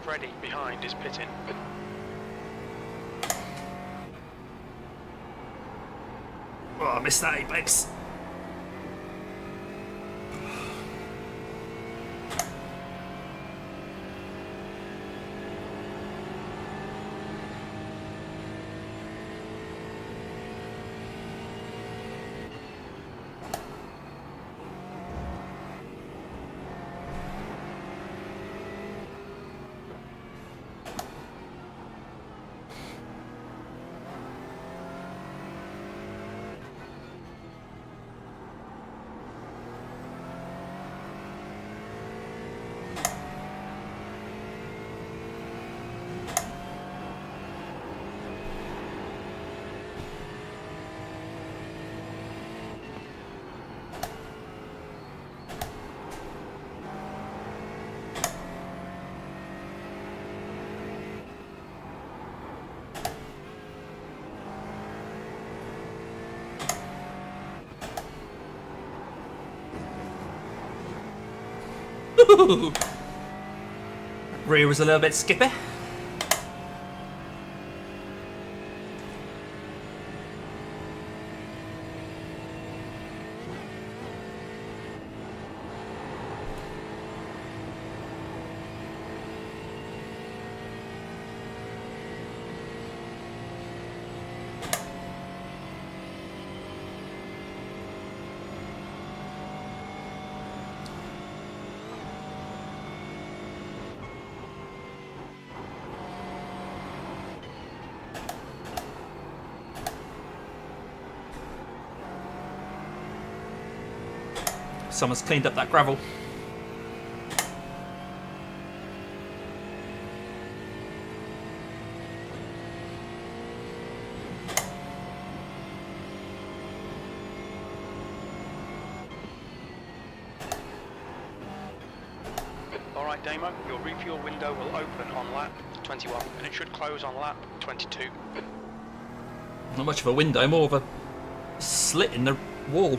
Freddy behind is pitting. Oh, I missed that apex. Rear was a little bit skippy. Someone's cleaned up that gravel. Alright Damo, your refuel window will open on lap 21 and it should close on lap 22. Not much of a window, more of a slit in the wall.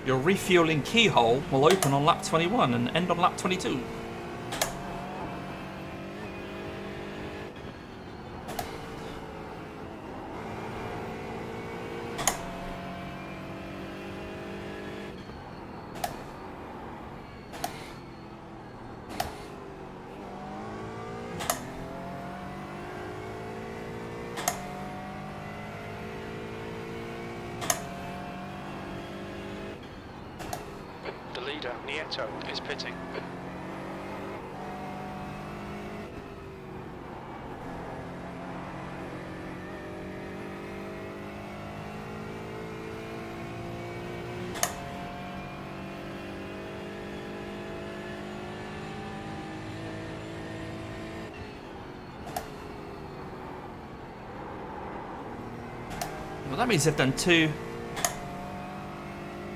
Your refueling keyhole will open on lap 21 and end on lap 22. Nieto is pitting. Well, that means they've done two.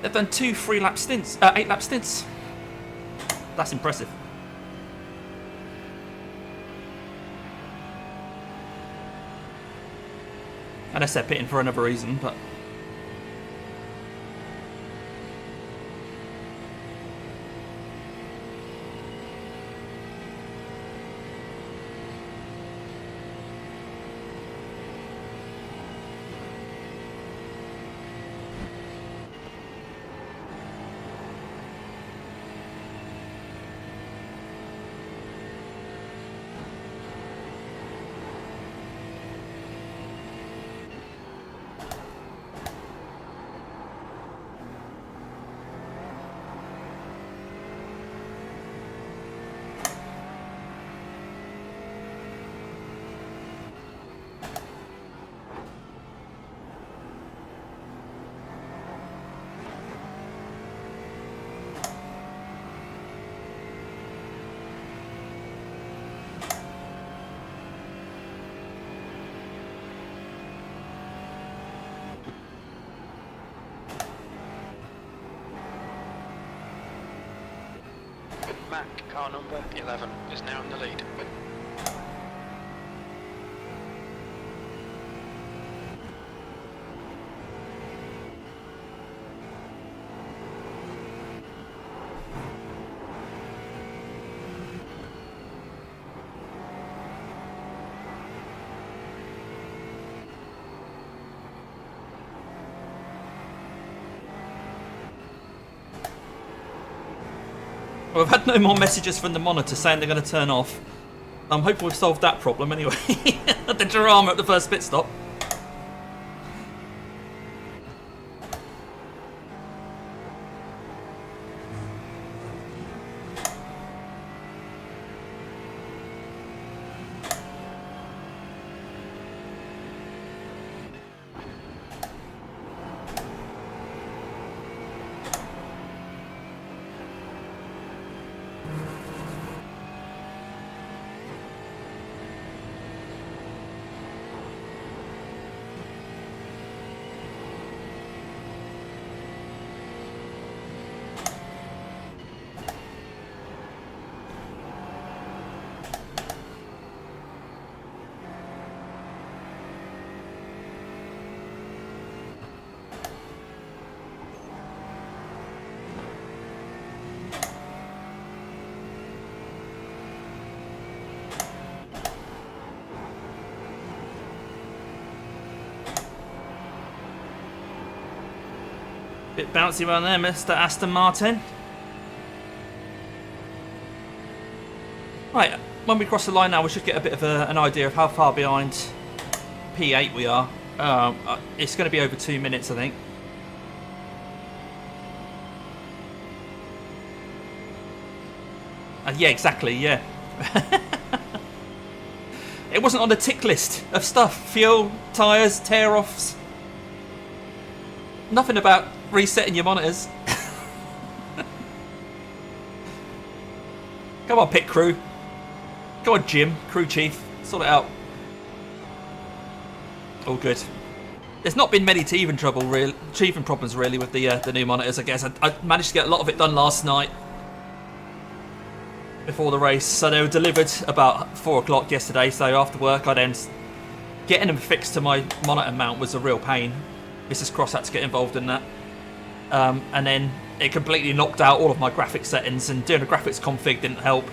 They've done two 3-lap stints, 8-lap stints. That's impressive. Unless they're pitting for another reason, but. Mac, car number 11, is now in the lead. Well, I've had no more messages from the monitor saying they're going to turn off. I'm hoping we've solved that problem anyway. The drama at the first pit stop. Bit bouncy around there, Mr. Aston Martin. Right, when we cross the line now, we should get a bit of an idea of how far behind P8 we are. It's going to be over 2 minutes, I think. Yeah, exactly, yeah. It wasn't on the tick list of stuff. Fuel, tyres, tear-offs. Nothing about resetting your monitors. Come on, pit crew. Go on, Jim, crew chief. Sort it out. All good. There's not been many teething problems really with the new monitors, I guess. I managed to get a lot of it done last night before the race. So they were delivered about 4 o'clock yesterday. So after work, getting them fixed to my monitor mount was a real pain. Mrs. Cross had to get involved in that. And then it completely knocked out all of my graphics settings, and doing a graphics config didn't help.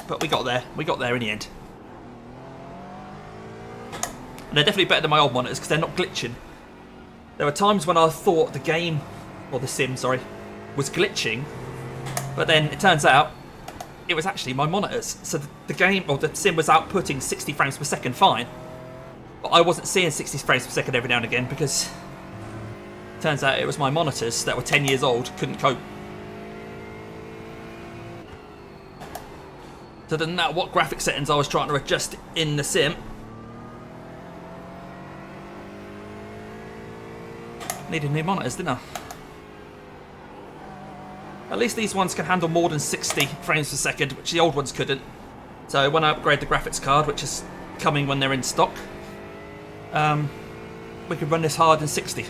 But we got there. We got there in the end. And they're definitely better than my old monitors because they're not glitching. There were times when I thought the game, or the sim, sorry, was glitching, but then it turns out it was actually my monitors. So the game, or the sim, was outputting 60 frames per second fine, but I wasn't seeing 60 frames per second every now and again because it turns out it was my monitors that were 10 years old, couldn't cope. So it doesn't matter what graphic settings I was trying to adjust in the sim. Needed new monitors, didn't I? At least these ones can handle more than 60 frames per second, which the old ones couldn't. So when I upgrade the graphics card, which is coming when they're in stock, we can run this hard in 60.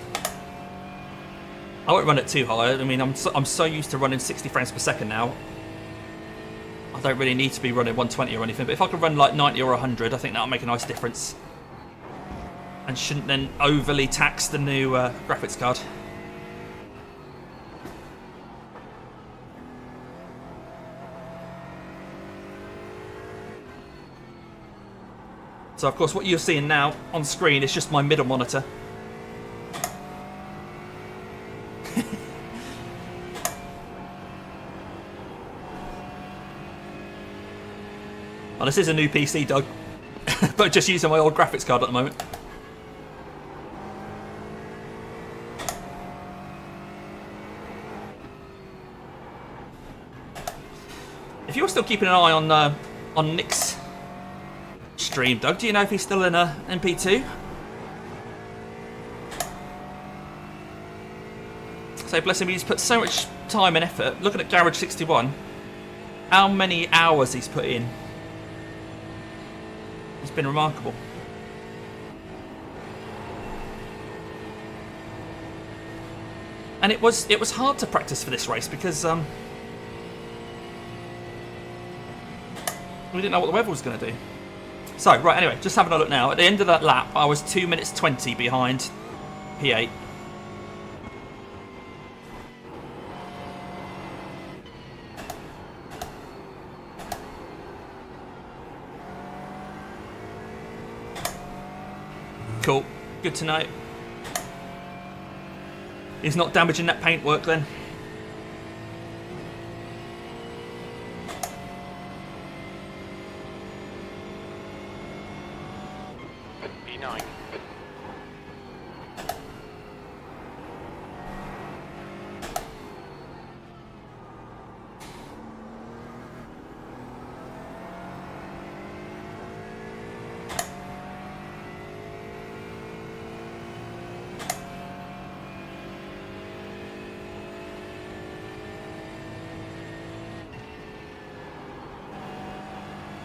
I won't run it too high. I mean, I'm so used to running 60 frames per second now. I don't really need to be running 120 or anything, but if I could run like 90 or 100, I think that'll make a nice difference. And shouldn't then overly tax the new graphics card. So of course what you're seeing now on screen is just my middle monitor. Well, this is a new PC, Doug, but just using my old graphics card at the moment. If you're still keeping an eye on Nick's stream, Doug, do you know if he's still in MP2? So bless him, he's put so much time and effort. Looking at Garage 61, how many hours he's put in. It's been remarkable. And it was hard to practice for this race because we didn't know what the weather was going to do. So, right, anyway, just having a look now. At the end of that lap, I was 2 minutes 20 behind P8. Cool. Good to know. He's not damaging that paintwork then. B9.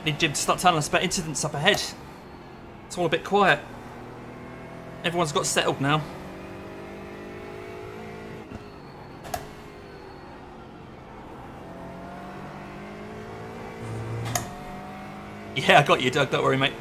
Need Jim to start telling us about incidents up ahead. It's all a bit quiet. Everyone's got settled now. Yeah, I got you, Doug. Don't worry, mate.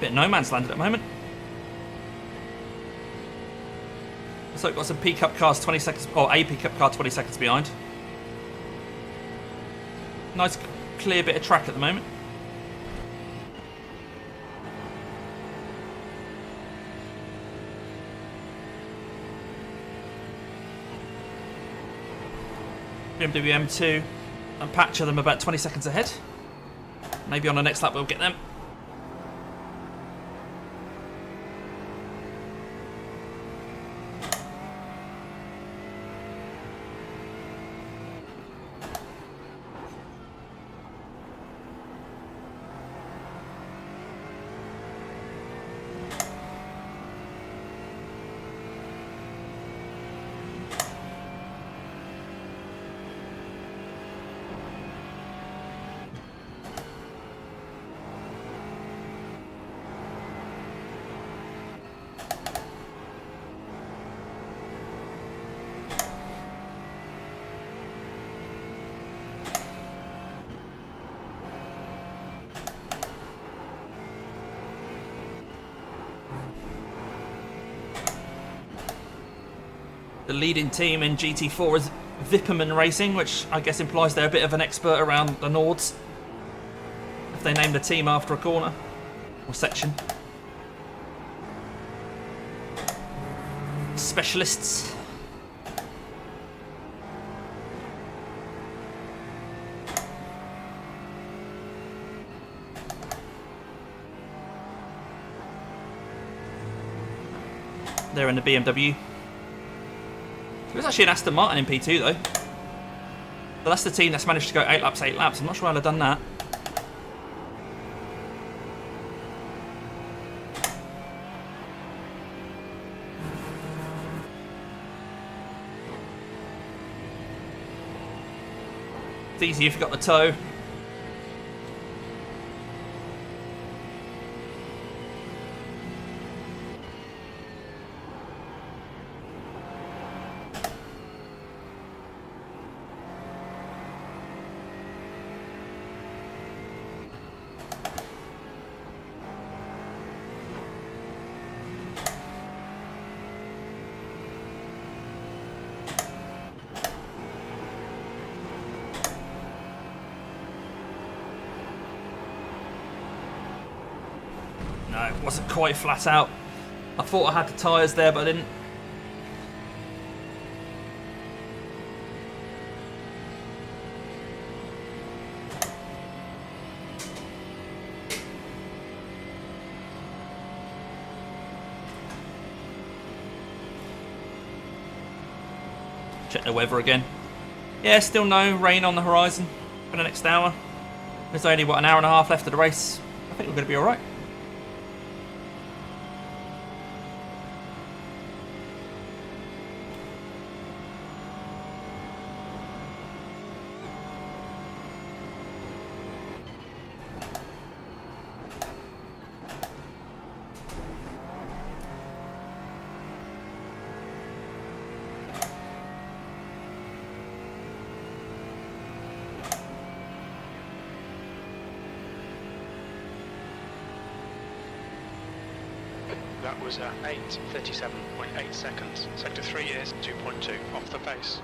Bit of no man's land at the moment. So got some P-Cup cars 20 seconds, or a P-Cup car 20 seconds behind. Nice clear bit of track at the moment. BMW M2 and Patch of them about 20 seconds ahead. Maybe on the next lap we'll get them. The leading team in GT4 is Vipperman Racing, which I guess implies they're a bit of an expert around the Nords. If they name the team after a corner or section. Specialists. They're in the BMW. There's actually an Aston Martin in P2 though. But that's the team that's managed to go 8 laps, 8 laps. I'm not sure I'd have done that. It's easy if you've got the toe. No, it wasn't quite flat out. I thought I had the tyres there, but I didn't. Check the weather again. Yeah, still no rain on the horizon for the next hour. There's only, what, an hour and a half left of the race. I think we're going to be alright. That was at 8:37.8 seconds. Sector 3 is 2.2 off the pace.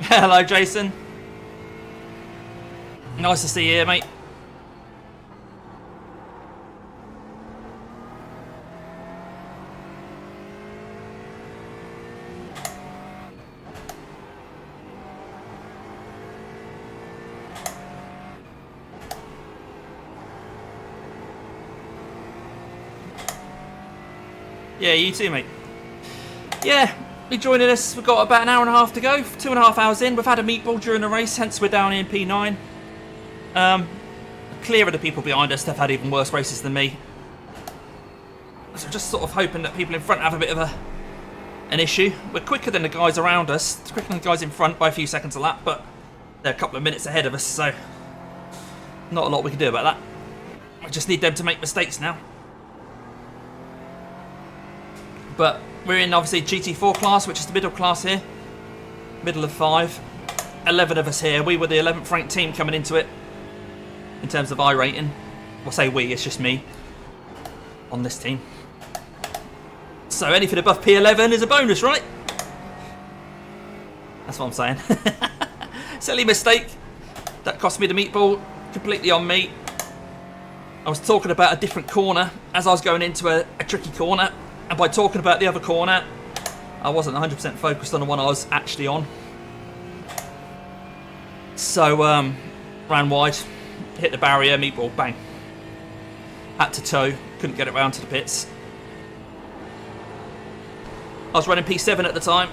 Hello, Jason. Nice to see you here, mate. Yeah, you too, mate. Yeah. Be joining us. We've got about an hour and a half to go. 2.5 hours in. We've had a meatball during the race, hence we're down in P9. Clear of the people behind us. They've had even worse races than me. So just sort of hoping that people in front have a bit of an issue. We're quicker than the guys around us, quicker than the guys in front by a few seconds a lap, but they're a couple of minutes ahead of us, so not a lot we can do about that. I just need them to make mistakes now. But we're in obviously GT4 class, which is the middle class here. Middle of 5. 11 of us here. We were the 11th ranked team coming into it in terms of iRating. Well, say we, it's just me on this team. So anything above P11 is a bonus, right? That's what I'm saying. Silly mistake. That cost me the meatball. Completely on me. I was talking about a different corner as I was going into a tricky corner. And by talking about the other corner, I wasn't 100% focused on the one I was actually on. So, ran wide. Hit the barrier, meatball, bang. Had to tow. Couldn't get it round to the pits. I was running P7 at the time.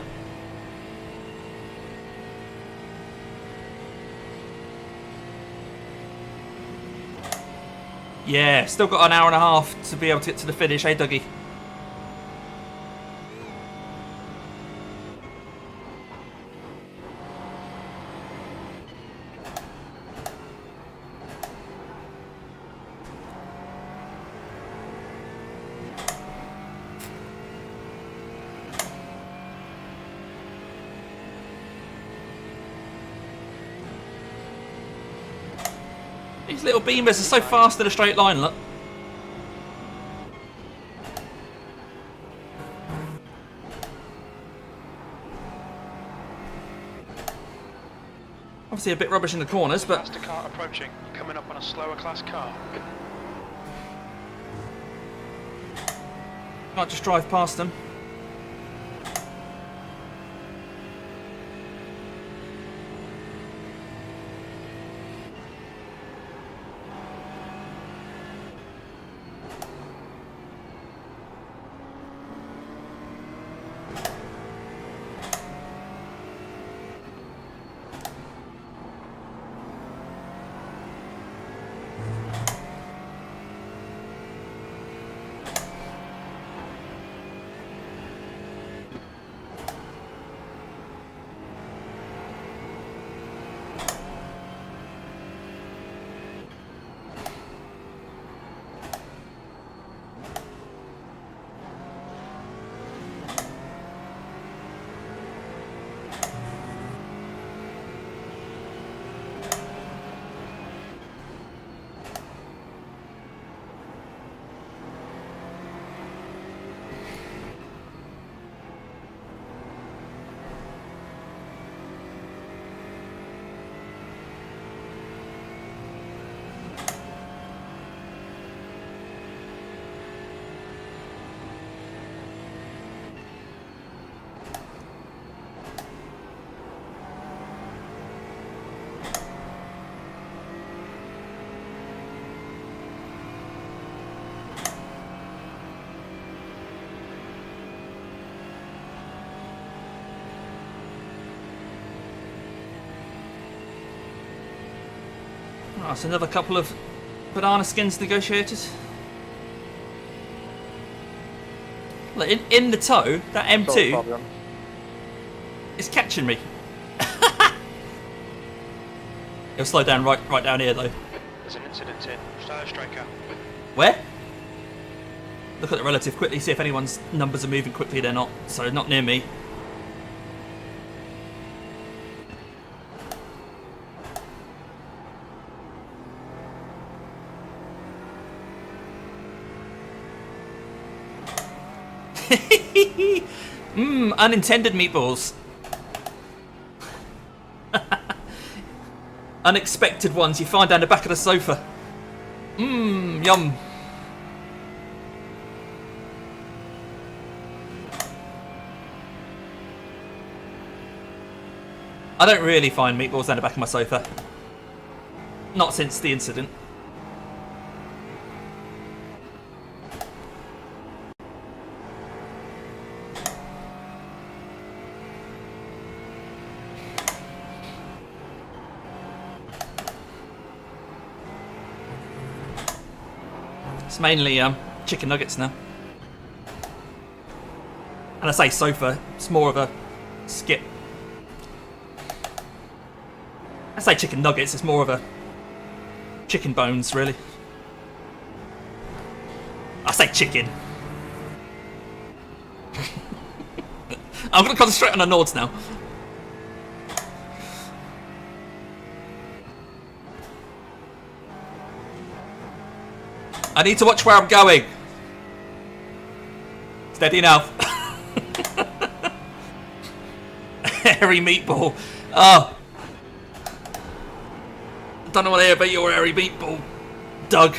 Yeah, still got an hour and a half to be able to get to the finish, hey Dougie? These little beamers are so fast in a straight line, look. Obviously a bit rubbish in the corners, but... Faster car approaching, coming up on a slower class car. Can't just drive past them. That's another couple of banana skins negotiated. Look, in the tow, that M2 is catching me. It'll slow down right down here though. There's an incident in Star Striker. Where? Look at the relative quickly, see if anyone's numbers are moving quickly. They're not, so not near me. Unintended meatballs. Unexpected ones you find down the back of the sofa. Yum. I don't really find meatballs down the back of my sofa. Not since the incident. It's mainly chicken nuggets now. And I say sofa, it's more of a skip. I say chicken nuggets, it's more of a chicken bones, really. I say chicken. I'm going to concentrate on the Nords now. I need to watch where I'm going. Steady now. Hairy meatball. Oh. I don't know what I hear about your hairy meatball, Doug.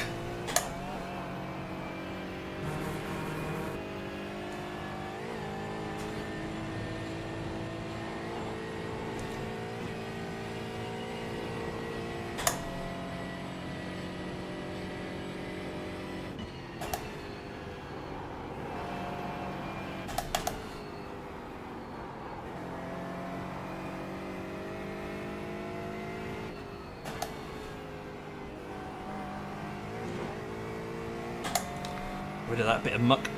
Rid of that bit of muck.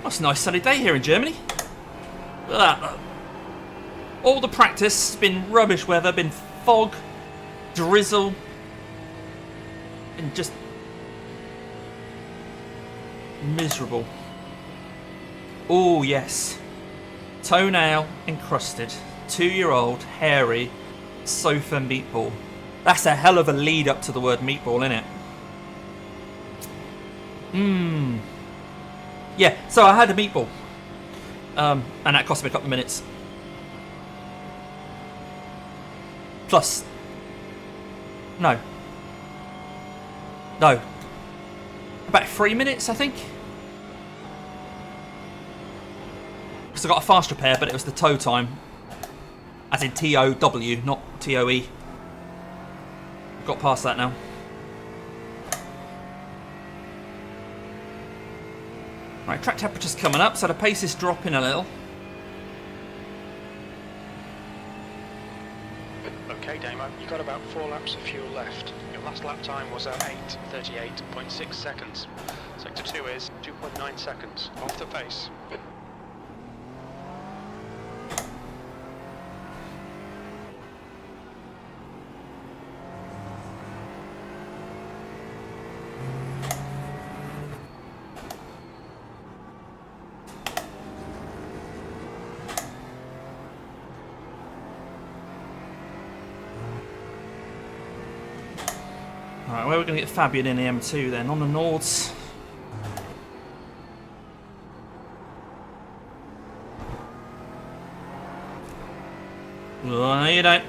Oh, it's a nice sunny day here in Germany. Look at that. All the practice has been rubbish weather, been fog, drizzle, and just miserable. Oh yes. Toenail encrusted, 2-year-old, hairy, sofa meatball. That's a hell of a lead up to the word meatball, isn't it? Mmm. Yeah, so I had a meatball. And that cost me a couple of minutes. Plus... No. About 3 minutes, I think. Because I got a fast repair, but it was the tow time. As in T-O-W, not T-O-E. Got past that now. Right, track temperature's coming up, so the pace is dropping a little. Okay, Damo, you got about 4 laps of fuel left. Your last lap time was at 8:38.6 seconds. Sector 2 is 2.9 seconds off the pace. Alright, where are we going to get Fabian in the M2 then? On the Nords. No, you don't.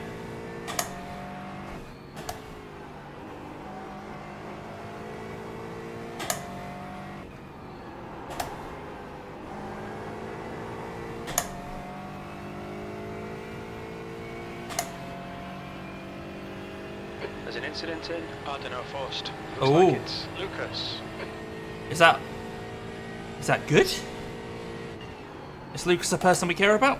There's an incident in Ardenau-Forst. Looks Oh. like it's Lucas. Is that good? Is Lucas a person we care about?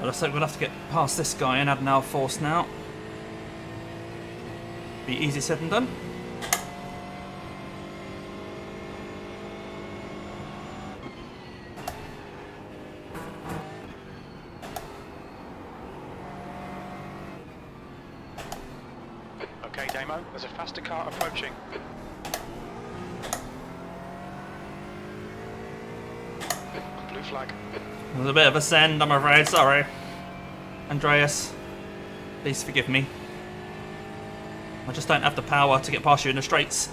looks like we'll have to get past this guy and add an hour force now. Be easy said than done. Okay, Damo, there's a faster car approaching. Blue flag. There's a bit of a send, I'm afraid. Sorry. Andreas, please forgive me. I just don't have the power to get past you in the straights.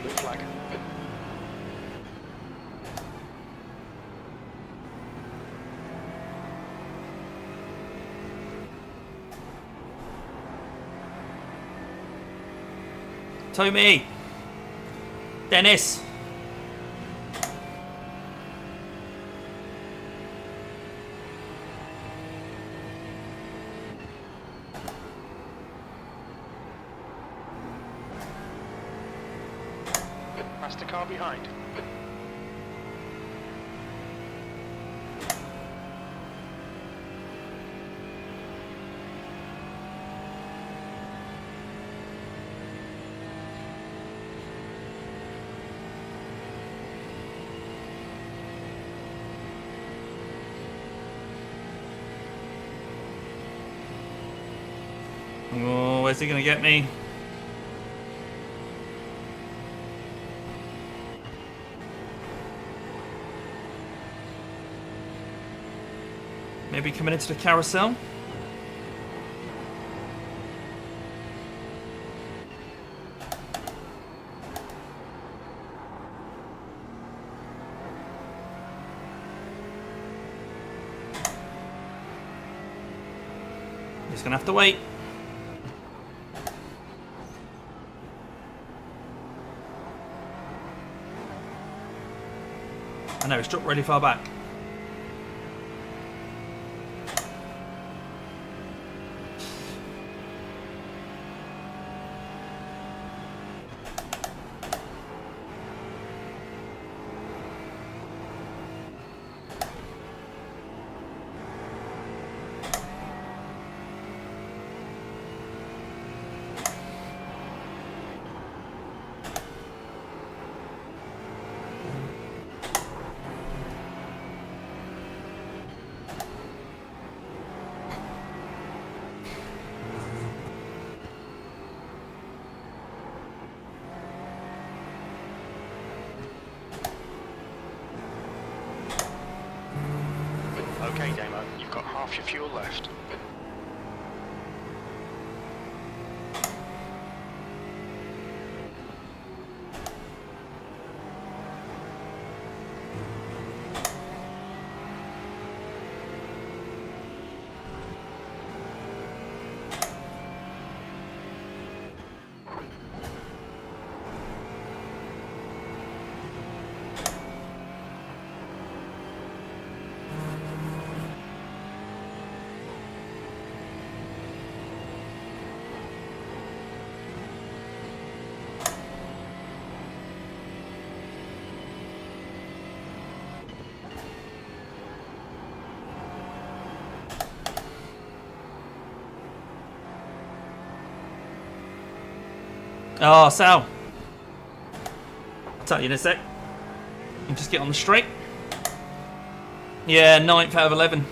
Blue flag. Tommy! Dennis! Faster car behind. Oh, where's he gonna get me? Maybe coming into the carousel? He's gonna have to wait. I know, he's dropped really far back. Okay, Damo, you've got half your fuel left. Oh, Sal. I'll tell you in a sec. You just get on the straight. Yeah, 9th out of 11.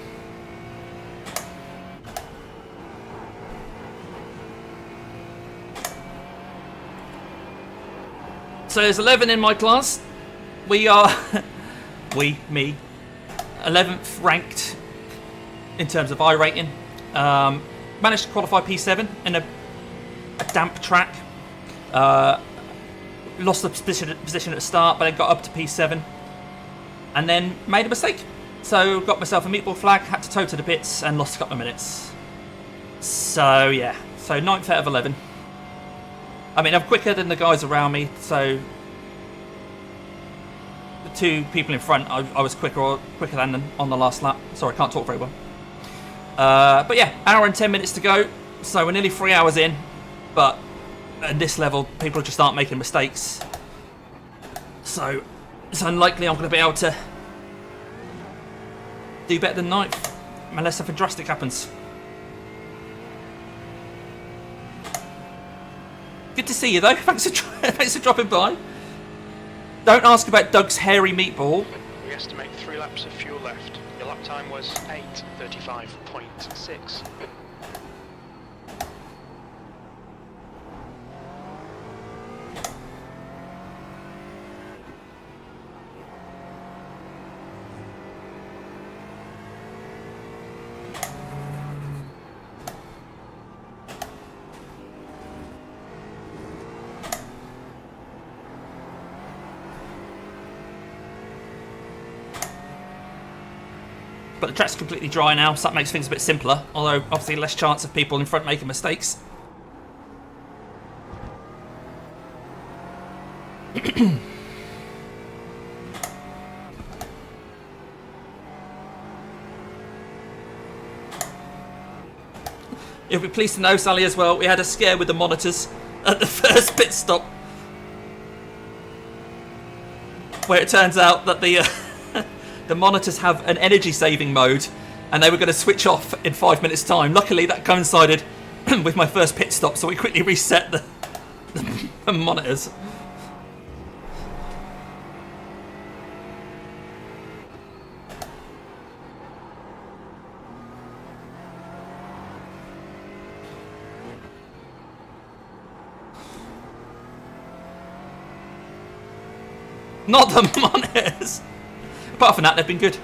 So there's 11 in my class. We are, me, 11th ranked in terms of iRating. Managed to qualify P7 in a a damp track. Lost the position at the start, but then got up to P7. And then made a mistake. So got myself a meatball flag, had to tow to the pits, and lost a couple of minutes. So yeah, so 9th out of 11. I mean, I'm quicker than the guys around me, so the 2 people in front, I was quicker than on the last lap. Sorry, I can't talk very well. But yeah, hour and 10 minutes to go, so we're nearly 3 hours in, but at this level, people just aren't making mistakes. So it's unlikely I'm going to be able to do better than 9th, unless something drastic happens. Good to see you though, thanks for dropping by. Don't ask about Doug's hairy meatball. We estimate 3 laps of fuel left. Your lap time was 8:35.6. But the track's completely dry now, so that makes things a bit simpler. Although, obviously, less chance of people in front making mistakes. You'll be pleased to know, Sally, as well, we had a scare with the monitors at the first pit stop. Where it turns out that the monitors have an energy saving mode and they were going to switch off in 5 minutes time. Luckily that coincided with my first pit stop, so we quickly reset the monitors. Not the monitors! Apart from that, they've been good.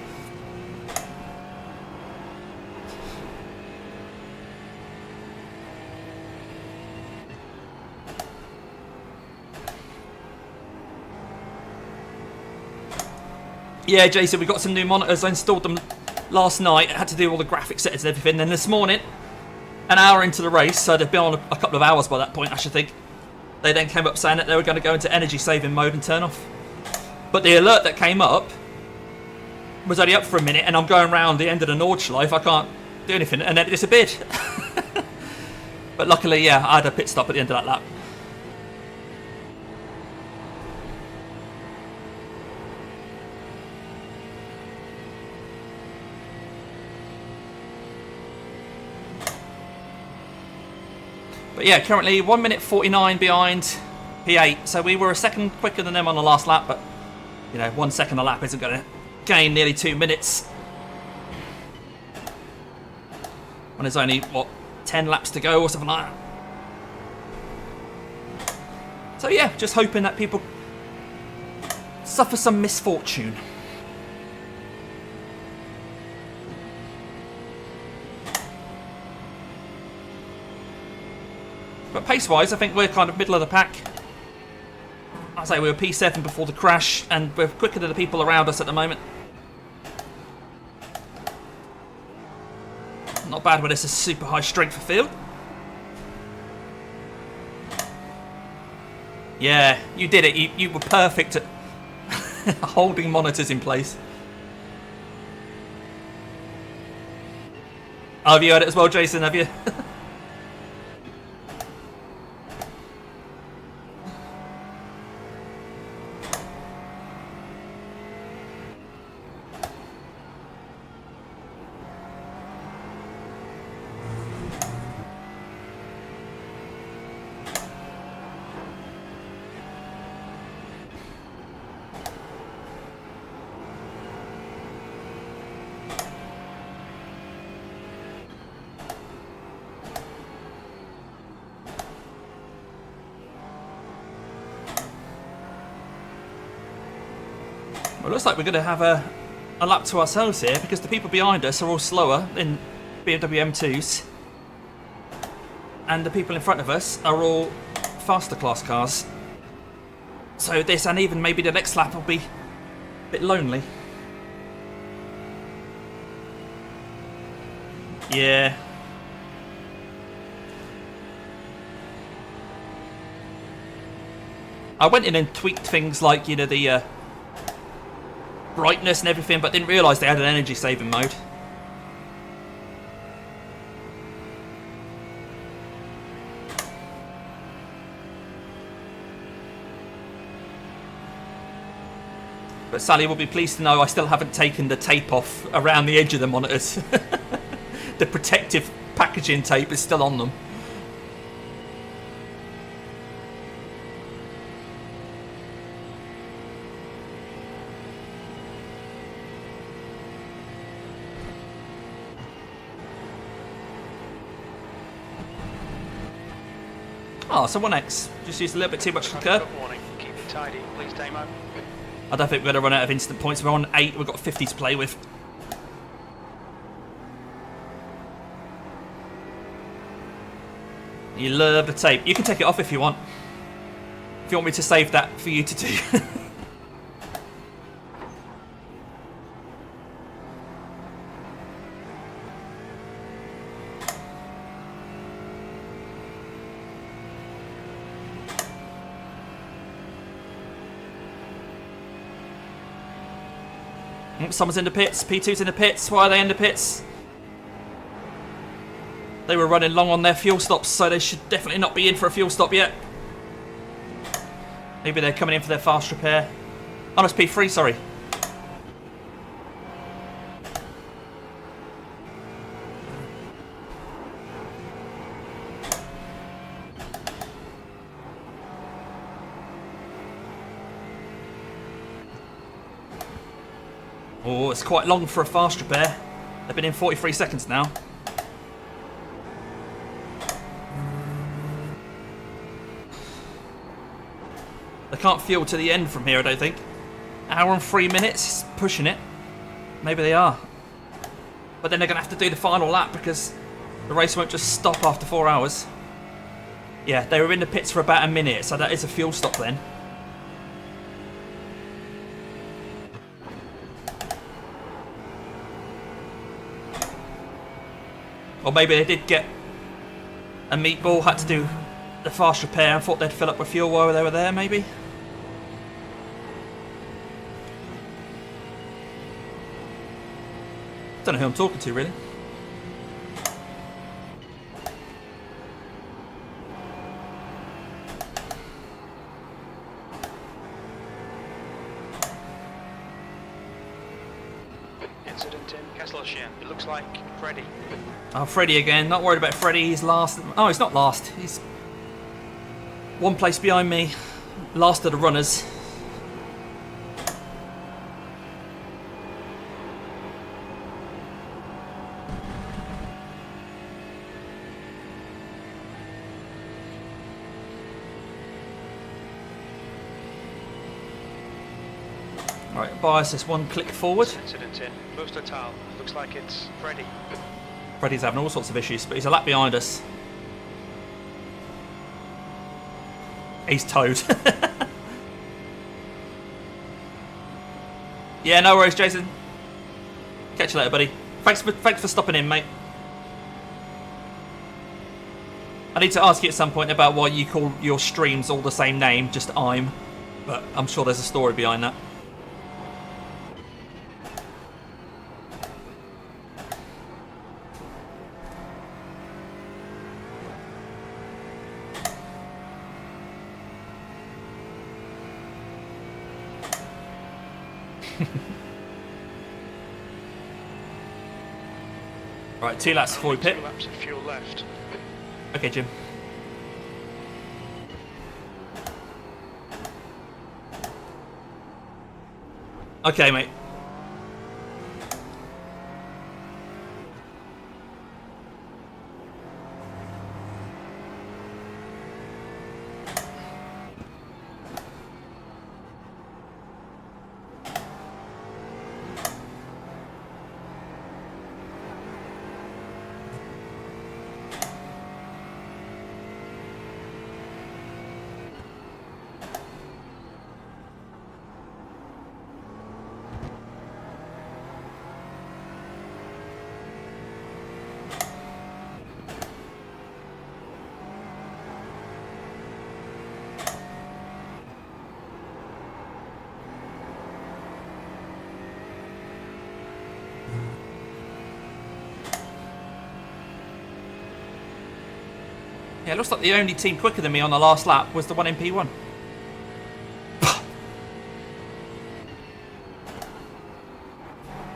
Yeah, Jason, we got some new monitors. I installed them last night. I had to do all the graphic settings and everything. Then this morning, an hour into the race, so they've been on a couple of hours by that point, I should think. They then came up saying that they were going to go into energy saving mode and turn off. But the alert that came up was only up for a minute, and I'm going round the end of the Nordschleife. I can't do anything, and then it disappeared. But luckily, yeah, I had a pit stop at the end of that lap. But yeah, currently 1 minute 49 behind P8, so we were a second quicker than them on the last lap, but you know, 1 second a lap isn't going to gain nearly 2 minutes when there's only, what, 10 laps to go or something like that. So yeah, just hoping that people suffer some misfortune. But pace-wise, I think we're kind of middle of the pack. I say we were P7 before the crash, and we're quicker than the people around us at the moment. Not bad when it's a super high strength of field. Yeah, you did it. You were perfect at holding monitors in place. Oh, have you heard it as well, Jason? Have you? Well, it looks like we're going to have a lap to ourselves here, because the people behind us are all slower in BMW M2s. and the people in front of us are all faster class cars. So this, and even maybe the next lap, will be a bit lonely. Yeah. I went in and tweaked things like, you know, the brightness and everything, but didn't realise they had an energy saving mode. But Sally will be pleased to know I still haven't taken the tape off around the edge of the monitors. The protective packaging tape is still on them. Oh, so 1x. Just used a little bit too much curb. Warning. Keep it tidy, please, Damo. I don't think we're going to run out of instant points. We're on 8. We've got 50 to play with. You love the tape. You can take it off if you want. If you want me to save that for you to do. Someone's in the pits. P2's in the pits. Why are they in the pits? They were running long on their fuel stops, so they should definitely not be in for a fuel stop yet. Maybe they're coming in for their fast repair. Oh, no, it's P3, sorry. Oh, it's quite long for a fast repair. They've been in 43 seconds now. They can't fuel to the end from here, I don't think. Hour and 3 minutes, pushing it. Maybe they are. But then they're going to have to do the final lap because the race won't just stop after 4 hours. Yeah, they were in the pits for about a minute, so that is a fuel stop then. Or maybe they did get a meatball, had to do the fast repair and thought they'd fill up with fuel while they were there, maybe? Don't know who I'm talking to, really. Incident in Kesselchen. It looks like Freddy. Oh, Freddy again. Not worried about Freddy. He's last. Oh, he's not last. He's one place behind me. Last of the runners. Right, bias this one click forward. Incident in close to Tal. Looks like it's Freddy. Freddy's having all sorts of issues, but he's a lap behind us. He's towed. Yeah, no worries, Jason. Catch you later, buddy. Thanks for stopping in, mate. I need to ask you at some point about why you call your streams all the same name, just I'm. But I'm sure there's a story behind that. Right, 2 laps before we pit. 2 laps of fuel left. Okay, Jim. Okay, mate. Yeah, it looks like the only team quicker than me on the last lap was the one in P1.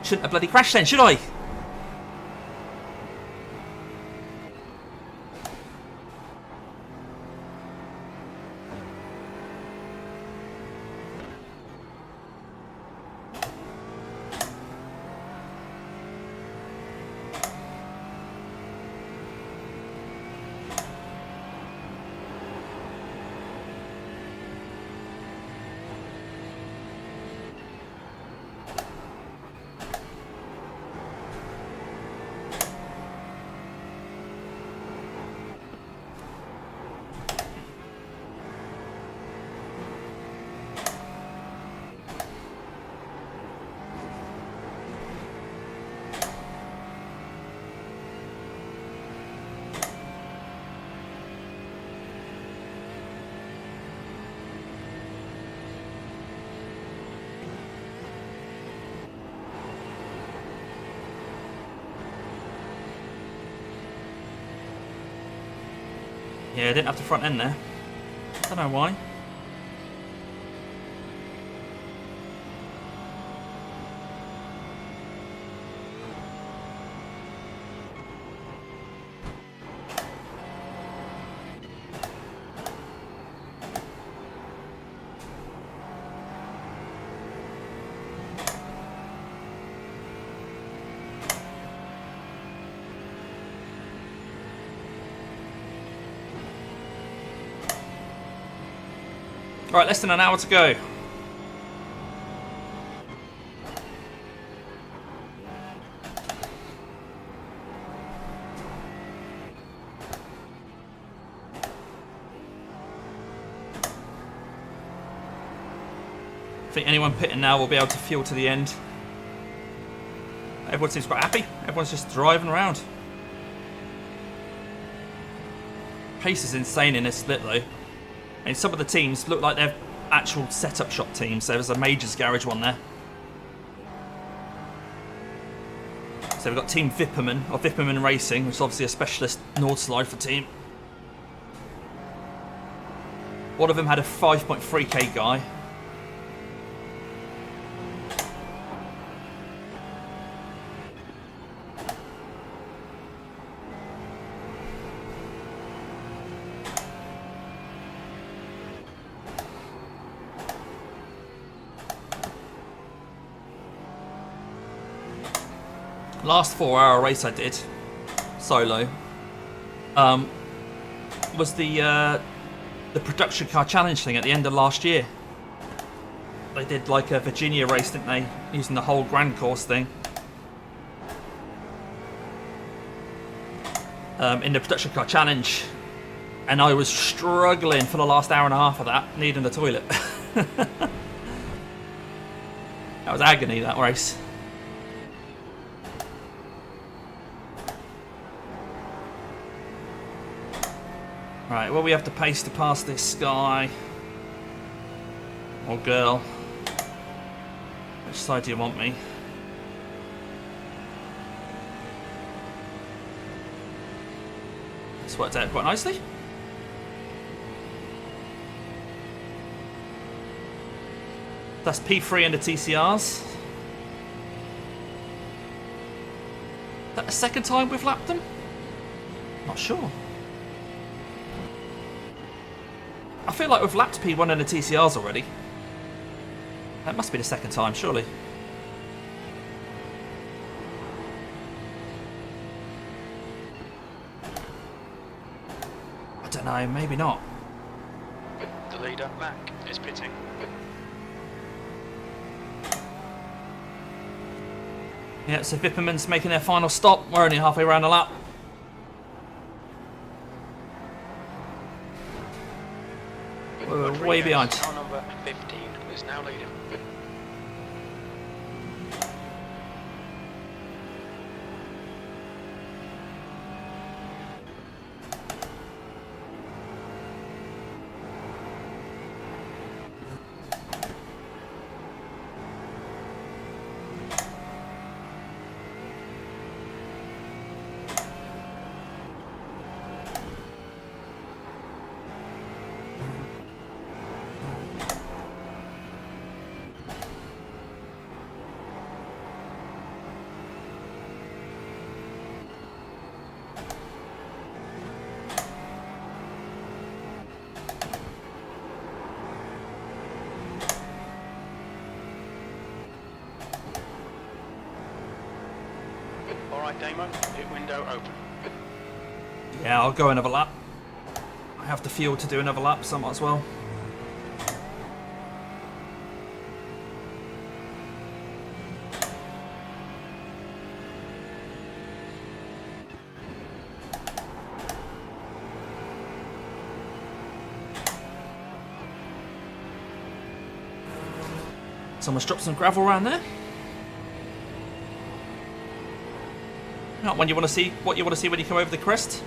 Shouldn't have bloody crashed then, should I? Yeah, I didn't have the front end there. Don't know why. Right, less than an hour to go. I think anyone pitting now will be able to fuel to the end. Everyone seems quite happy. Everyone's just driving around. Pace is insane in this split though. And some of the teams look like they're actual setup shop teams. There's a Majors Garage one there. So we've got Team Vipperman, or Vipperman Racing, which is obviously a specialist Nordschleifer team. One of them had a 5.3k guy. Last 4-hour race I did solo was the production car challenge thing at the end of last year. They did like a Virginia race, didn't they, using the whole Grand Course thing in the production car challenge, and I was struggling for the last hour and a half of that, needing the toilet. That was agony, that race. Right, well, we have to pace to pass this guy or girl. Which side do you want me? This worked out quite nicely. That's P3 and the TCRs. Is that the second time we've lapped them? Not sure. I feel like we've lapped P1 and the TCRs already. That must be the second time, surely. I don't know, maybe not. The leader back is pitting. Yeah, so Vipperman's making their final stop. We're only halfway around the lap. We're way behind. Car number 15 is now leading. Alright, Damo, pit window open. Yeah, I'll go another lap. I have the fuel to do another lap, so I might as well. Someone's dropped some gravel around there. Not when you want to see what you want to see when you come over the crest.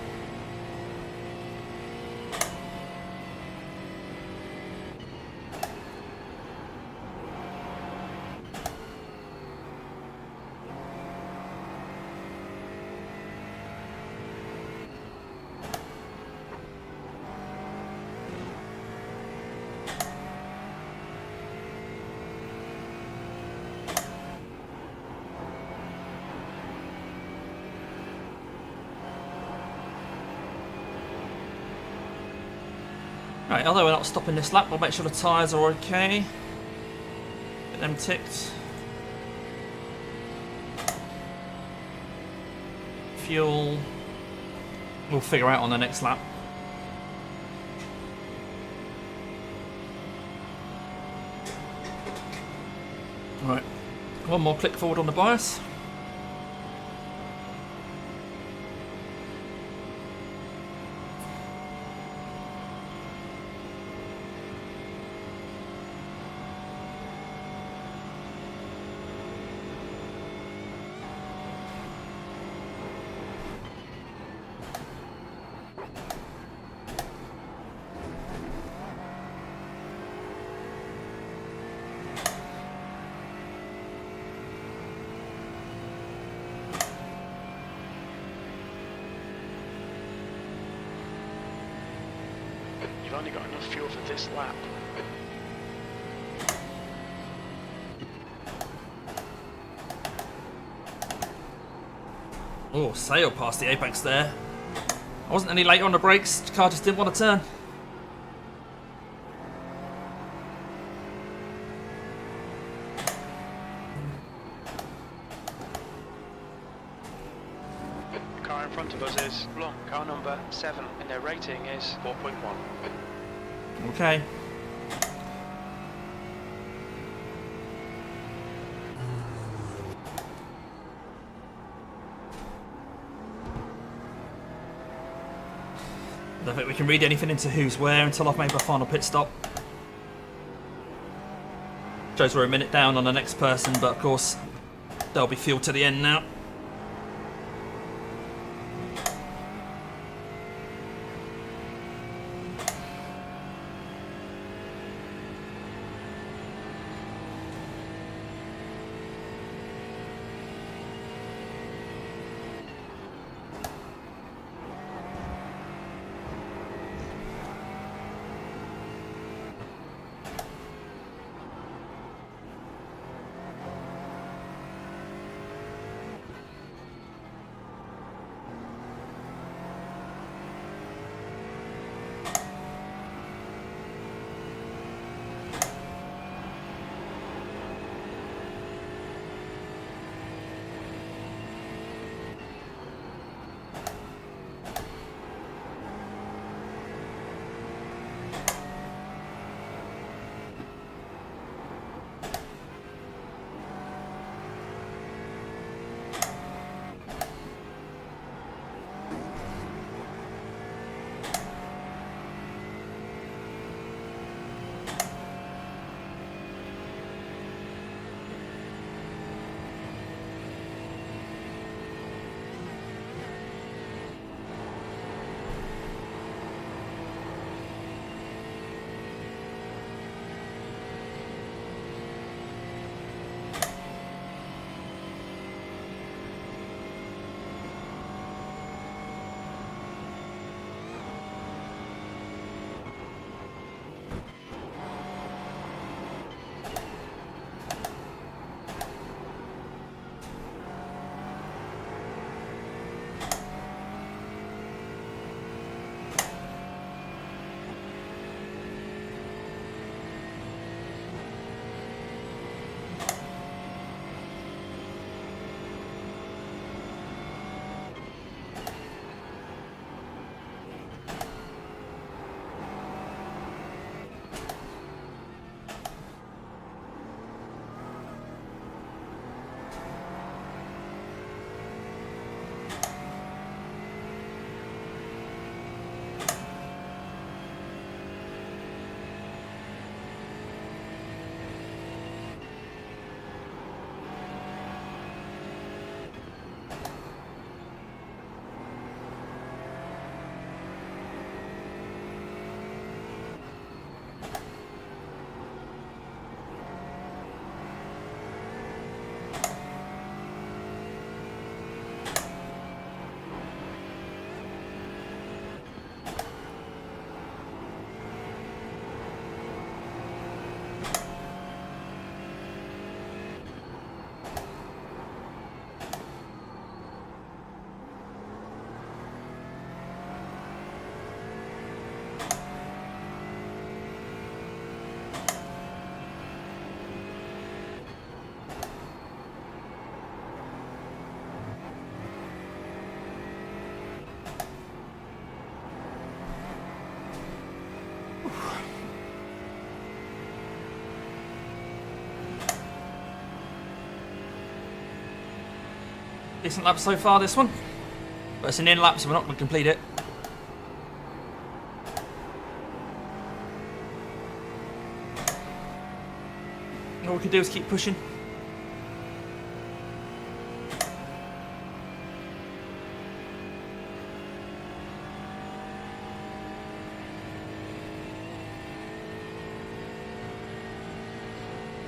Right, although we're not stopping this lap, we'll make sure the tyres are okay. Get them ticked. Fuel. We'll figure out on the next lap. Right, one more click forward on the bias. You've only got enough fuel for this lap. Oh, sail past the apex there. I wasn't any later on the brakes, the car just didn't want to turn. The car in front of us is car number 7 and their rating is 4.1. Okay. I don't think we can read anything into who's where until I've made my final pit stop. Shows we're a minute down on the next person, but of course they'll be fueled to the end now. Decent lap so far, this one. But it's an in lap, so we're not going to complete it. All we can do is keep pushing.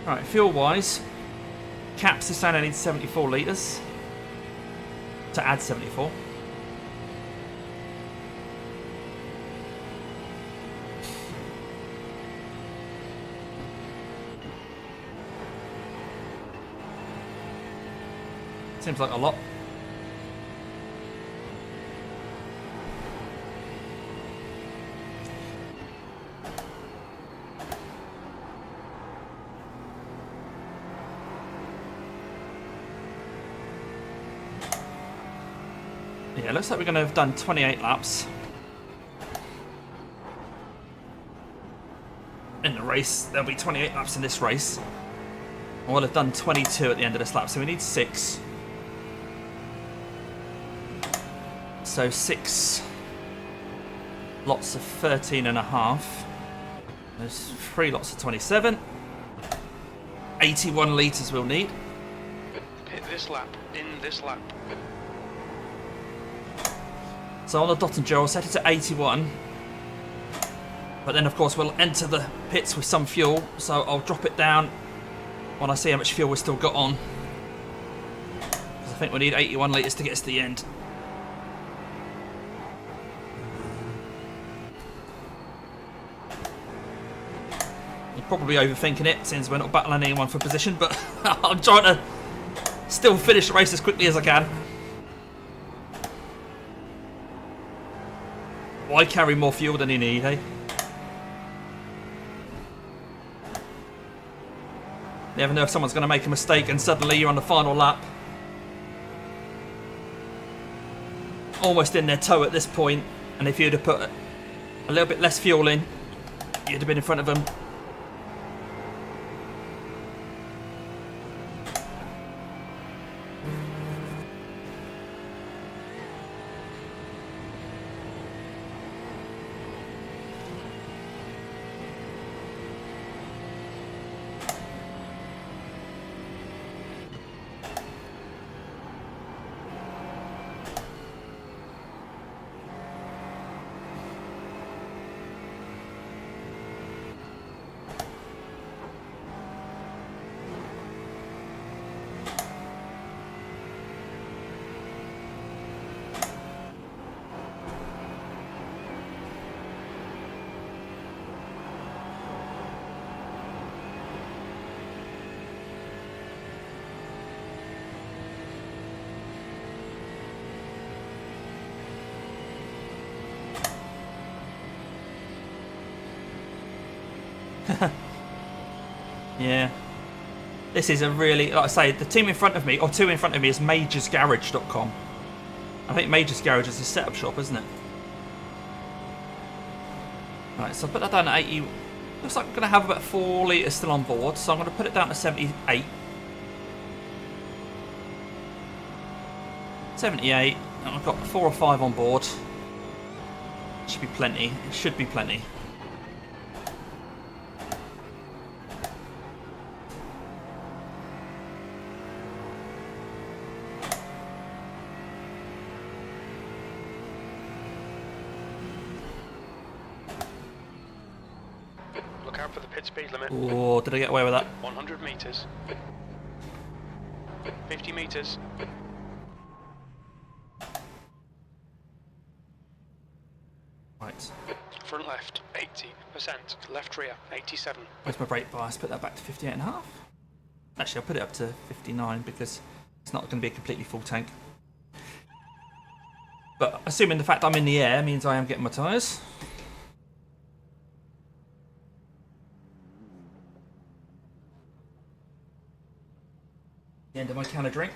Right, fuel-wise, caps is saying I need 74 litres to add 74. Seems like a lot. Yeah, looks like we're going to have done 28 laps in the race. There'll be 28 laps in this race. We'll have done 22 at the end of this lap, so we need 6. So 6 lots of 13.5. There's 3 lots of 27. 81 litres we'll need. Hit this lap, in this lap. So on the dot and gel, I'll set it to 81. But then, of course, we'll enter the pits with some fuel. So I'll drop it down when I see how much fuel we've still got on. Because I think we need 81 litres to get us to the end. You're probably overthinking it, since we're not battling anyone for position. But I'm trying to still finish the race as quickly as I can. Why carry more fuel than you need, eh? You never know if someone's going to make a mistake and suddenly you're on the final lap. Almost in their toe at this point, and if you'd have put a little bit less fuel in, you'd have been in front of them. Yeah. This is a really, like I say, the team in front of me, or 2 in front of me, is majorsgarage.com. I think Majors Garage is a setup shop, isn't it? Right, so I'll put that down at 80. Looks like I'm going to have about 4 litres still on board, so I'm going to put it down to 78. 78, and I've got 4 or 5 on board. Should be plenty. It should be plenty. Look out for the pit speed limit. Oh, did I get away with that? 100 metres. 50 metres. Right. Front left, 80%. Left rear, 87. Where's my brake bias? Put that back to 58.5. Actually, I'll put it up to 59 because it's not going to be a completely full tank. But assuming the fact I'm in the air means I am getting my tyres. The end of my can of drink.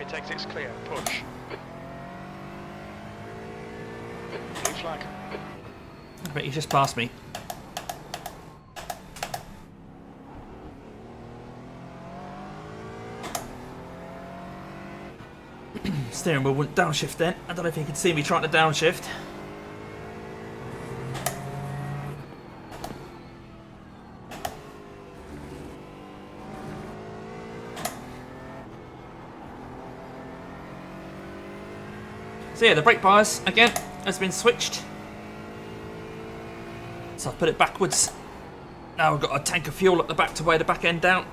Damien takes it's clear. Push. Blue flag. I bet you just passed me. Steering wheel wouldn't downshift then. I don't know if you can see me trying to downshift. So yeah, the brake bias again has been switched. So I've put it backwards. Now we've got a tank of fuel at the back to weigh the back end down.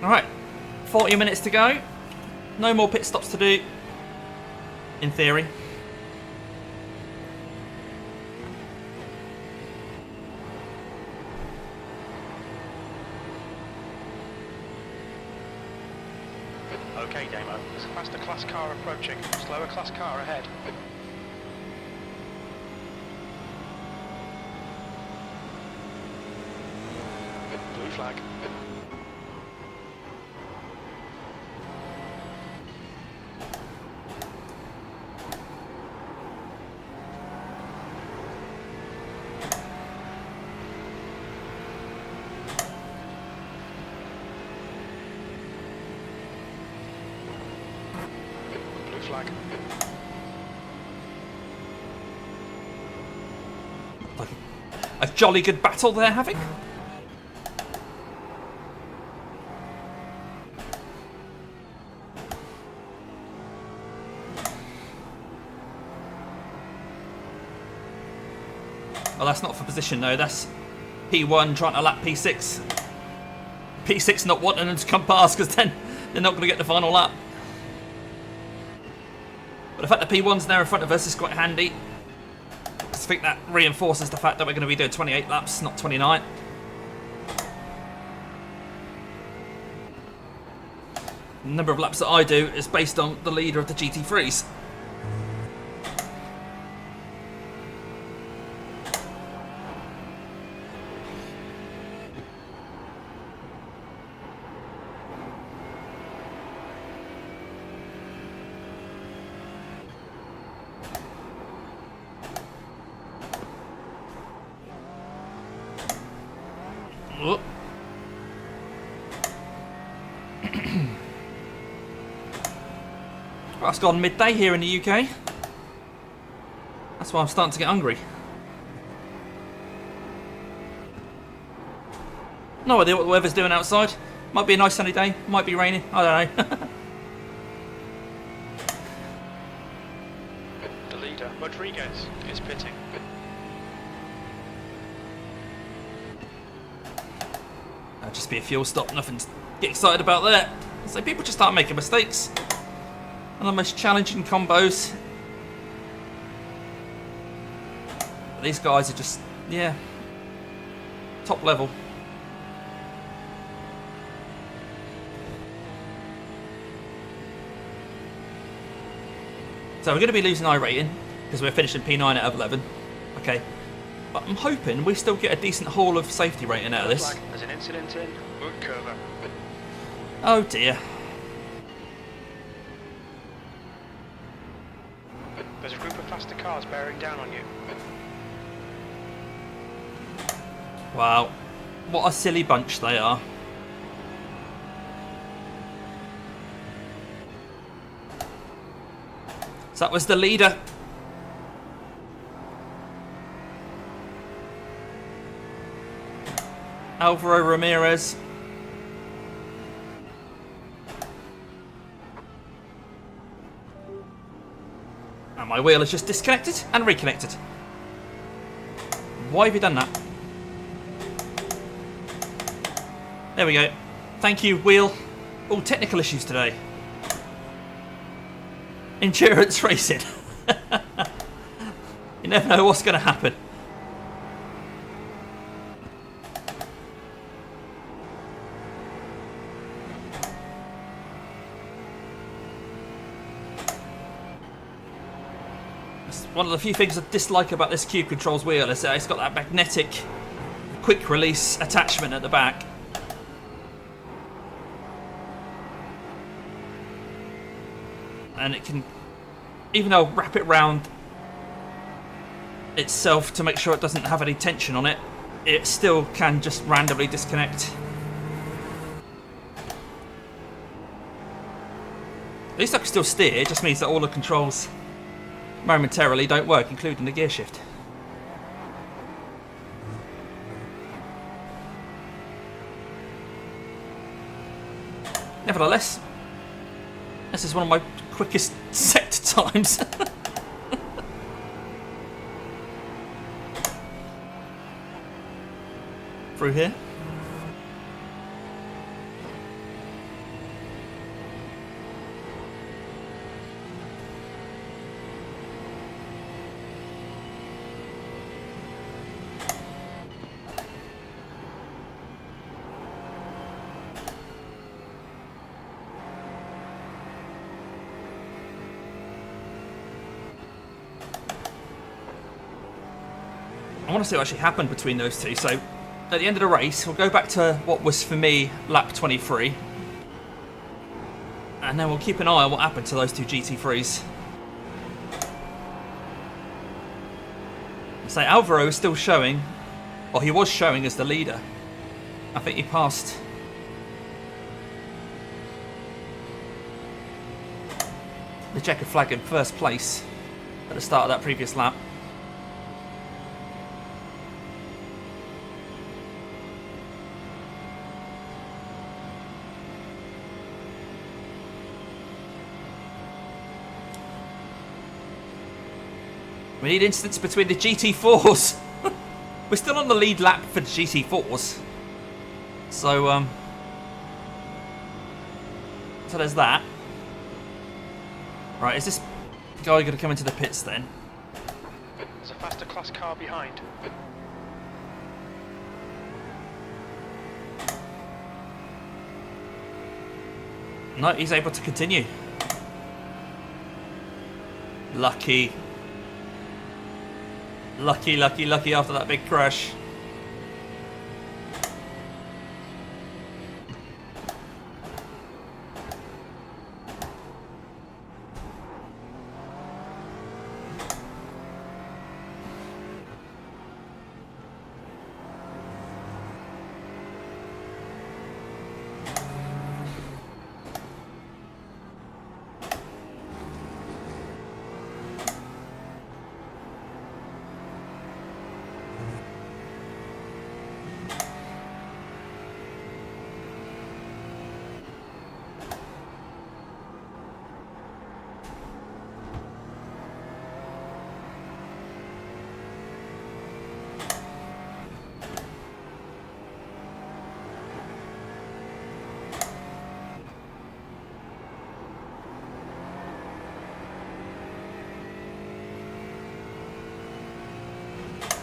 Alright, 40 minutes to go. No more pit stops to do, in theory. Okay, Damo. There's a faster class car approaching. Slower class car ahead. Blue flag. Flag. A jolly good battle they're having. Well, that's not for position though, that's P1 trying to lap P6. P6 not wanting them to come past because then they're not going to get the final lap. But the fact that P1's now in front of us is quite handy. I think that reinforces the fact that we're going to be doing 28 laps, not 29. The number of laps that I do is based on the leader of the GT3s. Oh. Well, it's gone midday here in the UK. That's why I'm starting to get hungry. No idea what the weather's doing outside. Might be a nice sunny day, might be raining, I don't know. The leader, Rodriguez, is pitting. That'll just be a fuel stop, nothing to get excited about there. So people just start making mistakes. One of the most challenging combos. But these guys are just, yeah, top level. So we're going to be losing iRating because we're finishing P9 out of 11. Okay. But I'm hoping we still get a decent haul of safety rating out of this. There's an incident in Woodcover. Oh dear. There's a group of faster cars bearing down on you. Wow. What a silly bunch they are. So that was the leader. Alvaro Ramirez. And my wheel is just disconnected and reconnected. Why have you done that? There we go. Thank you, wheel. All technical issues today. Endurance racing. You never know what's going to happen. One of the few things I dislike about this Cube Controls wheel is that it's got that magnetic quick release attachment at the back. And it can, even though I'll wrap it round itself to make sure it doesn't have any tension on it, it still can just randomly disconnect. At least I can still steer, it just means that all the controls momentarily don't work, including the gear shift. Nevertheless, this is one of my quickest sector times. Through here. I want to see what actually happened between those two. So, at the end of the race, we'll go back to what was for me lap 23. And then we'll keep an eye on what happened to those two GT3s. So Alvaro is still showing, or he was showing as the leader. I think he passed the checkered flag in first place at the start of that previous lap. We need incidents between the GT4s. We're still on the lead lap for the GT4s. So there's that. Right, is this guy going to come into the pits then? There's a faster class car behind. No, he's able to continue. Lucky. Lucky, lucky, lucky after that big crash.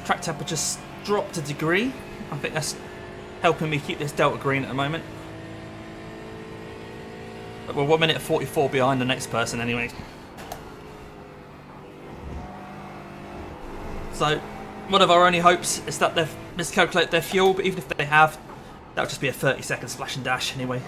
Track temperature's dropped a degree. I think that's helping me keep this delta green at the moment. But we're 1 minute 44 behind the next person anyway. So, one of our only hopes is that they've miscalculated their fuel, but even if they have, that would just be a 30-second splash and dash anyway.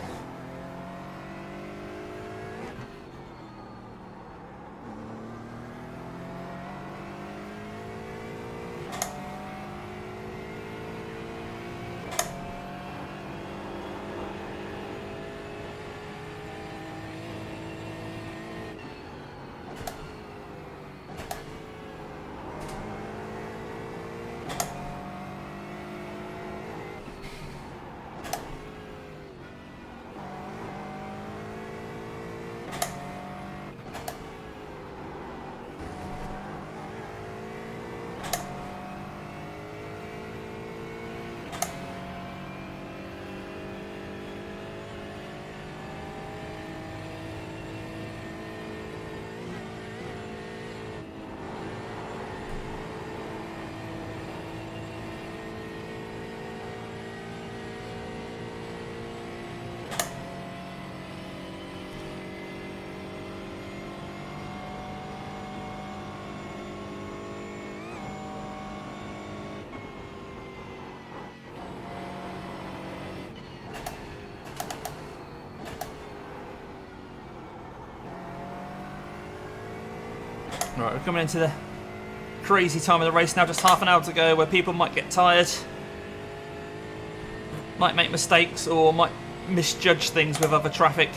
Right, we're coming into the crazy time of the race now, just half an hour to go, where people might get tired, might make mistakes, or might misjudge things with other traffic.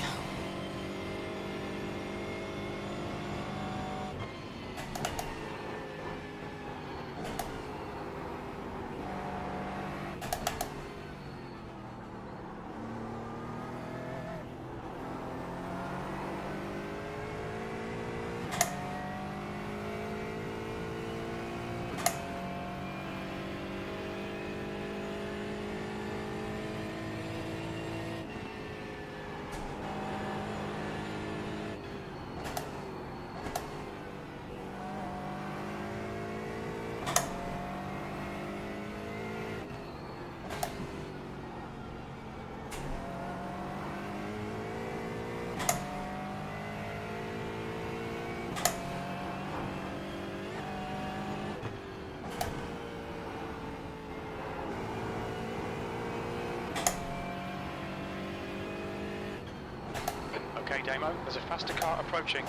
Okay, Damo, there's a faster car approaching.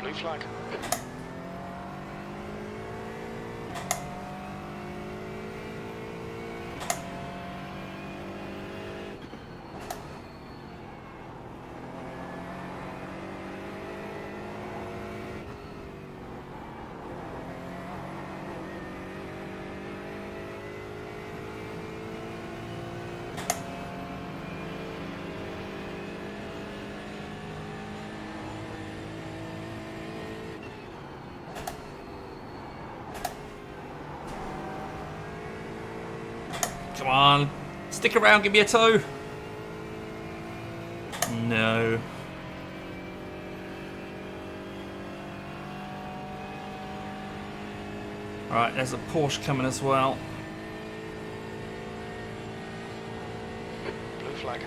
Blue flag. Come on, stick around, give me a tow. No. Right, there's a Porsche coming as well. Blue flag.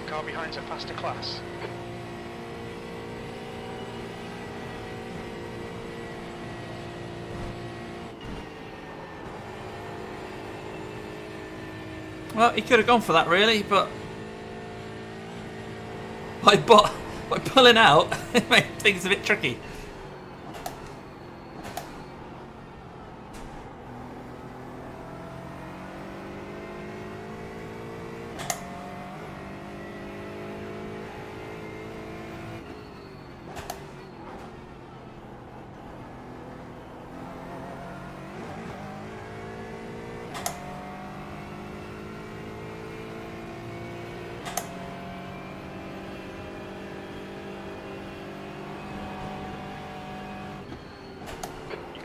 Car behind's a faster class. Well, he could have gone for that really, but by pulling out, it made things a bit tricky.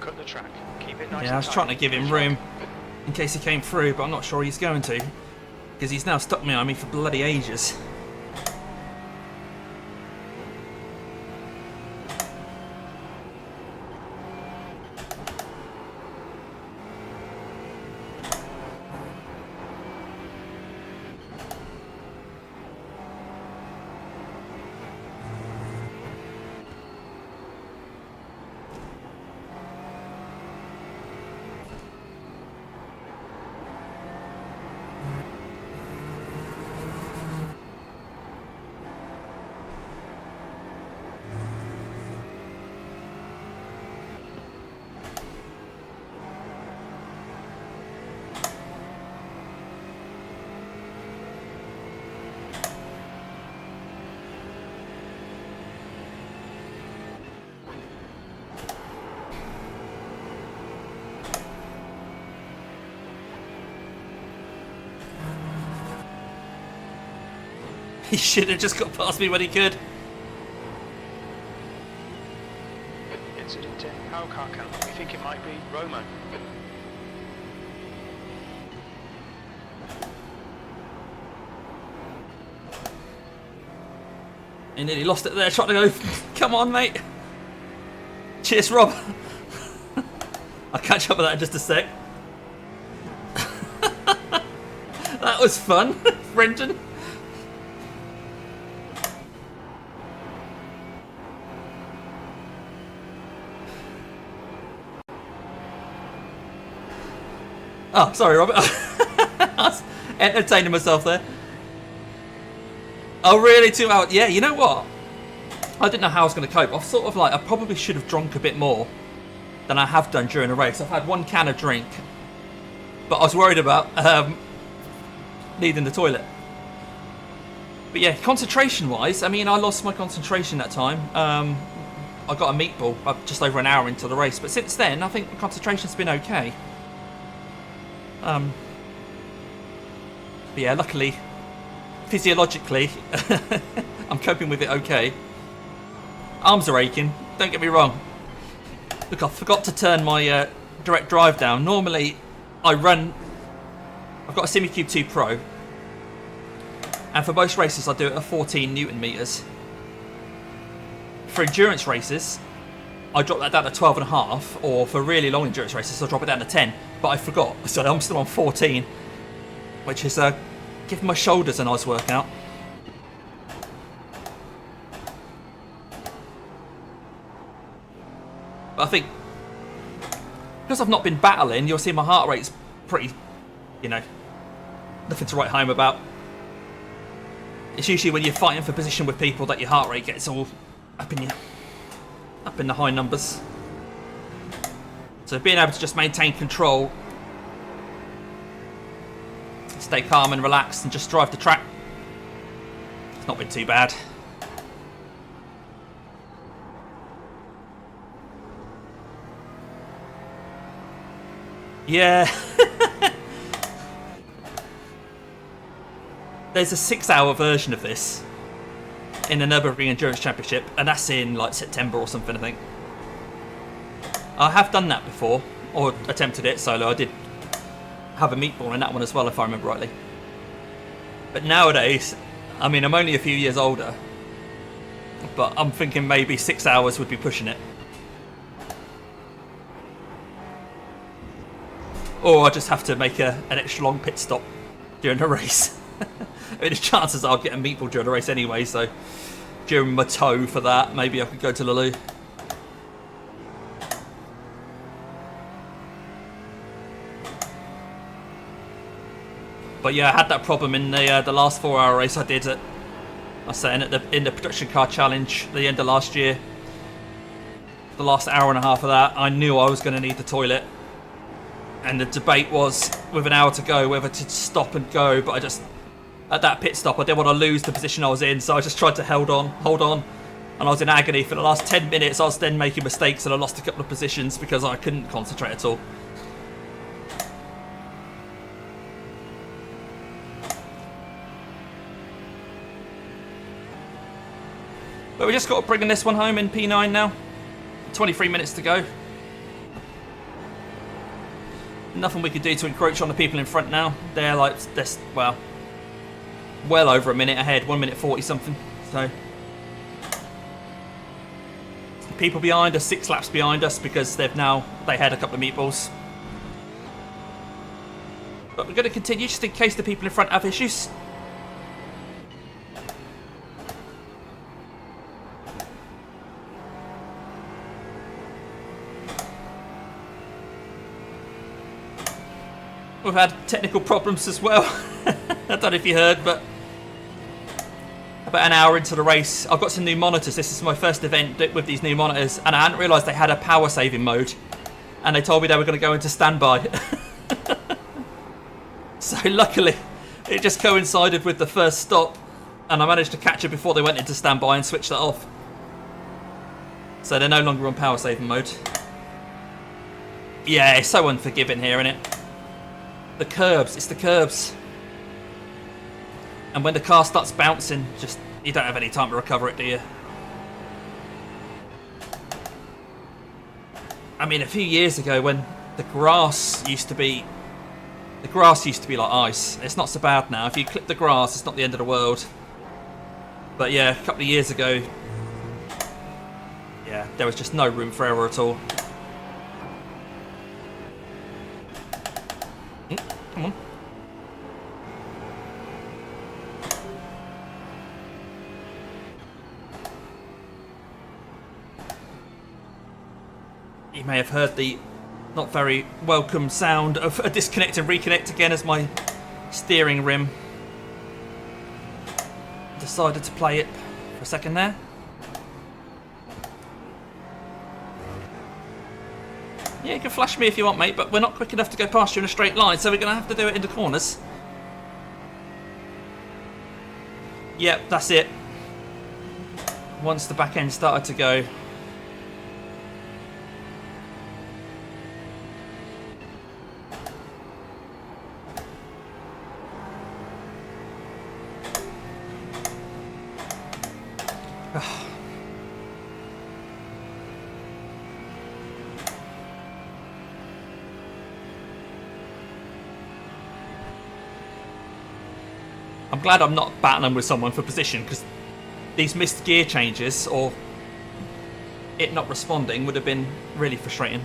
Cut the track. Keep it nice. Yeah, I was trying to give him room in case he came through, but I'm not sure he's going to, because he's now stuck behind me for bloody ages. He should have just got past me when he could. Incident in power car camp. We think it might be Roma. He nearly lost it there, trying to go. Come on, mate. Cheers, Rob. I'll catch up with that in just a sec. That was fun, Brendan. Oh, sorry, Robert. I was entertaining myself there. Oh, really? 2 hours? Yeah, you know what? I didn't know how I was going to cope. I probably should have drunk a bit more than I have done during a race. I've had 1 can of drink, but I was worried about needing the toilet. But yeah, concentration-wise, I mean, I lost my concentration that time. I got a meatball just over an hour into the race, but since then, I think the concentration's been okay. But yeah, luckily, physiologically, I'm coping with it okay. Arms are aching, don't get me wrong. Look, I forgot to turn my direct drive down. Normally, I've got a Simucube 2 Pro, and for most races I do it at 14 Newton meters. For endurance races, I drop that down to 12.5, or for really long endurance races, I drop it down to 10. But I forgot, so I'm still on 14, which is giving my shoulders a nice workout. But I think, because I've not been battling, you'll see my heart rate's pretty, nothing to write home about. It's usually when you're fighting for position with people that your heart rate gets all up in the high numbers. So being able to just maintain control, stay calm and relaxed, and just drive the track, it's not been too bad. Yeah. There's a 6-hour version of this in the Nurburgring Endurance Championship, and that's in like September or something, I think. I have done that before, or attempted it solo. I did have a meatball in that one as well, if I remember rightly. But nowadays, I mean, I'm only a few years older, but I'm thinking maybe 6 hours would be pushing it. Or I just have to make an extra long pit stop during the race. I mean, the chances are I'll get a meatball during the race anyway, so during my tow for that, maybe I could go to the loo. But yeah, I had that problem in the last 4-hour race I did in the production car challenge the end of last year. The last hour and a half of that, I knew I was going to need the toilet, and the debate was, with an hour to go, whether to stop and go. But at that pit stop, I didn't want to lose the position I was in, so I just tried to hold on, and I was in agony for the last 10 minutes. I was then making mistakes, and I lost a couple of positions because I couldn't concentrate at all. But we just got to bring this one home in P9 now. 23 minutes to go. Nothing we could do to encroach on the people in front now. They're like, well over a minute ahead, 1 minute 40 something. So people behind us, 6 laps behind us, because they had a couple of meatballs. But we're going to continue just in case the people in front have issues. We've had technical problems as well. I don't know if you heard, but about an hour into the race, I've got some new monitors. This is my first event with these new monitors, and I hadn't realised they had a power saving mode, and they told me they were going to go into standby. So luckily, it just coincided with the first stop, and I managed to catch it before they went into standby and switched that off. So they're no longer on power saving mode. Yeah, it's so unforgiving here, isn't it? The curbs, it's the curbs. And when the car starts bouncing, just you don't have any time to recover it, do you? I mean, a few years ago when the grass used to be like ice. It's not so bad now. If you clip the grass, it's not the end of the world. But yeah, a couple of years ago, yeah, there was just no room for error at all. Come on. You may have heard the not very welcome sound of a disconnect and reconnect again as my steering rim decided to play it for a second there. Yeah, you can flash me if you want, mate, but we're not quick enough to go past you in a straight line, so we're going to have to do it in the corners. Yep, that's it. Once the back end started to go. I'm glad I'm not battling with someone for position, because these missed gear changes or it not responding would have been really frustrating.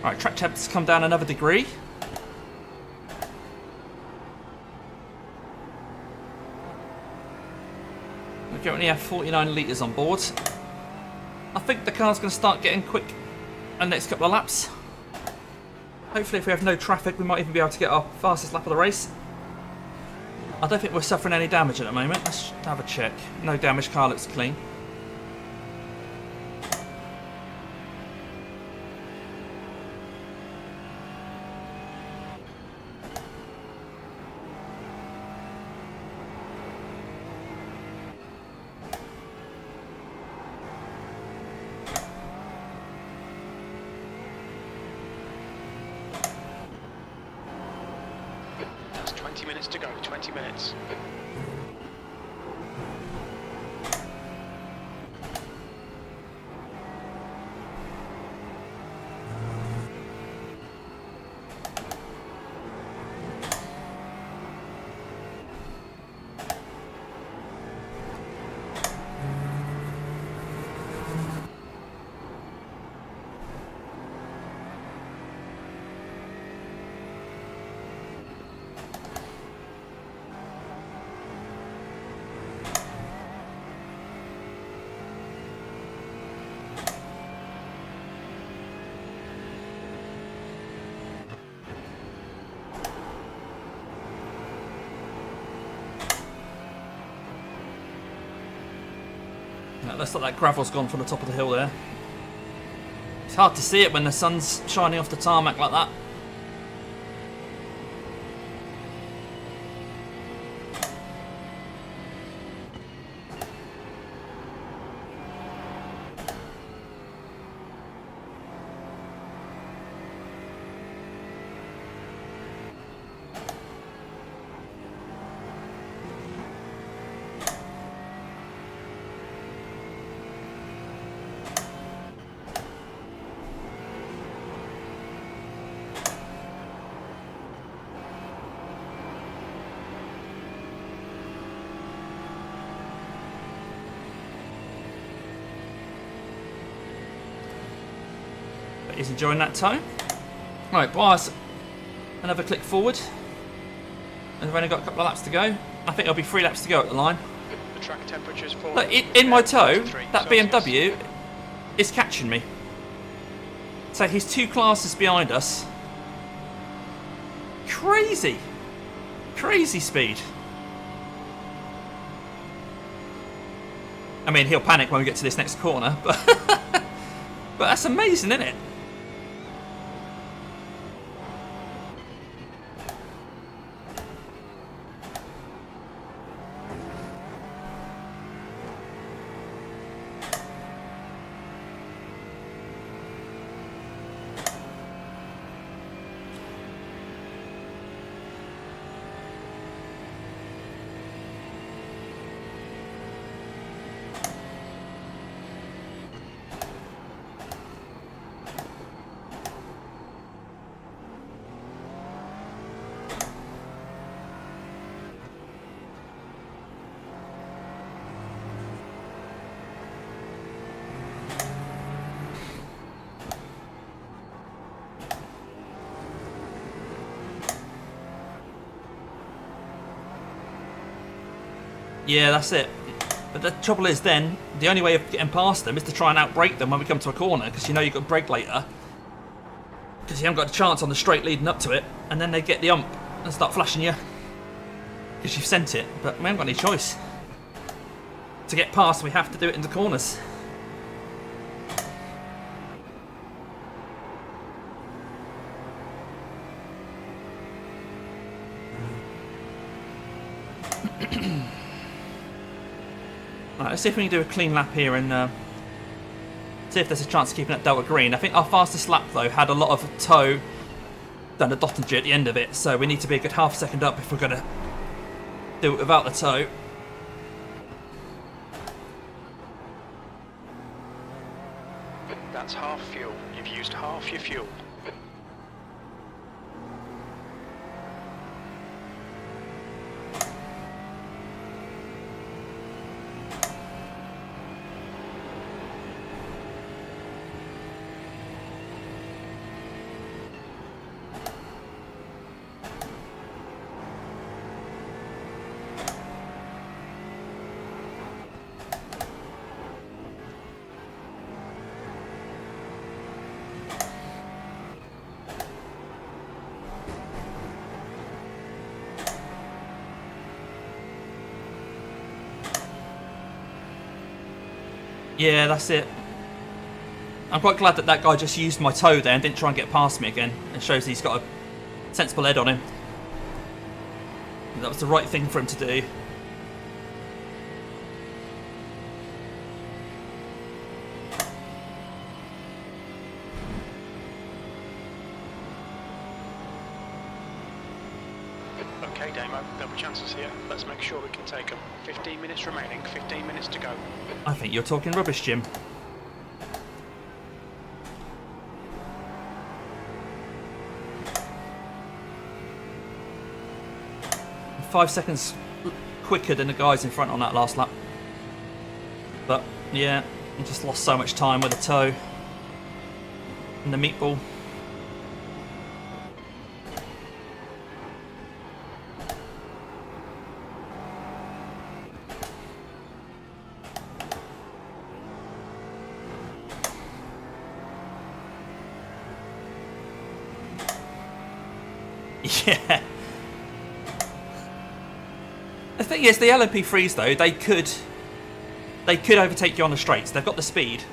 Alright, track temps come down another degree. We currently have 49 litres on board. I think the car's going to start getting quick in the next couple of laps. Hopefully if we have no traffic we might even be able to get our fastest lap of the race. I don't think we're suffering any damage at the moment. Let's have a check. No damage, car looks clean. That's 20 minutes to go, 20 minutes. Looks like that gravel's gone from the top of the hill there. It's hard to see it when the sun's shining off the tarmac like that. He's enjoying that tone. Right, Boaz, another click forward. And we've only got a couple of laps to go. I think there'll be 3 laps to go at the line. The track temperature's falling. Look, in my toe, that Celsius. BMW is catching me. So he's 2 classes behind us. Crazy. Crazy speed. I mean, he'll panic when we get to this next corner, but but that's amazing, isn't it? Yeah, that's it. But the trouble is then, the only way of getting past them is to try and outbrake them when we come to a corner, because you know you've got to brake later. Because you haven't got a chance on the straight leading up to it, and then they get the ump and start flashing you. Because you've sent it, but we haven't got any choice. To get past, we have to do it into corners. Right, let's see if we can do a clean lap here and see if there's a chance of keeping that Delta green. I think our fastest lap, though, had a lot of tow done a Dottinger at the end of it, so we need to be a good half second up if we're going to do it without the tow. That's half fuel. You've used half your fuel. Yeah, that's it. I'm quite glad that that guy just used my toe there and didn't try and get past me again. It shows he's got a sensible head on him. That was the right thing for him to do. Okay, Damo, there'll be chances here. Let's make sure we can take them. 15 minutes remaining, 15 minutes to go. I think you're talking rubbish, Jim. Five seconds quicker than the guys in front on that last lap. But, yeah, we just lost so much time with the toe and the meatball. Yeah. The thing is, the LMP3s though, they could overtake you on the straights. They've got the speed.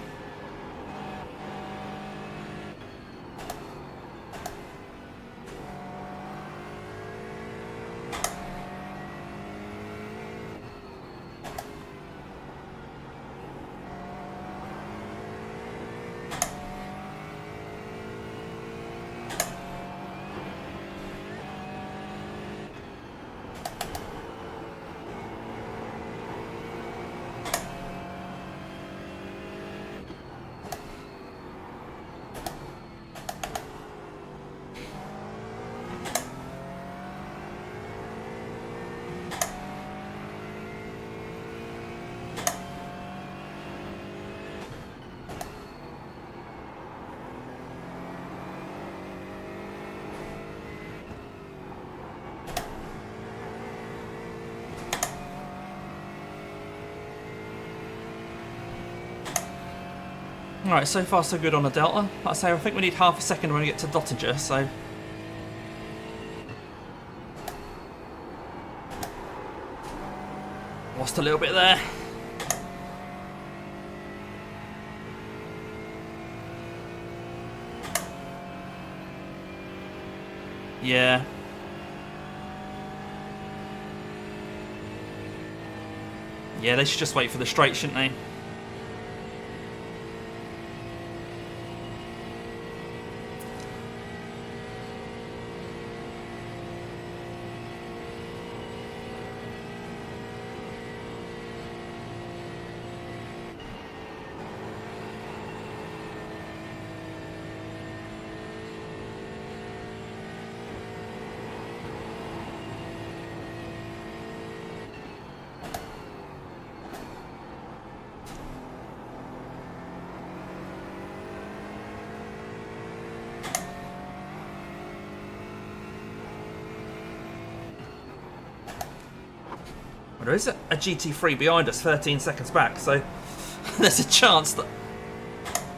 Alright, so far so good on the Delta. Like I say, I think we need half a second when we get to Dottinger, so... Lost a little bit there. Yeah. Yeah, they should just wait for the straight, shouldn't they? Well, there is a GT3 behind us, 13 seconds back, so there's a chance that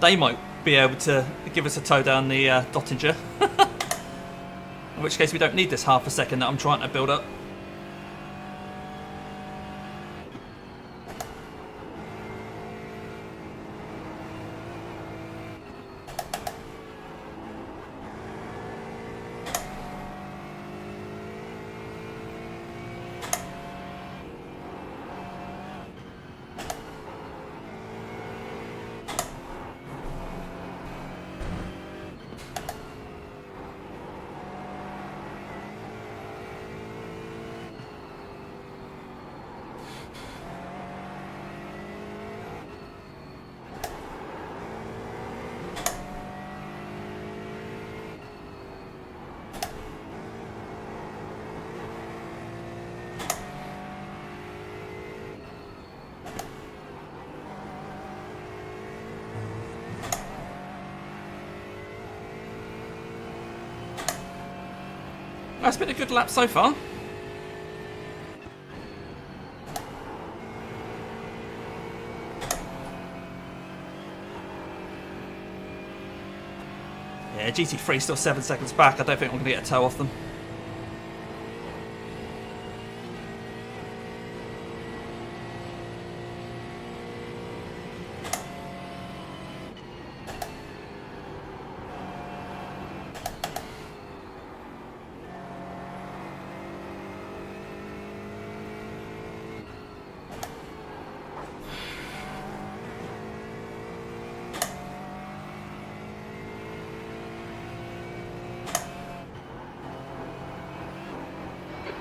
they might be able to give us a tow down the Dottinger. In which case we don't need this half a second that I'm trying to build up. That's been a good lap so far. Yeah, GT3 still 7 seconds back. I don't think I'm going to get a tow off them.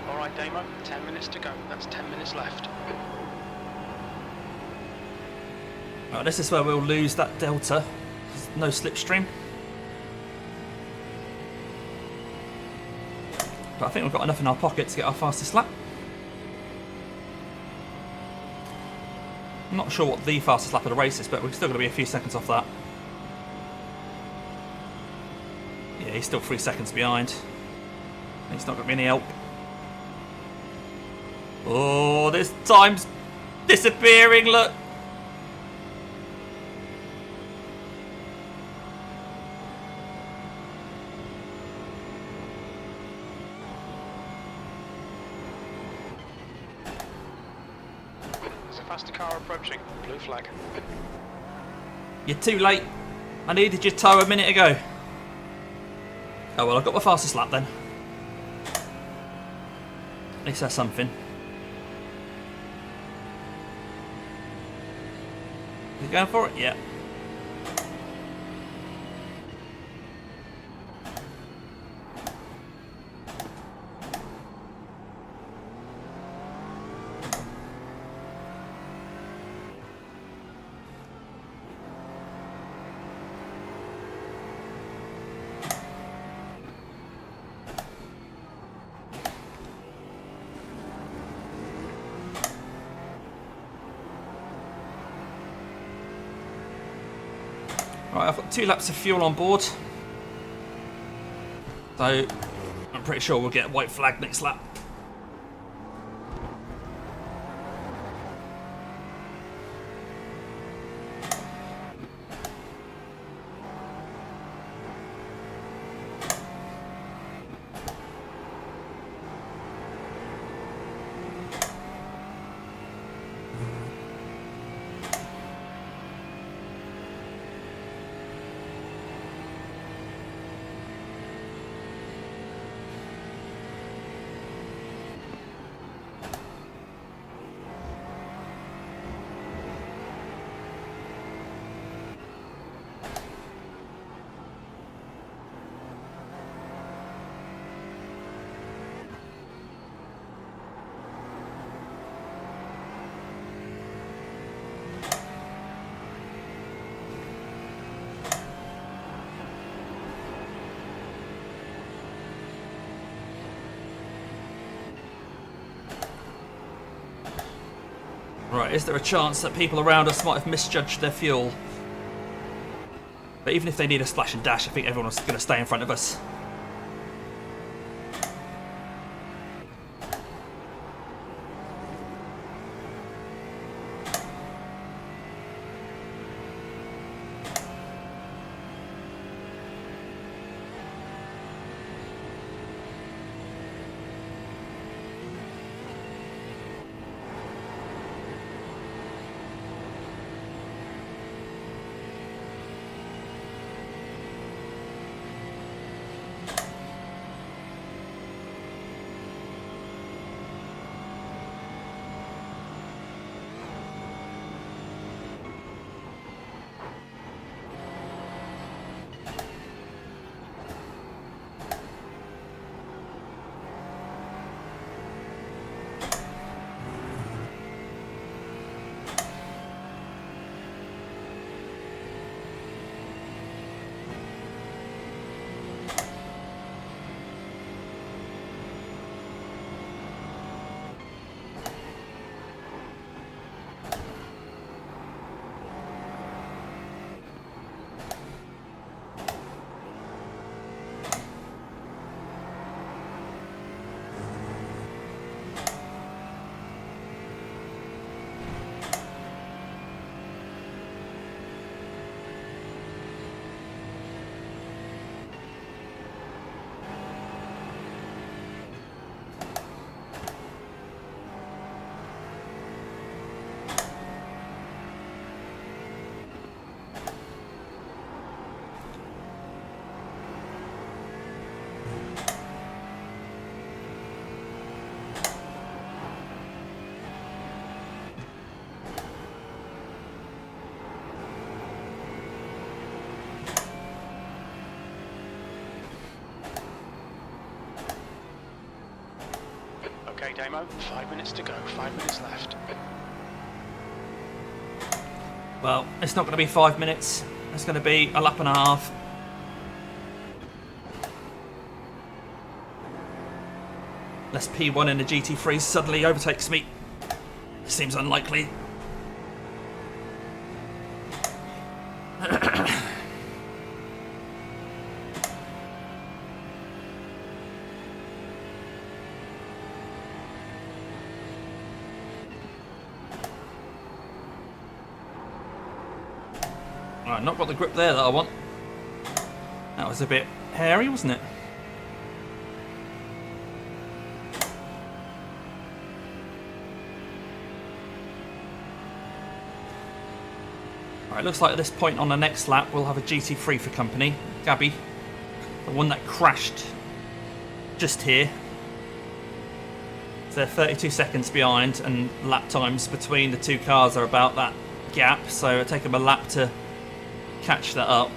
Alright Damo, 10 minutes to go. That's 10 minutes left. Right, this is where we'll lose that delta. There's no slipstream. But I think we've got enough in our pocket to get our fastest lap. I'm not sure what the fastest lap of the race is, but we're still going to be a few seconds off that. Yeah, he's still 3 seconds behind. He's not got any help. Oh, this time's disappearing, look. There's a faster car approaching. Blue flag. You're too late. I needed your tow a minute ago. Oh well, I've got my fastest lap then. At least that's something. You going for it? Yeah. Right, I've got 2 laps of fuel on board. So, I'm pretty sure we'll get a white flag next lap. Right, is there a chance that people around us might have misjudged their fuel? But even if they need a splash and dash, I think everyone's going to stay in front of us. Damo. 5 minutes to go. 5 minutes left. Well, it's not going to be 5 minutes. It's going to be a lap and a half. Unless P1 in the GT3 suddenly overtakes me. Seems unlikely. Right, not got the grip there that I want. That was a bit hairy, wasn't it? Right, looks like at this point on the next lap we'll have a GT3 for company. Gabby, the one that crashed just here. So they're 32 seconds behind, and lap times between the two cars are about that gap, so it'll take them a lap to catch that up.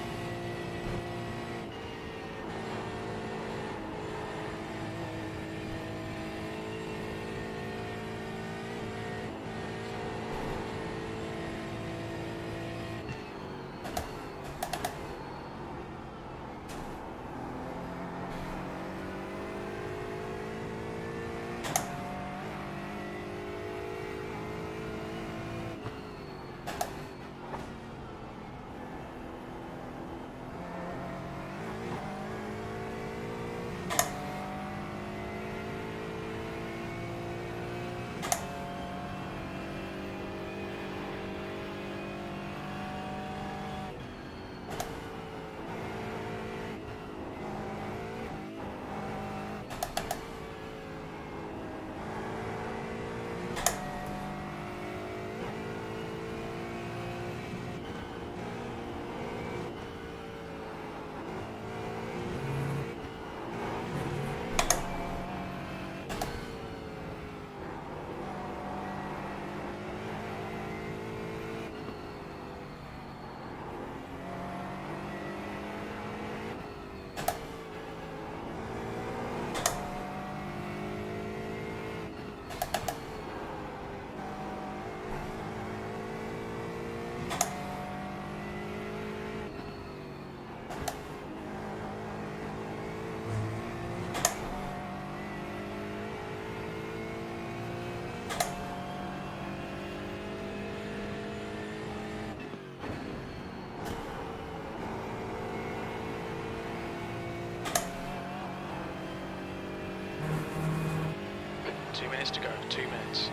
To go, 2 minutes.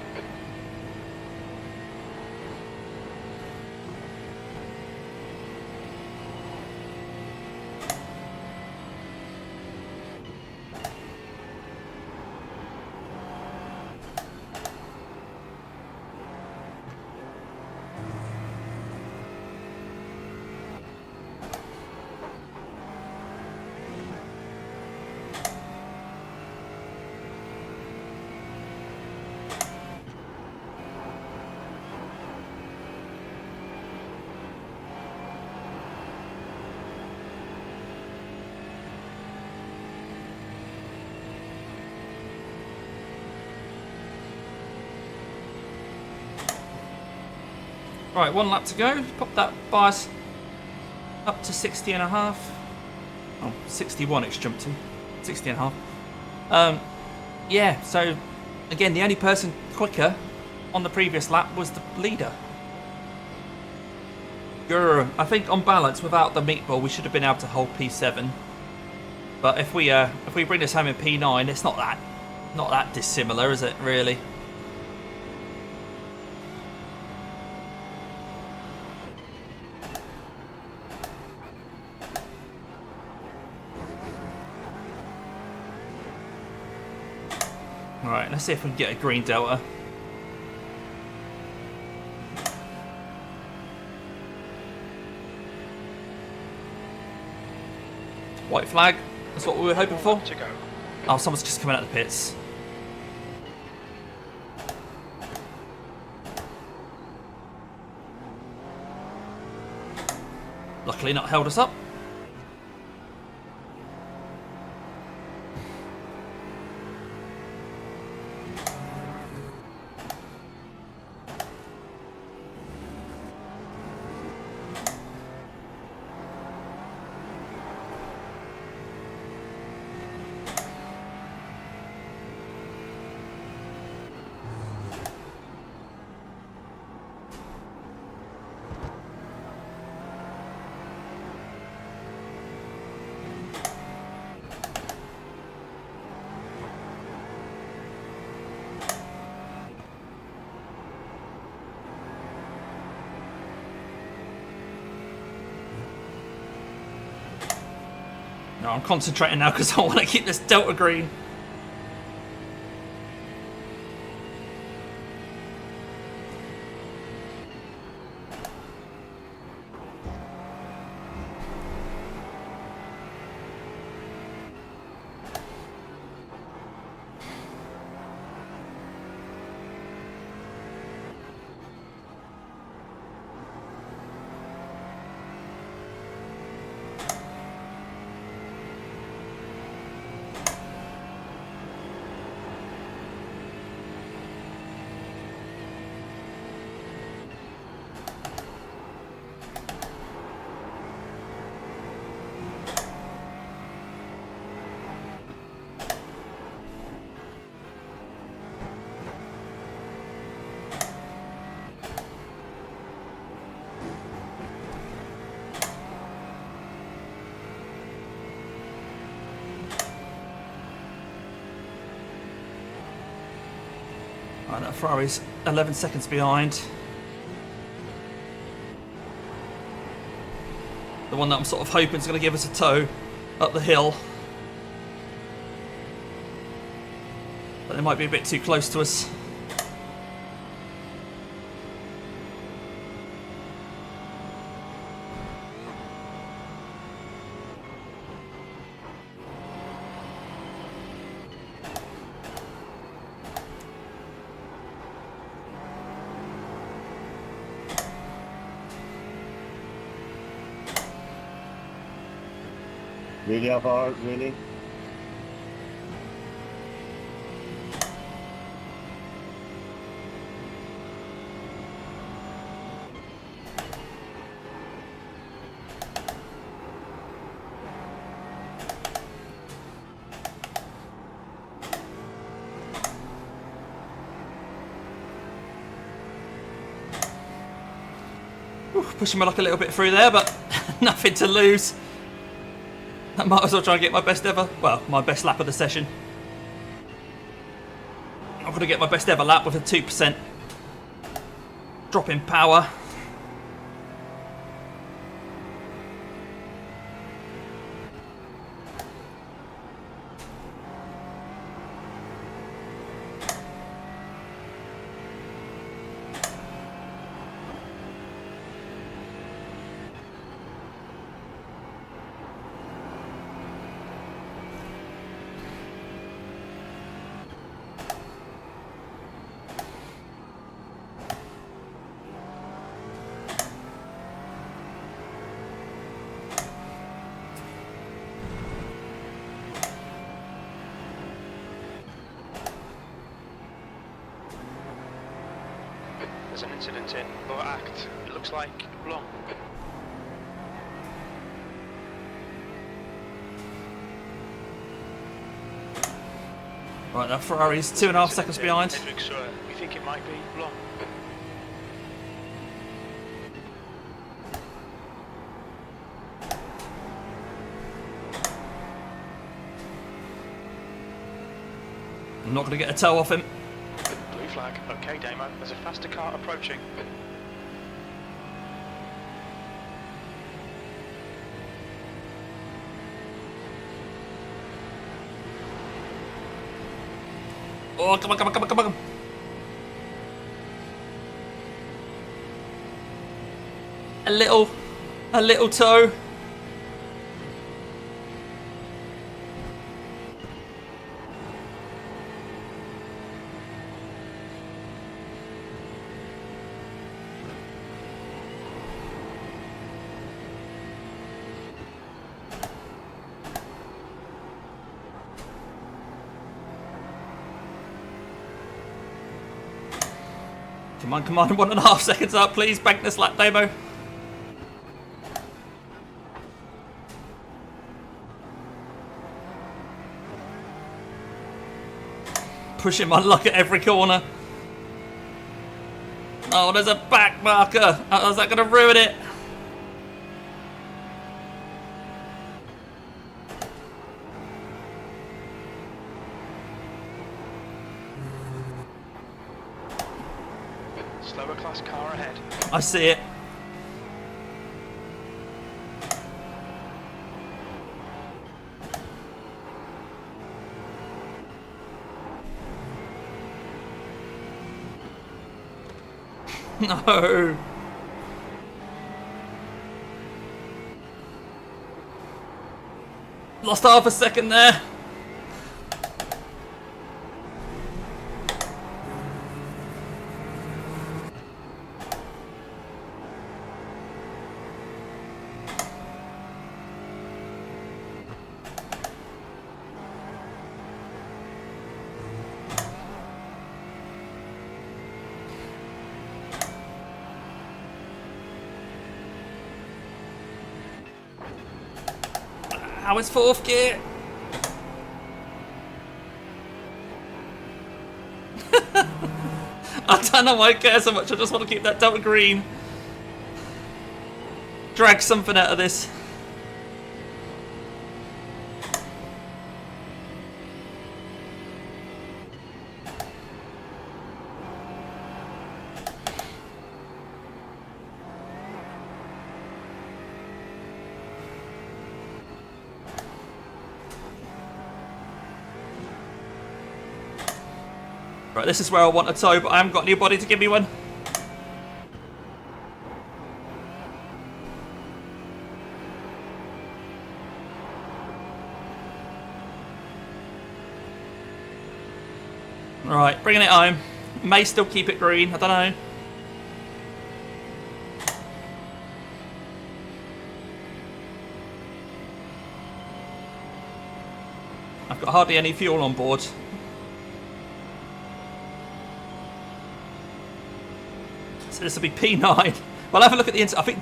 Right, 1 lap to go. Pop that bias up to 60 and a half. Oh, 61 it's jumped to. 60 and a half. Yeah, so again, the only person quicker on the previous lap was the leader. Grr. I think on balance, without the meatball, we should have been able to hold P7. But if we bring this home in P9, it's not that dissimilar, is it? Really? Alright, let's see if we can get a green delta. White flag, that's what we were hoping for. To go. Oh, someone's just coming out of the pits. Luckily not held us up. No, I'm concentrating now because I want to keep this Delta green. Right, that Ferrari's 11 seconds behind. The one that I'm sort of hoping is going to give us a tow up the hill. But they might be a bit too close to us. Really how far? Really? Pushing my luck a little bit through there, but nothing to lose. I might as well try and get my best ever, well, my best lap of the session. I'm going to get my best ever lap with a 2% drop in power. There's an incident in lower act. It looks like long. Right, now Ferrari's 2.5 seconds behind. We think it might be long. I'm not going to get a tow off him. Blue flag. Okay, Damo. There's a faster car approaching. Oh, come on, come on, come on, come on. A little tow. Come on, come on, 1.5 seconds up, please. Bank this lap, Damo. Pushing my luck at every corner. Oh, there's a back marker. Oh, is that going to ruin it? Slower class car ahead. I see it. No. Lost half a second there. How is fourth gear? I don't know why I care so much. I just want to keep that double green. Drag something out of this. Right, this is where I want a tow, but I haven't got anybody to give me one. Right, bringing it home. May still keep it green, I don't know. I've got hardly any fuel on board. So this will be P9. Well, have a look at the inside. I think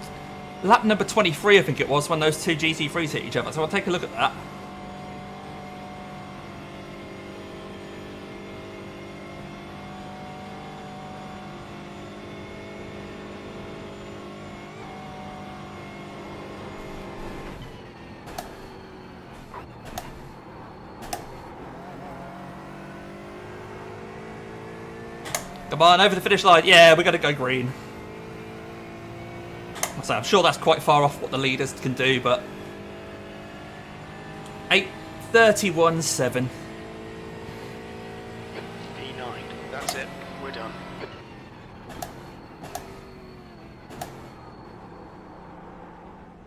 lap number 23, I think it was, when those two GT3s hit each other. So I'll take a look at that. Come on, over the finish line. Yeah, we're going to go green. So I'm sure that's quite far off what the leaders can do, but 8:31.7. P9. That's it. We're done.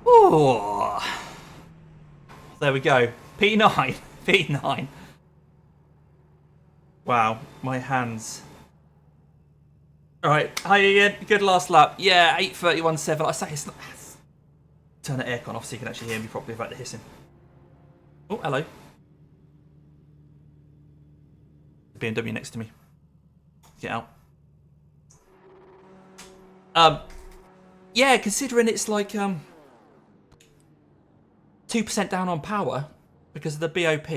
Ooh. There we go. P9. P9. Wow, my hands. Alright, hi Ian, good last lap. Yeah, 8:31.7. I say it's not. Turn the aircon off so you can actually hear me properly without the hissing. Oh, hello. The BMW next to me. Get out. Yeah, considering it's like 2% down on power because of the BOP,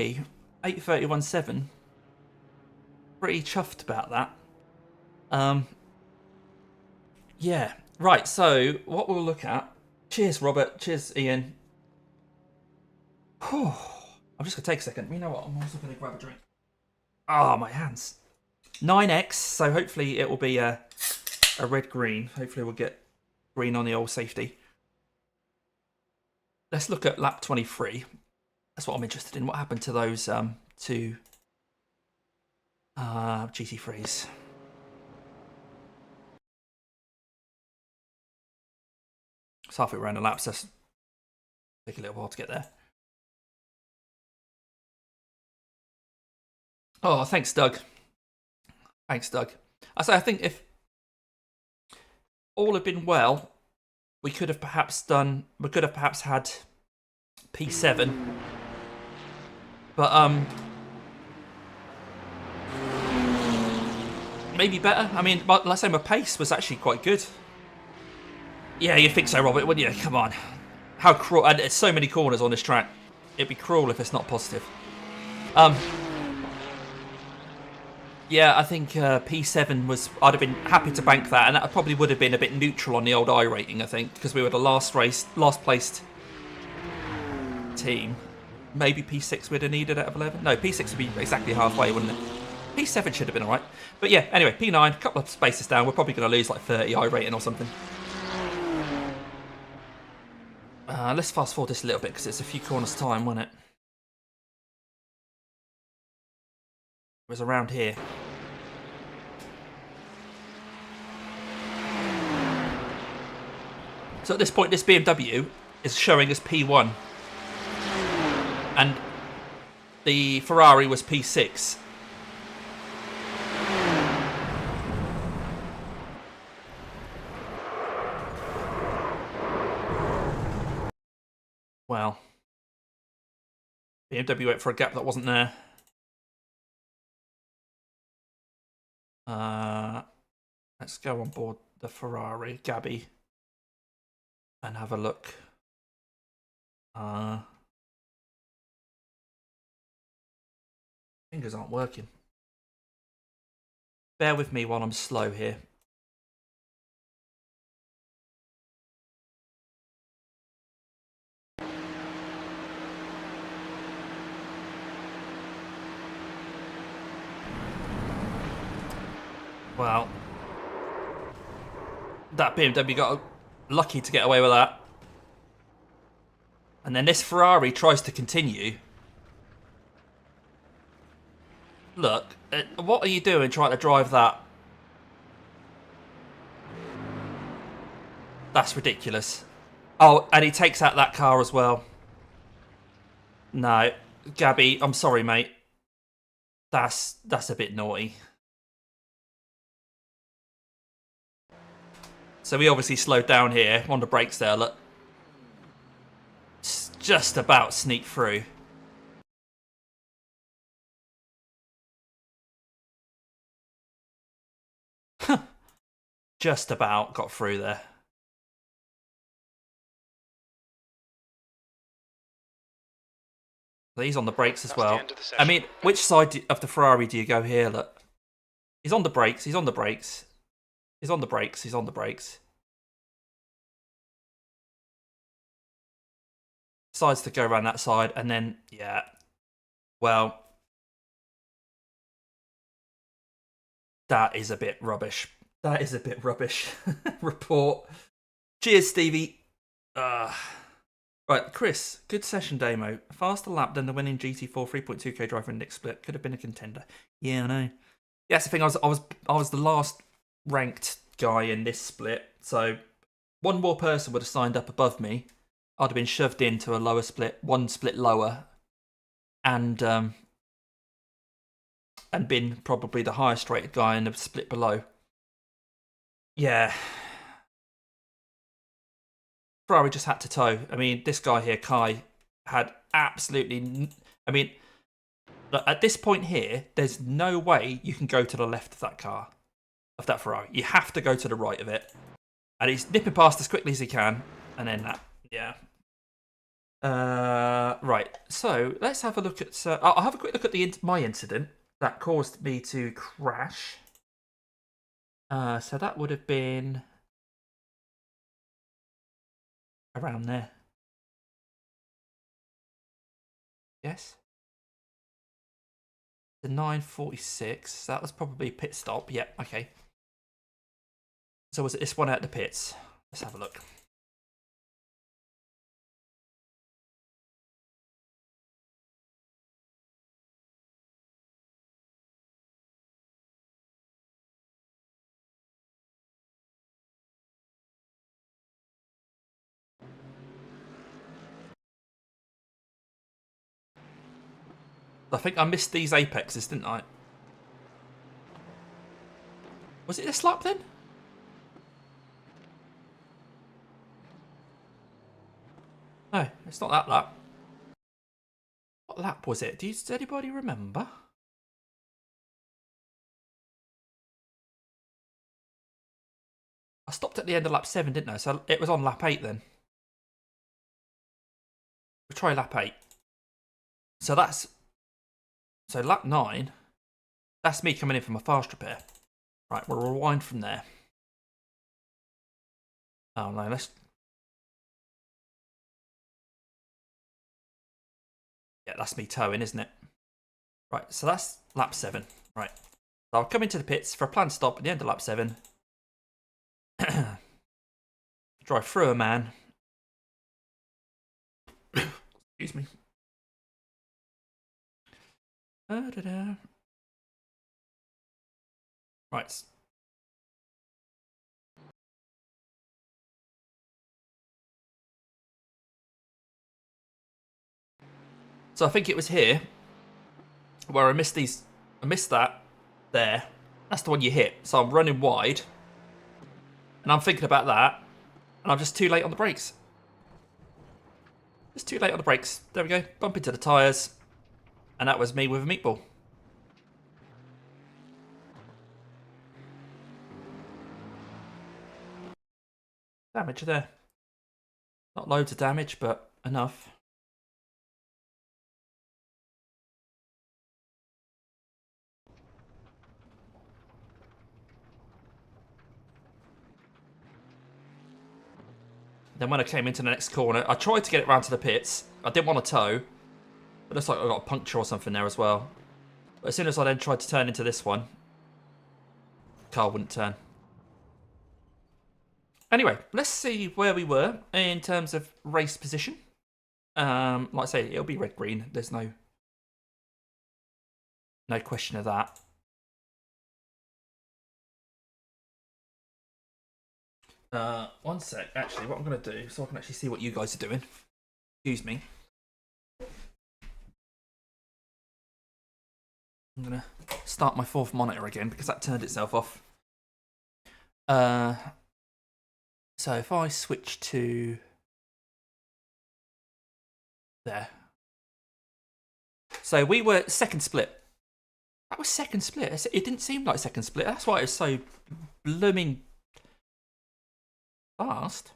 8:31.7. Pretty chuffed about that. Yeah, right, so what we'll look at... Cheers, Robert. Cheers, Ian. Whew. I'm just going to take a second. You know what? I'm also going to grab a drink. Ah, my hands. 9X, so hopefully it will be a red-green. Hopefully we'll get green on the old safety. Let's look at lap 23. That's what I'm interested in. What happened to those two GT3s? It's halfway around the laps, so take a little while to get there. Oh, thanks, Doug. Thanks, Doug. I think if all had been well, we could have perhaps had P7. But maybe better. I mean, let's say my pace was actually quite good. Yeah, you'd think so, Robert, wouldn't you? Come on. How cruel. And there's so many corners on this track. It'd be cruel if it's not positive. Yeah, I think P7 was... I'd have been happy to bank that, and that probably would have been a bit neutral on the old I rating, I think, because we were the last placed team. Maybe P6 would have needed out of 11. No, P6 would be exactly halfway, wouldn't it? P7 should have been alright. But yeah, anyway, P9, a couple of spaces down. We're probably going to lose like 30 I rating or something. Let's fast forward this a little bit because it's a few corners time, wasn't it? It was around here. So at this point, this BMW is showing as P1. And the Ferrari was P6. Well, BMW went for a gap that wasn't there. Let's go on board the Ferrari, Gabby, and have a look. Fingers aren't working. Bear with me while I'm slow here. Well, that BMW got lucky to get away with that. And then this Ferrari tries to continue. Look, what are you doing trying to drive that? That's ridiculous. Oh, and he takes out that car as well. No, Gabby, I'm sorry, mate. That's a bit naughty. So we obviously slowed down here on the brakes there, look. Just about sneak through. Just about got through there. He's on the brakes as well. I mean, which side of the Ferrari do you go here? Look, he's on the brakes. He's on the brakes. He's on the brakes. He's on the brakes. Decides to go around that side, and then yeah. Well, that is a bit rubbish. That is a bit rubbish. Report. Cheers, Stevie. Right, Chris, good session demo. Faster lap than the winning GT4 3.2k driver in Nick split. Could have been a contender. Yeah, I know. Yeah, that's the thing. I was the last ranked guy in this split. So one more person would have signed up above me. I'd have been shoved into a lower split, one split lower, and been probably the highest rated guy in the split below. Yeah. Ferrari just had to tow. I mean, this guy here, Kai, had absolutely... I mean, at this point here, there's no way you can go to the left of that car, of that Ferrari. You have to go to the right of it. And he's nipping past as quickly as he can. And then that, yeah. Right, so let's have a look at... I'll have a quick look at my incident that caused me to crash. So that would have been... around there. Yes. The 9:46. That was probably pit stop. Yep, okay. So was it this one at the pits? Let's have a look. I think I missed these apexes, didn't I? Was it this lap then? No, it's not that lap. What lap was it? Does anybody remember? I stopped at the end of lap 7, didn't I? So it was on lap 8 then. We'll try lap 8. So that's... So lap 9, that's me coming in from a fast repair. Right, we'll rewind from there. Oh no, let's... Yeah, that's me towing, isn't it? Right, so that's lap 7. Right. So I'll come into the pits for a planned stop at the end of lap 7. Drive through a man. Excuse me. Right. So I think it was here where I missed that there. That's the one you hit. So I'm running wide. And I'm thinking about that. And I'm just too late on the brakes. Just too late on the brakes. There we go. Bump into the tyres. And that was me with a meatball. Damage there. Not loads of damage, but enough. Then when I came into the next corner, I tried to get it round to the pits. I didn't want to tow. But it looks like I got a puncture or something there as well. But as soon as I then tried to turn into this one, the car wouldn't turn. Anyway, let's see where we were in terms of race position. Like I say, it'll be red-green. There's no question of that. One sec. Actually, what I'm going to do, so I can actually see what you guys are doing. Excuse me. I'm going to start my fourth monitor again because that turned itself off. So if I switch to there. So we were second split. That was second split. It didn't seem like second split. That's why it was so blooming fast.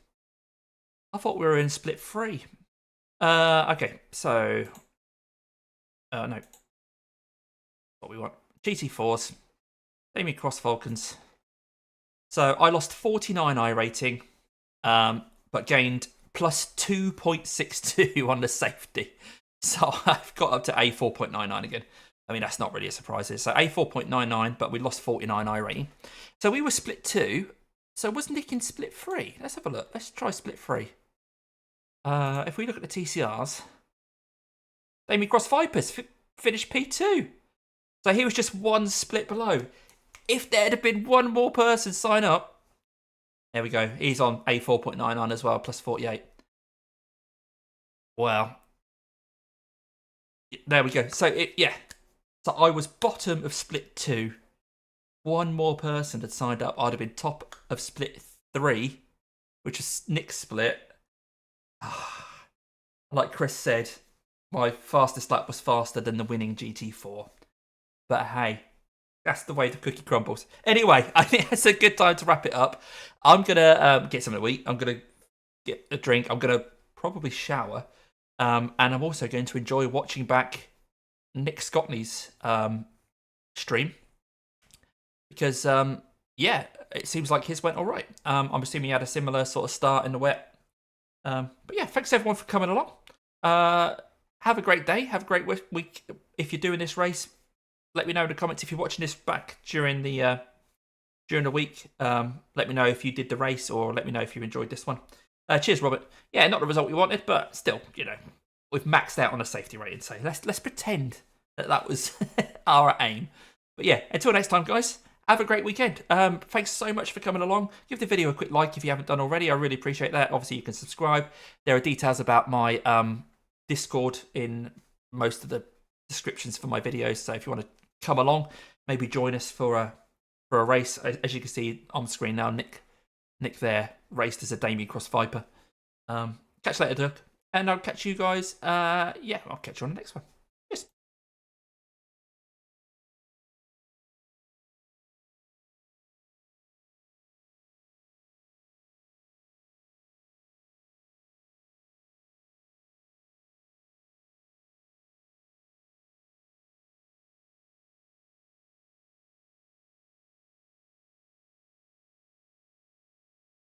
I thought we were in split 3. Okay, so no. What we want. GT4s. Damien Cross Falcons. So I lost 49 iRating, but gained plus 2.62 on the safety. So I've got up to A4.99 again. I mean, that's not really a surprise. So A4.99, but we lost 49 iRating. So we were split 2. So was Nick in split 3? Let's have a look. Let's try split 3. If we look at the TCRs, Damien Cross Vipers finished P2. So he was just one split below. If there had been one more person sign up, there we go. He's on A4.99 as well, plus 48. Wow. There we go. So, yeah. So I was bottom of split 2. One more person had signed up. I'd have been top of split 3, which is Nick's split. Like Chris said, my fastest lap was faster than the winning GT4. But hey, that's the way the cookie crumbles. Anyway, I think it's a good time to wrap it up. I'm going to get something to eat. I'm going to get a drink. I'm going to probably shower. And I'm also going to enjoy watching back Nick Scotney's stream. Because, yeah, it seems like his went all right. I'm assuming he had a similar sort of start in the wet. But yeah, thanks everyone for coming along. Have a great day. Have a great week. If you're doing this race, let me know in the comments if you're watching this back during the week. Let me know if you did the race, or let me know if you enjoyed this one. Cheers, Robert. Yeah, not the result we wanted, but still, you know, we've maxed out on a safety rating, so let's pretend that was our aim. But yeah, until next time, guys. Have a great weekend. Thanks so much for coming along. Give the video a quick like if you haven't done already. I really appreciate that. Obviously, you can subscribe. There are details about my Discord in most of the descriptions for my videos. So if you want to come along, maybe join us for a race. As you can see on screen now, Nick there raced as a Damien Cross Viper. Catch you later, Dirk. And I'll catch you guys. Yeah, I'll catch you on the next one.